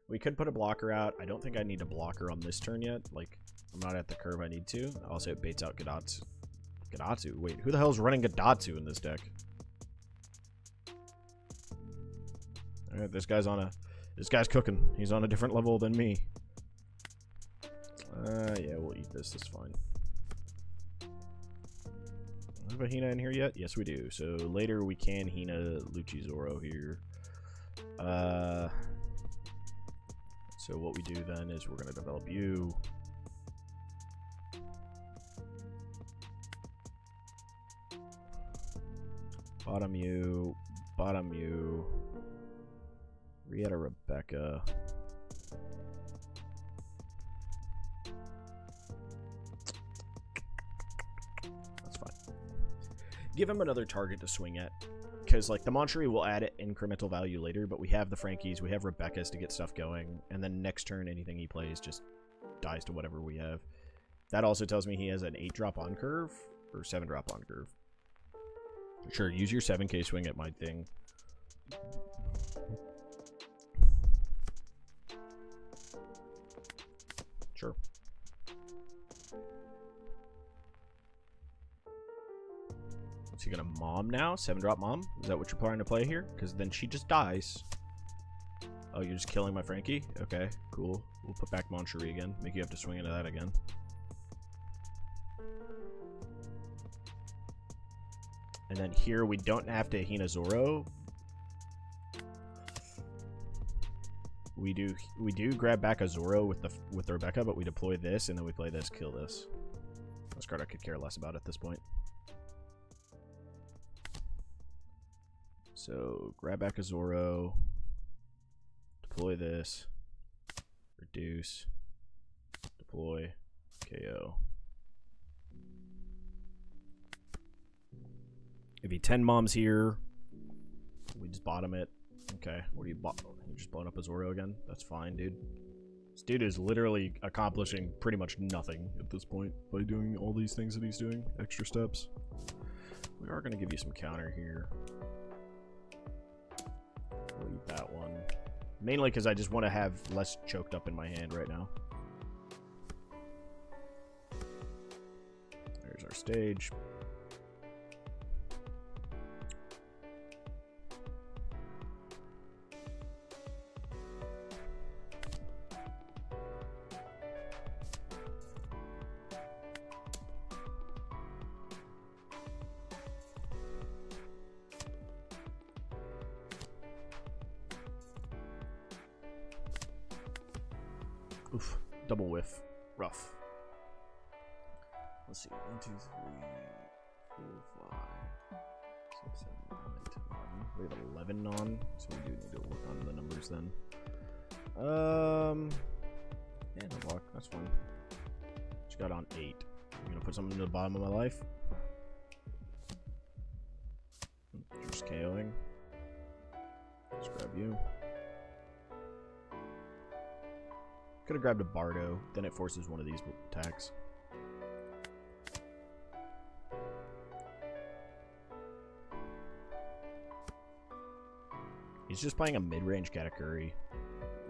A: We could put a blocker out. I don't think I need a blocker on this turn yet. Like, I'm not at the curve I need to. Also, it baits out Gadatsu. Gadatsu? Wait, who the hell is running Gadatsu in this deck? Alright, this guy's cooking. He's on a different level than me. Yeah, we'll eat this. That's fine. Do we have a Hina in here yet? Yes, we do. So later we can Hina Luchi Zoro here. So what we do then is we're going to develop you. Bottom you. Bottom you. Rieta Rebecca. That's fine. Give him another target to swing at. Because, like, the Mancherie will add incremental value later, but we have the Frankies, we have Rebecca's to get stuff going, and then next turn, anything he plays just dies to whatever we have. That also tells me he has an 8-drop on curve, or 7-drop on curve. Sure, use your 7K swing at my thing. Sure. Is he gonna mom now? 7-drop mom? Is that what you're planning to play here? Because then she just dies. Oh, you're just killing my Frankie? Okay, cool. We'll put back Mancherie again. Make you have to swing into that again. And then here we don't have to Hina Zoro. We do grab back a Zoro with Rebecca, but we deploy this and then we play this, kill this. This card I could care less about at this point. So grab back a Zoro, deploy this, reduce, deploy, KO. If he 10 moms here, we just bottom it. Okay, what do you you just blowing up a Zoro again? That's fine, dude. This dude is literally accomplishing pretty much nothing at this point by doing all these things that he's doing, extra steps. We are going to give you some counter here. Mainly because I just want to have less choked up in my hand right now. There's our stage. Oof, double whiff. Rough. Let's see. 1, 2, 3, 4, 5, 6, 7, 8, 9, 10, 11. We have 11 on, so we do need to work on the numbers then. Yeah, no block. That's fine. Just got on 8. I'm gonna put something to the bottom of my life. Just KOing. Let's grab you. Could have grabbed a Bardo, then it forces one of these attacks. He's just playing a mid-range Katakuri,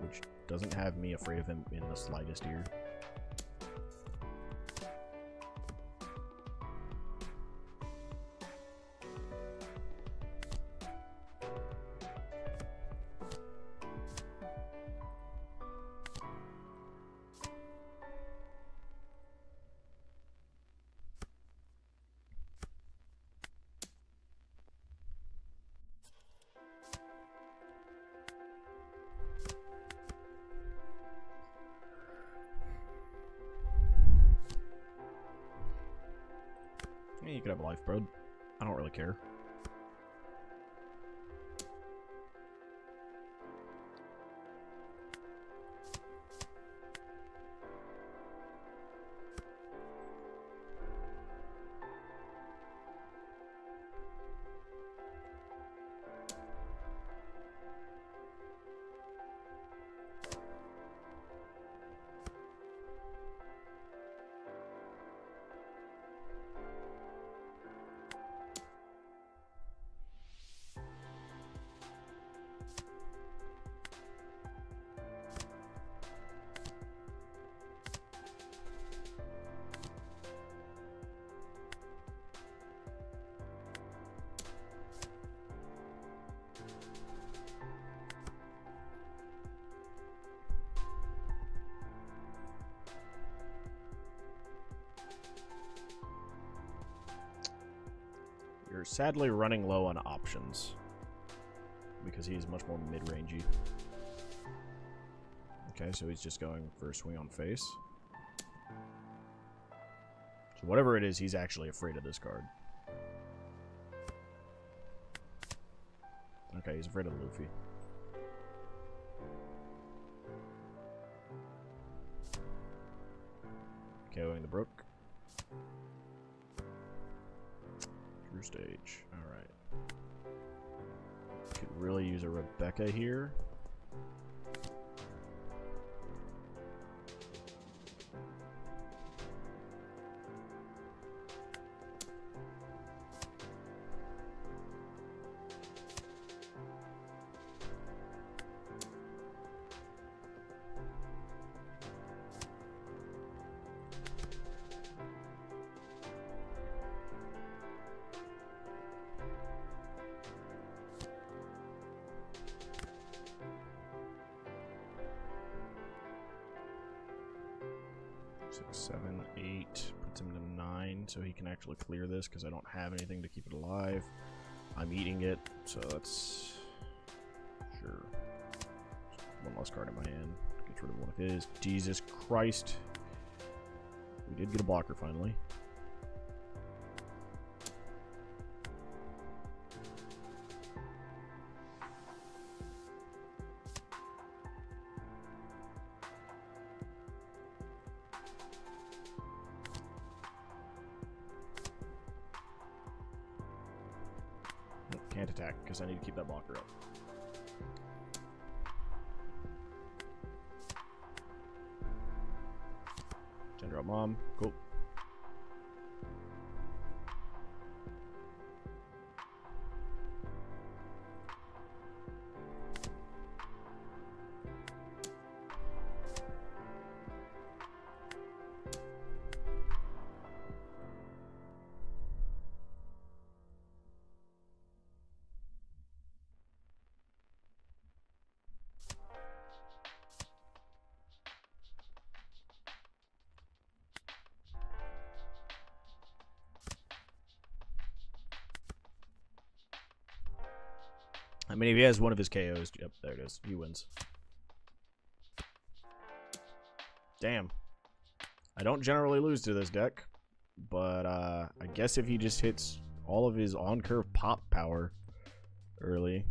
A: which doesn't have me afraid of him in the slightest here. Yeah, you could have a life, bro. I don't really care. You're sadly running low on options because he's much more mid-rangey. Okay, so he's just going for a swing on face. So whatever it is, he's actually afraid of this card. Okay, he's afraid of Luffy. KOing the Brook. True stage. Alright. Could really use a Rebecca here. Six, 7, 8, puts him to 9, so he can actually clear this because I don't have anything to keep it alive. I'm eating it, so that's sure. One less card in my hand. Gets rid of one of his. Jesus Christ. We did get a blocker finally. Can't attack because I need to keep that blocker up. Gender up mom. Cool. I mean, if he has one of his KOs, yep, there it is. He wins. Damn. I don't generally lose to this deck, but I guess if he just hits all of his on-curve pop power early,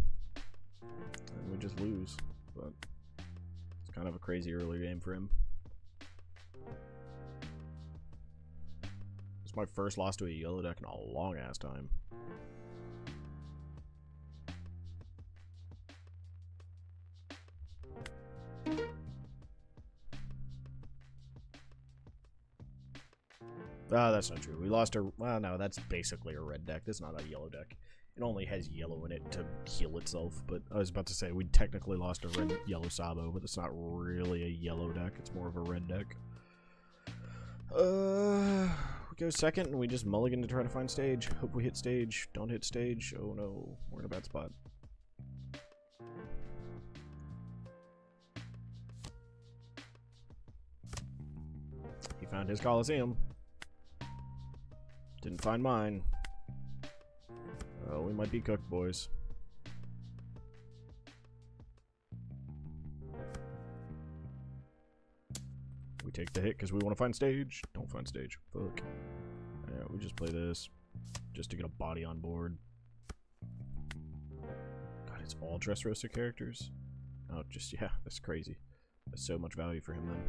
A: then we just lose. But it's kind of a crazy early game for him. It's my first loss to a yellow deck in a long-ass time. Ah, that's not true. We lost our... Well, no, that's basically a red deck. That's not a yellow deck. It only has yellow in it to heal itself, but I was about to say we technically lost a red-yellow Sabo, but it's not really a yellow deck. It's more of a red deck. We go second, and we just mulligan to try to find stage. Hope we hit stage. Don't hit stage. Oh no, we're in a bad spot. He found his Coliseum. Didn't find mine. Oh, we might be cooked, boys. We take the hit because we want to find stage. Don't find stage. Fuck. Yeah, we just play this just to get a body on board. God, it's all Dressrosa characters. Oh, just, yeah, that's crazy. That's so much value for him then.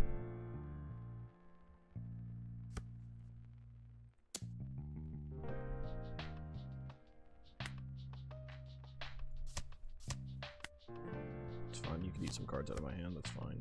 A: It's fine, you can eat some cards out of my hand, that's fine.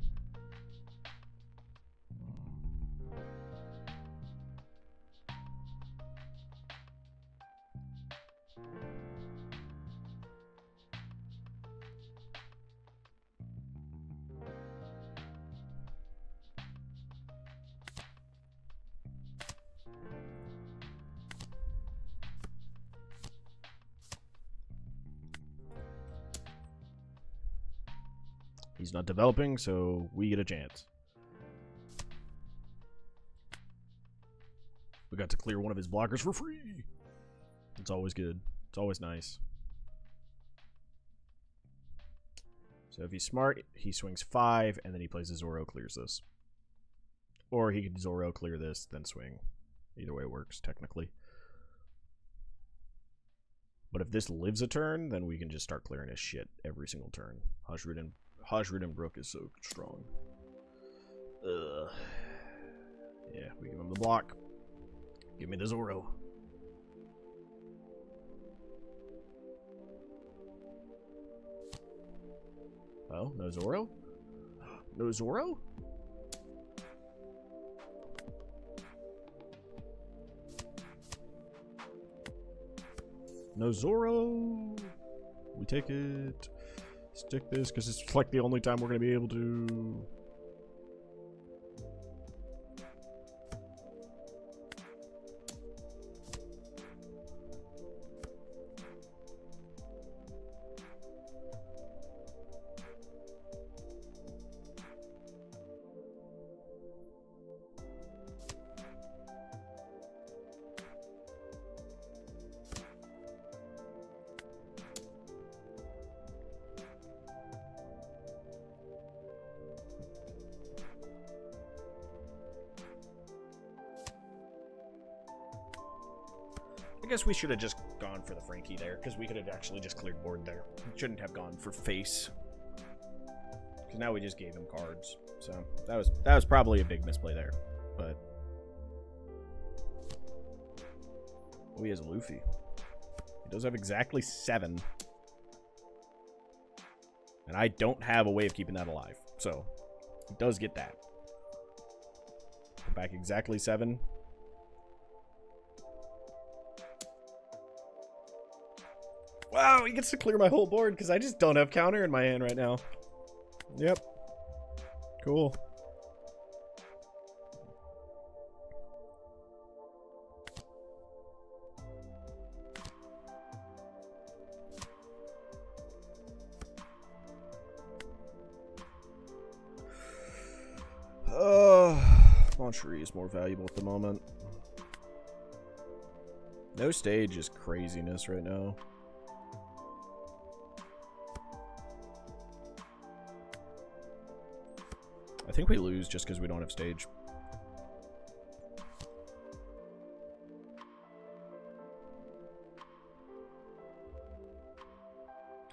A: He's not developing, so we get a chance. We got to clear one of his blockers for free. It's always good. It's always nice. So if he's smart, he swings 5, and then he plays a Zoro, clears this. Or he could Zoro, clear this, then swing. Either way works, technically. But if this lives a turn, then we can just start clearing his shit every single turn. Hajrid and Brook is so strong. Ugh. Yeah, we give him the block. Give me the Zoro. Oh, no Zoro? No Zoro? No Zoro! We take it. Stick this, because it's like the only time we're going to be able to... I guess we should have just gone for the Frankie there, because we could have actually just cleared board there. We shouldn't have gone for face. Because now we just gave him cards. So that was probably a big misplay there. But oh, he has Luffy. He does have exactly 7. And I don't have a way of keeping that alive. So he does get that. Back exactly 7. Wow, he gets to clear my whole board because I just don't have counter in my hand right now. Yep. Cool. Moncherie is more valuable at the moment. No stage is craziness right now. think we lose just because we don't have stage.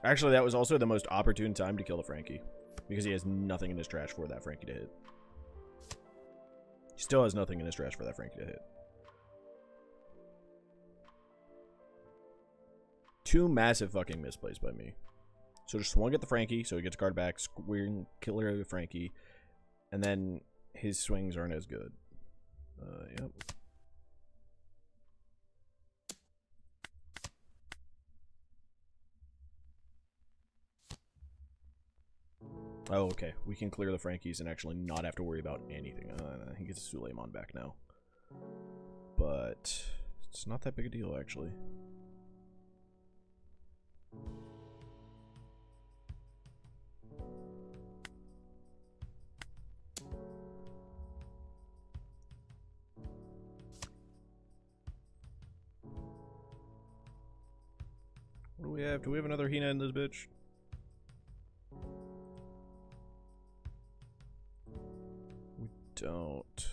A: Actually, that was also the most opportune time to kill the Frankie. Because he has nothing in his trash for that Frankie to hit. He still has nothing in his trash for that Frankie to hit. 2 massive fucking misplays by me. So just swung at the Frankie, so he gets guard back, squaring killer the Frankie, and then his swings aren't as good. Yep. Oh, okay. We can clear the Frankies and actually not have to worry about anything. He gets Suleiman back now. But it's not that big a deal, actually. What do we have? Do we have another Hina in this bitch? We don't.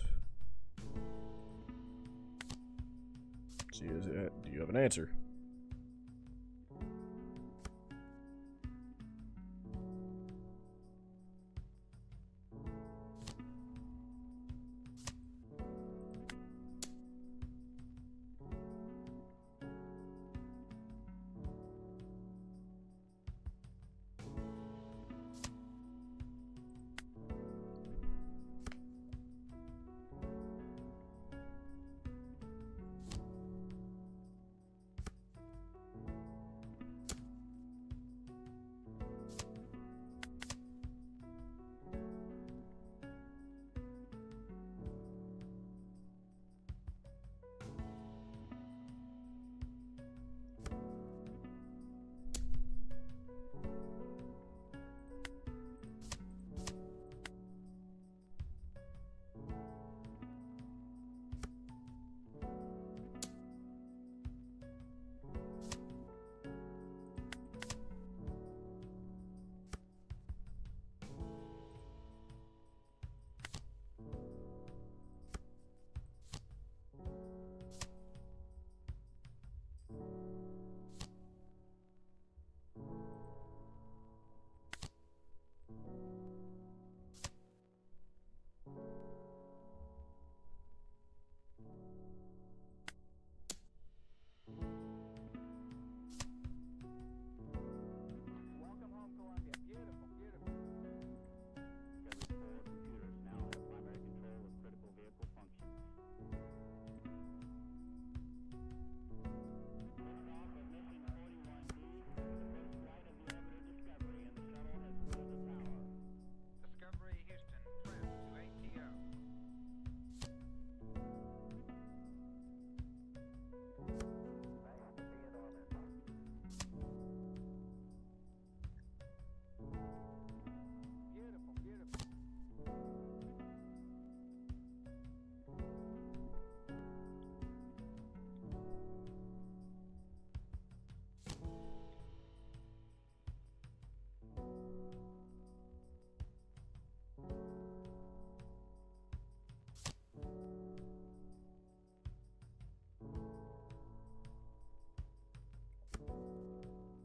A: See, do you have an answer?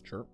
A: Sure.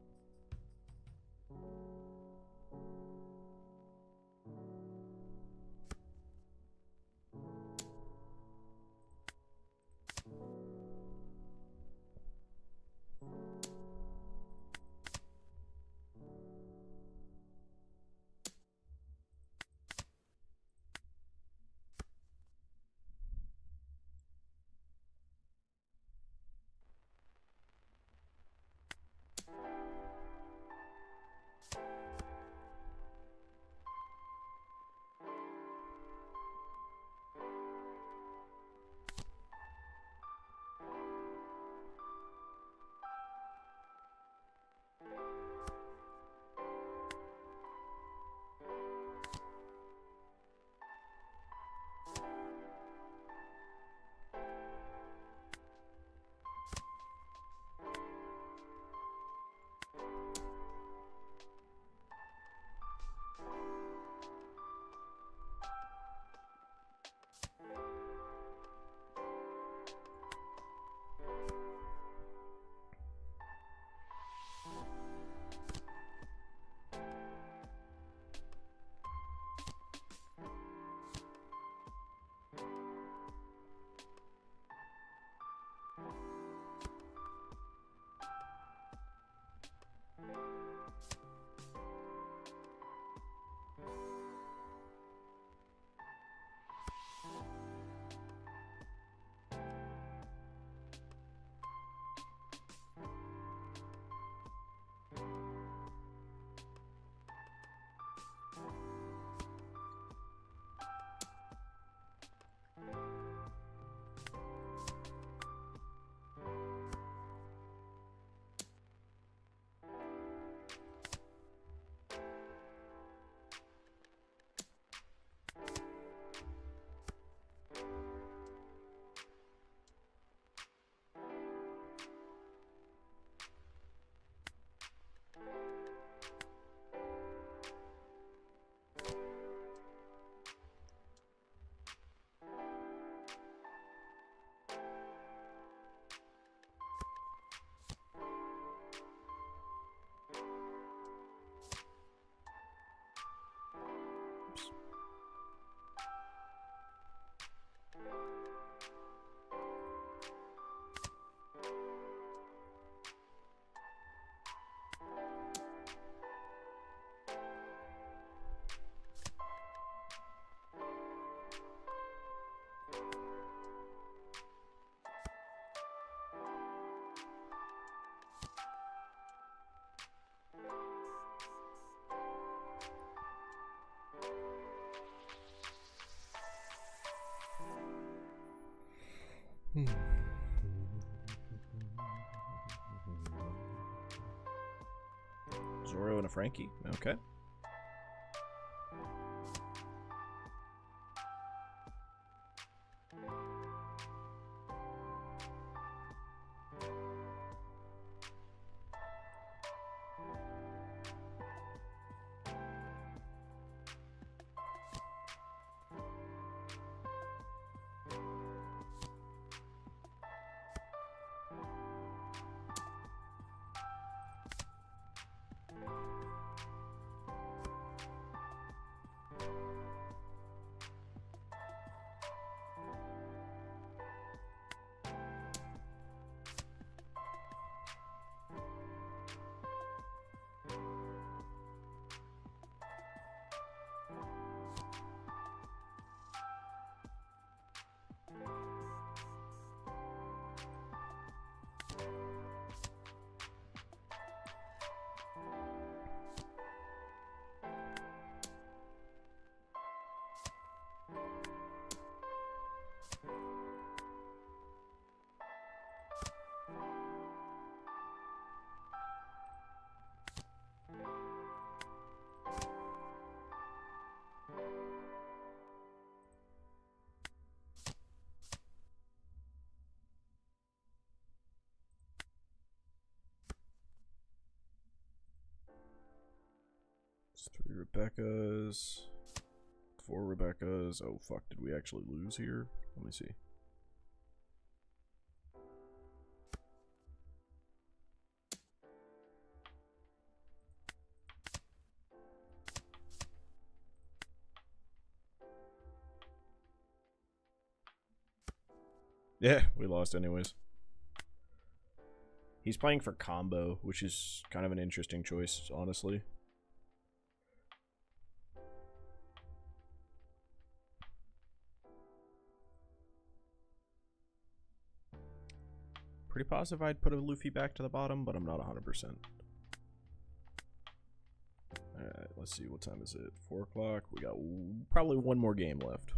A: Zoro and a Frankie. Okay. It's 3 Rebeccas. 4 Rebeccas. Oh fuck, did we actually lose here? Let me see. Yeah, we lost anyways. He's playing for combo, which is kind of an interesting choice, honestly. Pretty positive I'd put a Luffy back to the bottom, but I'm not 100%. Alright, let's see, what time is it? 4 o'clock? We got probably one more game left.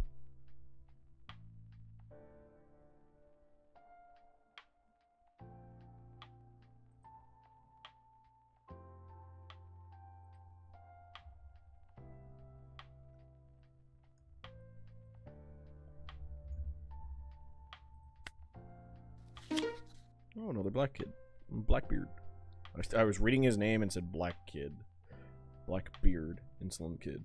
A: Oh, another black kid. Blackbeard. I was reading his name and said black kid. Blackbeard. Insolent kid.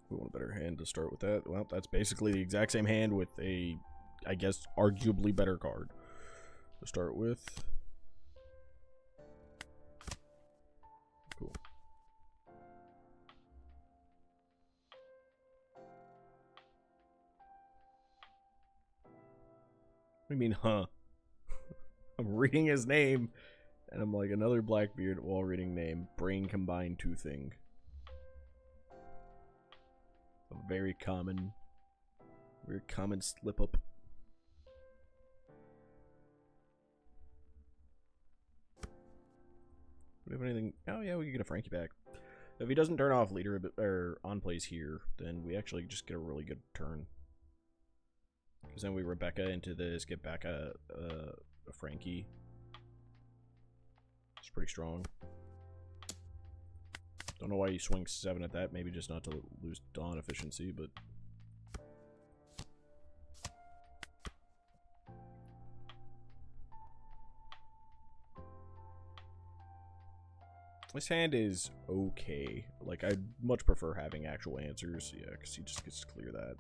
A: We want a better hand to start with that. Well, that's basically the exact same hand with a, I guess, arguably better card to start with. Cool. What do you mean, huh? I'm reading his name, and I'm like, another Blackbeard while reading name. Brain combined two thing. A very common slip up. Do we have anything? Oh yeah, we can get a Frankie back. If he doesn't turn off leader or on plays here, then we actually just get a really good turn. Because then we Rebecca into this, get back a Frankie. It's pretty strong. Don't know why you swing 7 at that. Maybe just not to lose Dawn efficiency, but... This hand is okay. Like, I'd much prefer having actual answers. Yeah, because he just gets to clear that.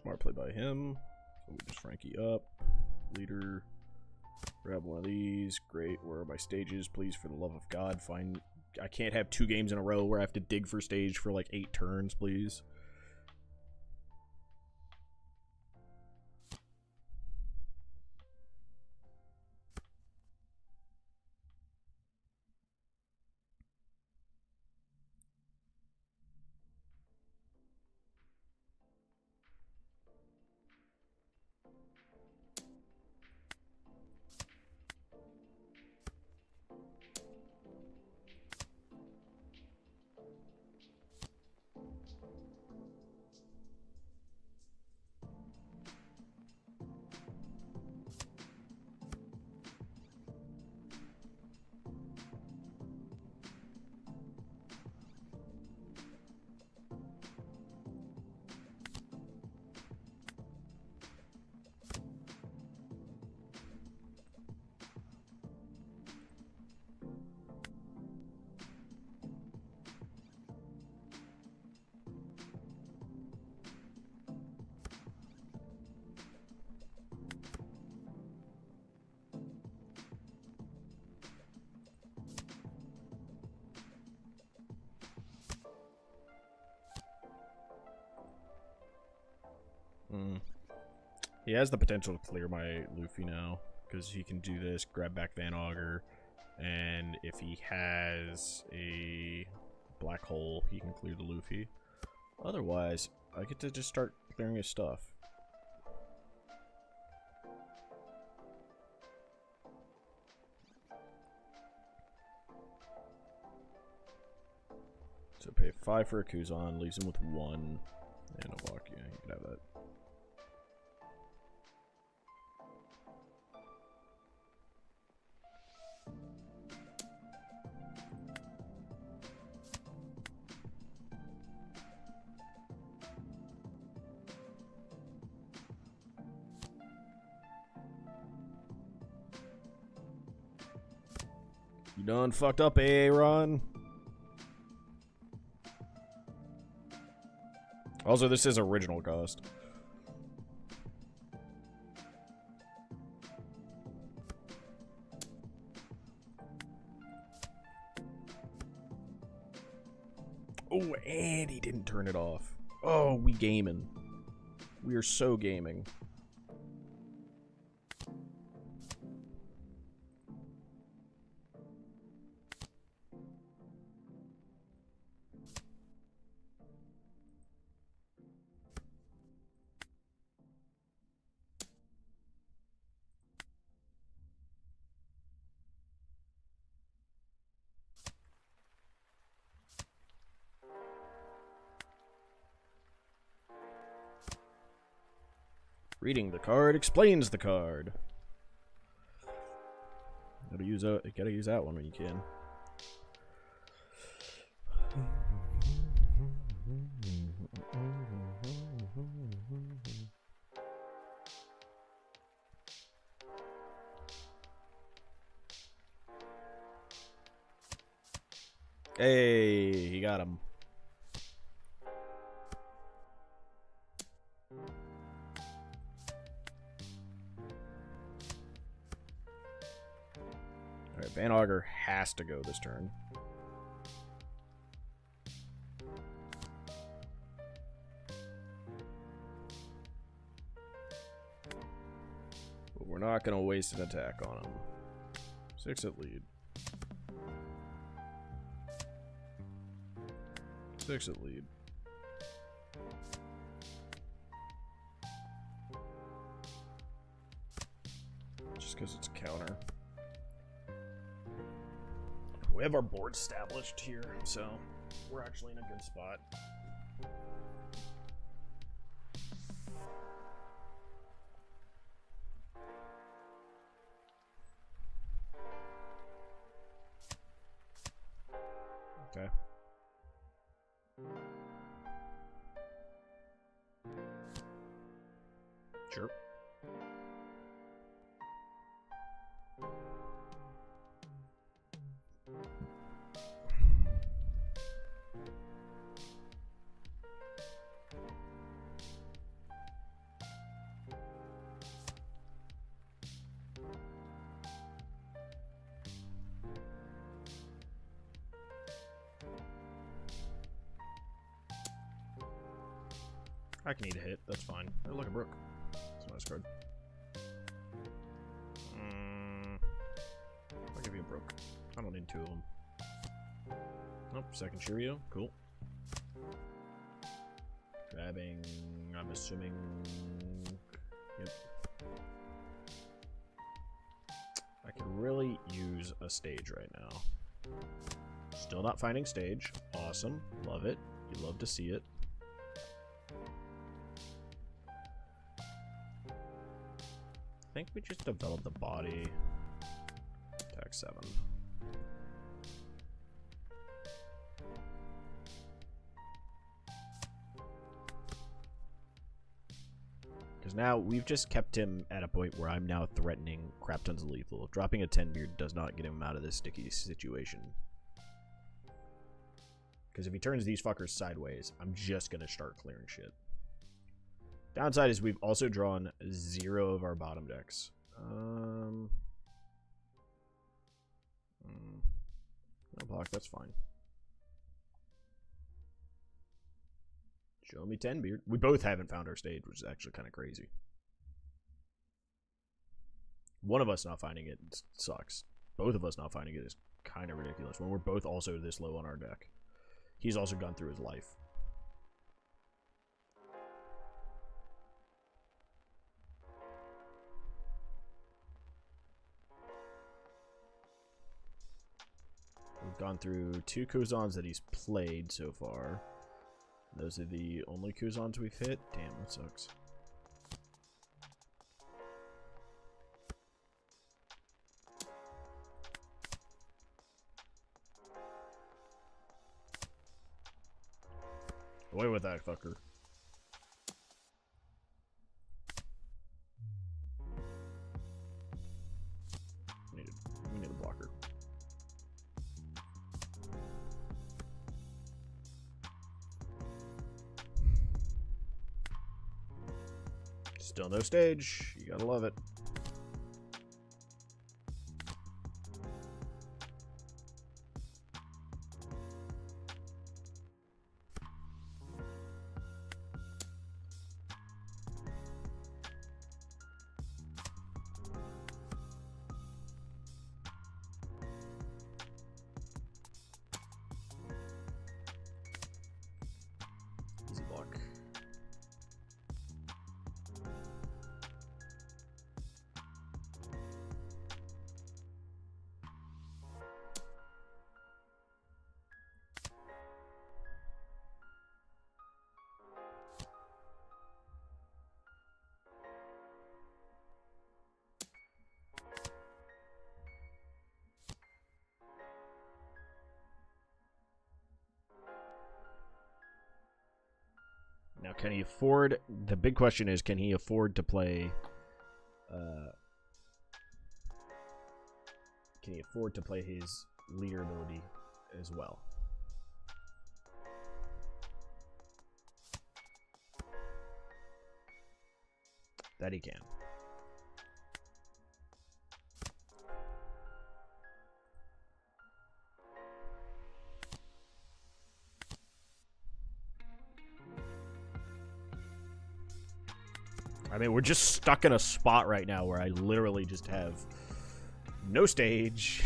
A: Smart play by him. So we just Frankie up. Leader. Grab one of these. Great. Where are my stages? Please, for the love of God, find... I can't have 2 games in a row where I have to dig for stage for like 8 turns, please. He has the potential to clear my Luffy now, because he can do this, grab back Van Augur, and if he has a black hole, he can clear the Luffy. Otherwise, I get to just start clearing his stuff. So pay 5 for a Kuzan, leaves him with 1, and a walk. Yeah, you can have that. You done fucked up, Aaron. Also, this is original cost. Oh, and he didn't turn it off. Oh, we gaming. We are so gaming. Reading the card explains the card. Gotta use that one when you can. Hey, he got him. Alright, Van Augur has to go this turn. But we're not going to waste an attack on him. 6 at lead. 6 at lead. Just because it's counter. We have our board established here, so we're actually in a good spot. Okay. Sure. I can eat a hit. That's fine. Oh, look, a Brook. That's a nice card. I'll give you a Brook. I don't need two of them. Nope, second Cheerio. Cool. Grabbing, I'm assuming... Yep. I could really use a stage right now. Still not finding stage. Awesome. Love it. You love to see it. I think we just developed the body. Attack 7. Because now we've just kept him at a point where I'm now threatening crap tons of lethal. Dropping a 10 beard does not get him out of this sticky situation. Because if he turns these fuckers sideways, I'm just going to start clearing shit. Downside is we've also drawn 0 of our bottom decks. No block, that's fine. Show me 10 beard. We both haven't found our stage, which is actually kind of crazy. One of us not finding it sucks. Both of us not finding it is kind of ridiculous when we're both also this low on our deck. He's also gone through his life. We've gone through 2 Kuzans that he's played so far. Those are the only Kuzans we've hit. Damn, that sucks. Away with that fucker. We need a blocker. Still no stage. You gotta love it. Easy block. Now, can he afford... The big question is, can he afford to play... can he afford to play his leader ability as well? That he can. I mean, we're just stuck in a spot right now where I literally just have no stage,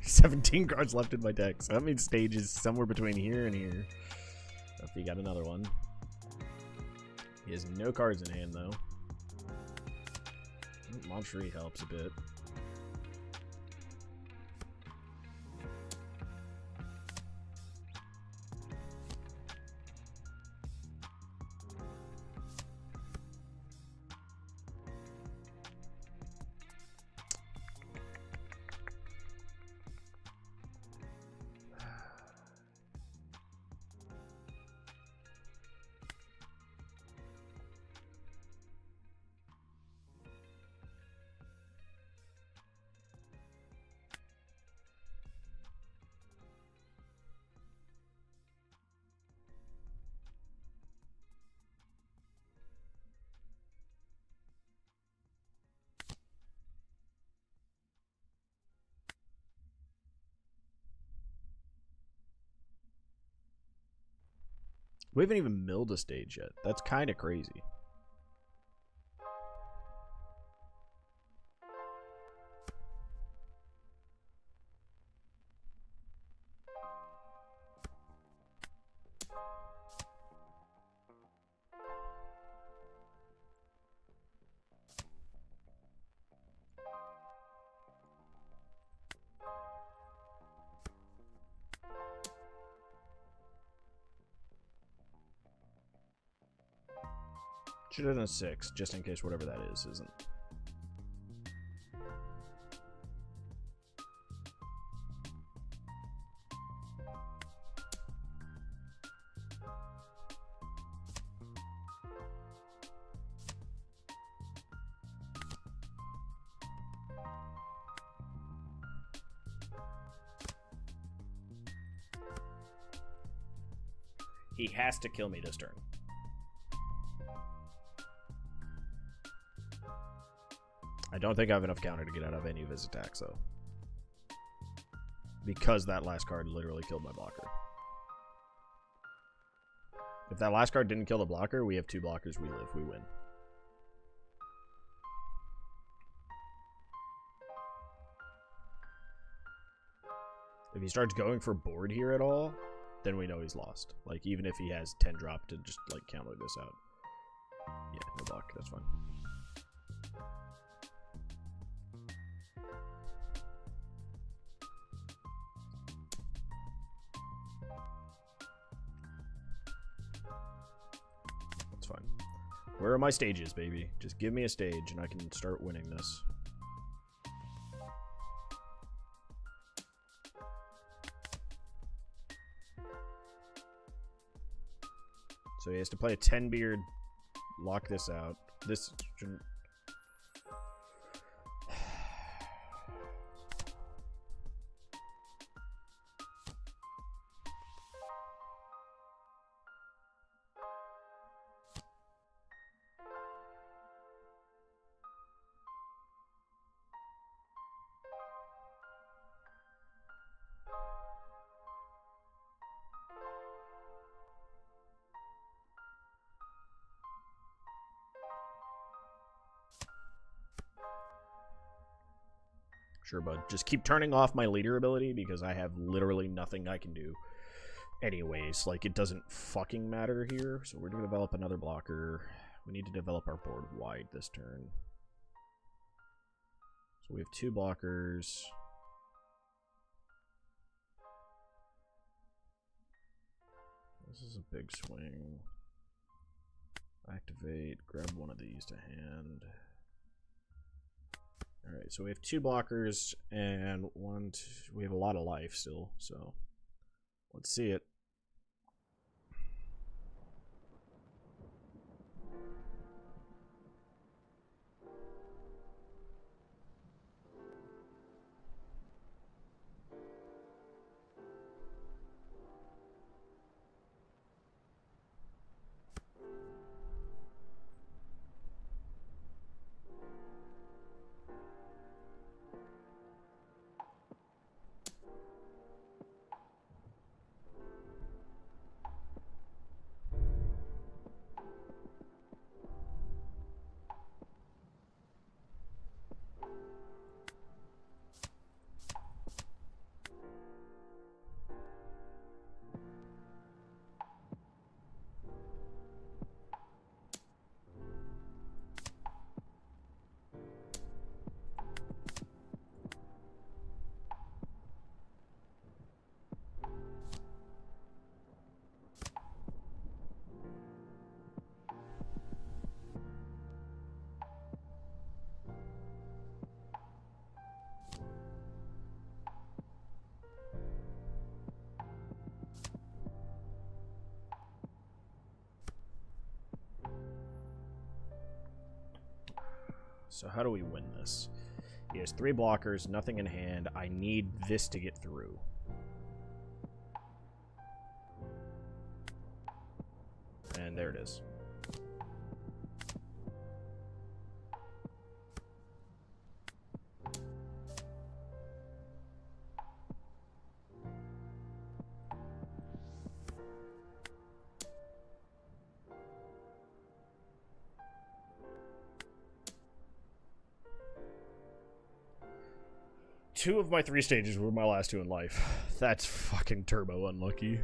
A: 17 cards left in my deck. So that means stage is somewhere between here and here. Doffy got another one. He has no cards in hand, though. Montree helps a bit. We haven't even milled a stage yet. That's kind of crazy. Should have done a 6, just in case whatever that is isn't. He has to kill me this turn. I don't think I have enough counter to get out of any of his attacks, though. Because that last card literally killed my blocker. If that last card didn't kill the blocker, we have 2 blockers, we live, we win. If he starts going for board here at all, then we know he's lost. Like, even if he has 10 drop to just, like, counter this out. Yeah, no block, that's fine. Fine. Where are my stages, baby? Just give me a stage and I can start winning this. So he has to play a 10 beard, lock this out. This shouldn't... Sure, bud. Just keep turning off my leader ability because I have literally nothing I can do. Anyways, like, it doesn't fucking matter here. So we're going to develop another blocker. We need to develop our board wide this turn. So we have 2 blockers. This is a big swing. Activate. Grab one of these to hand. Alright, so we have 2 blockers and we have a lot of life still, so let's see it. So how do we win this? He has 3 blockers, nothing in hand. I need this to get through. And there it is. 2 of my 3 stages were my last 2 in life. That's fucking turbo unlucky.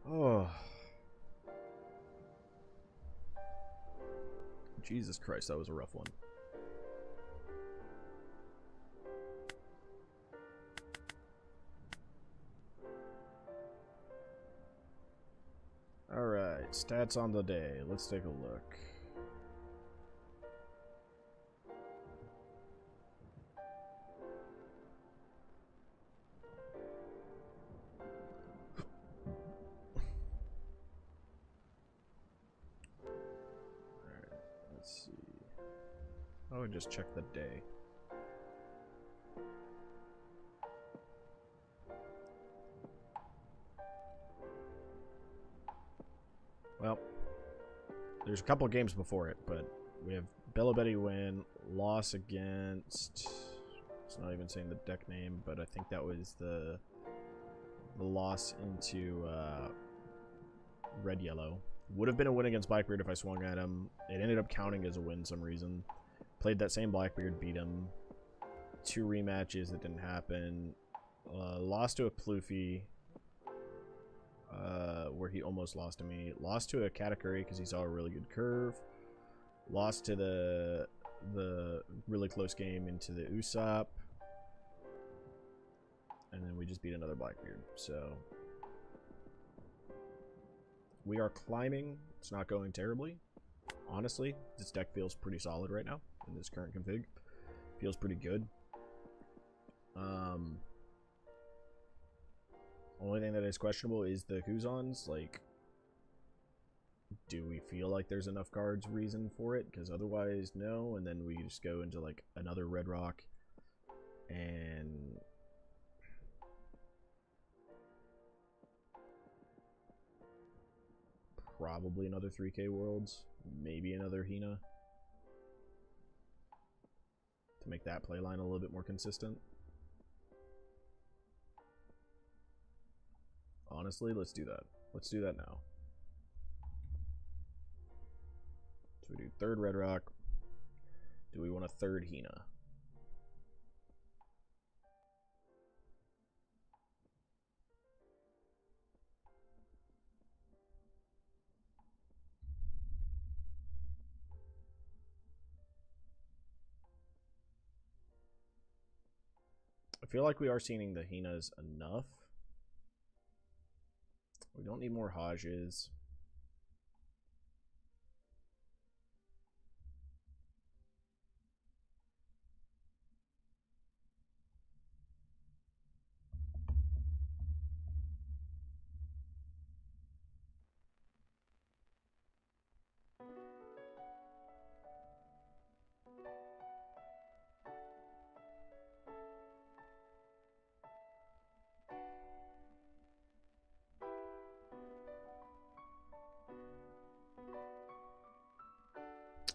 A: Oh. Jesus Christ, that was a rough one. Alright, stats on the day. Let's take a look. Alright, let's see. Oh, and just check the day. Well, there's a couple of games before it, but we have Bello Betty win, loss against, it's not even saying the deck name, but I think that was the loss into red-yellow. Would have been a win against Blackbeard if I swung at him. It ended up counting as a win some reason. Played that same Blackbeard, beat him. 2 rematches that didn't happen. Lost to a Luchi. Where he almost lost to me. Lost to a Katakuri because he saw a really good curve. Lost to the really close game into the Usopp. And then we just beat another Blackbeard. So we are climbing. It's not going terribly. Honestly, this deck feels pretty solid right now in this current config. Feels pretty good. Only thing that is questionable is the Kuzons. Like, do we feel like there's enough cards reason for it? Because otherwise, no. And then we just go into like another Red Rock and probably another 3K Worlds, maybe another Hina to make that playline a little bit more consistent. Honestly, let's do that. Let's do that now. So we do 3rd Red Rock. Do we want a 3rd Hina? I feel like we are seeing the Hinas enough. We don't need more Hodges.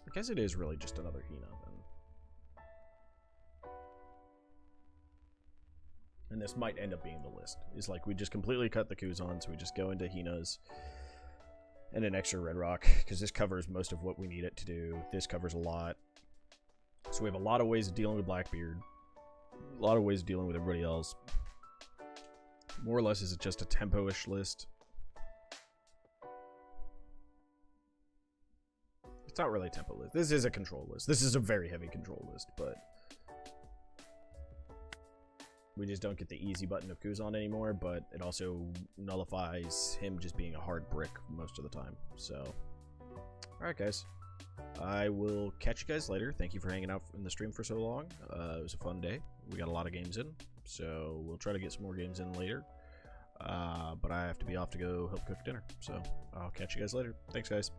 A: I guess it is really just another Hina then. And this might end up being the list. Is like we just completely cut the Kuzons, we just go into Hinas and an extra Red Rock, because this covers most of what we need it to do. This covers a lot. So we have a lot of ways of dealing with Blackbeard. A lot of ways of dealing with everybody else. More or less, is it just a tempo-ish list? It's not really a tempo list. This is a control list. This is a very heavy control list, but we just don't get the easy button of Kuzon anymore, but it also nullifies him just being a hard brick most of the time. So, alright guys. I will catch you guys later. Thank you for hanging out in the stream for so long. It was a fun day. We got a lot of games in, so we'll try to get some more games in later. But I have to be off to go help cook dinner. So, I'll catch you guys later. Thanks, guys.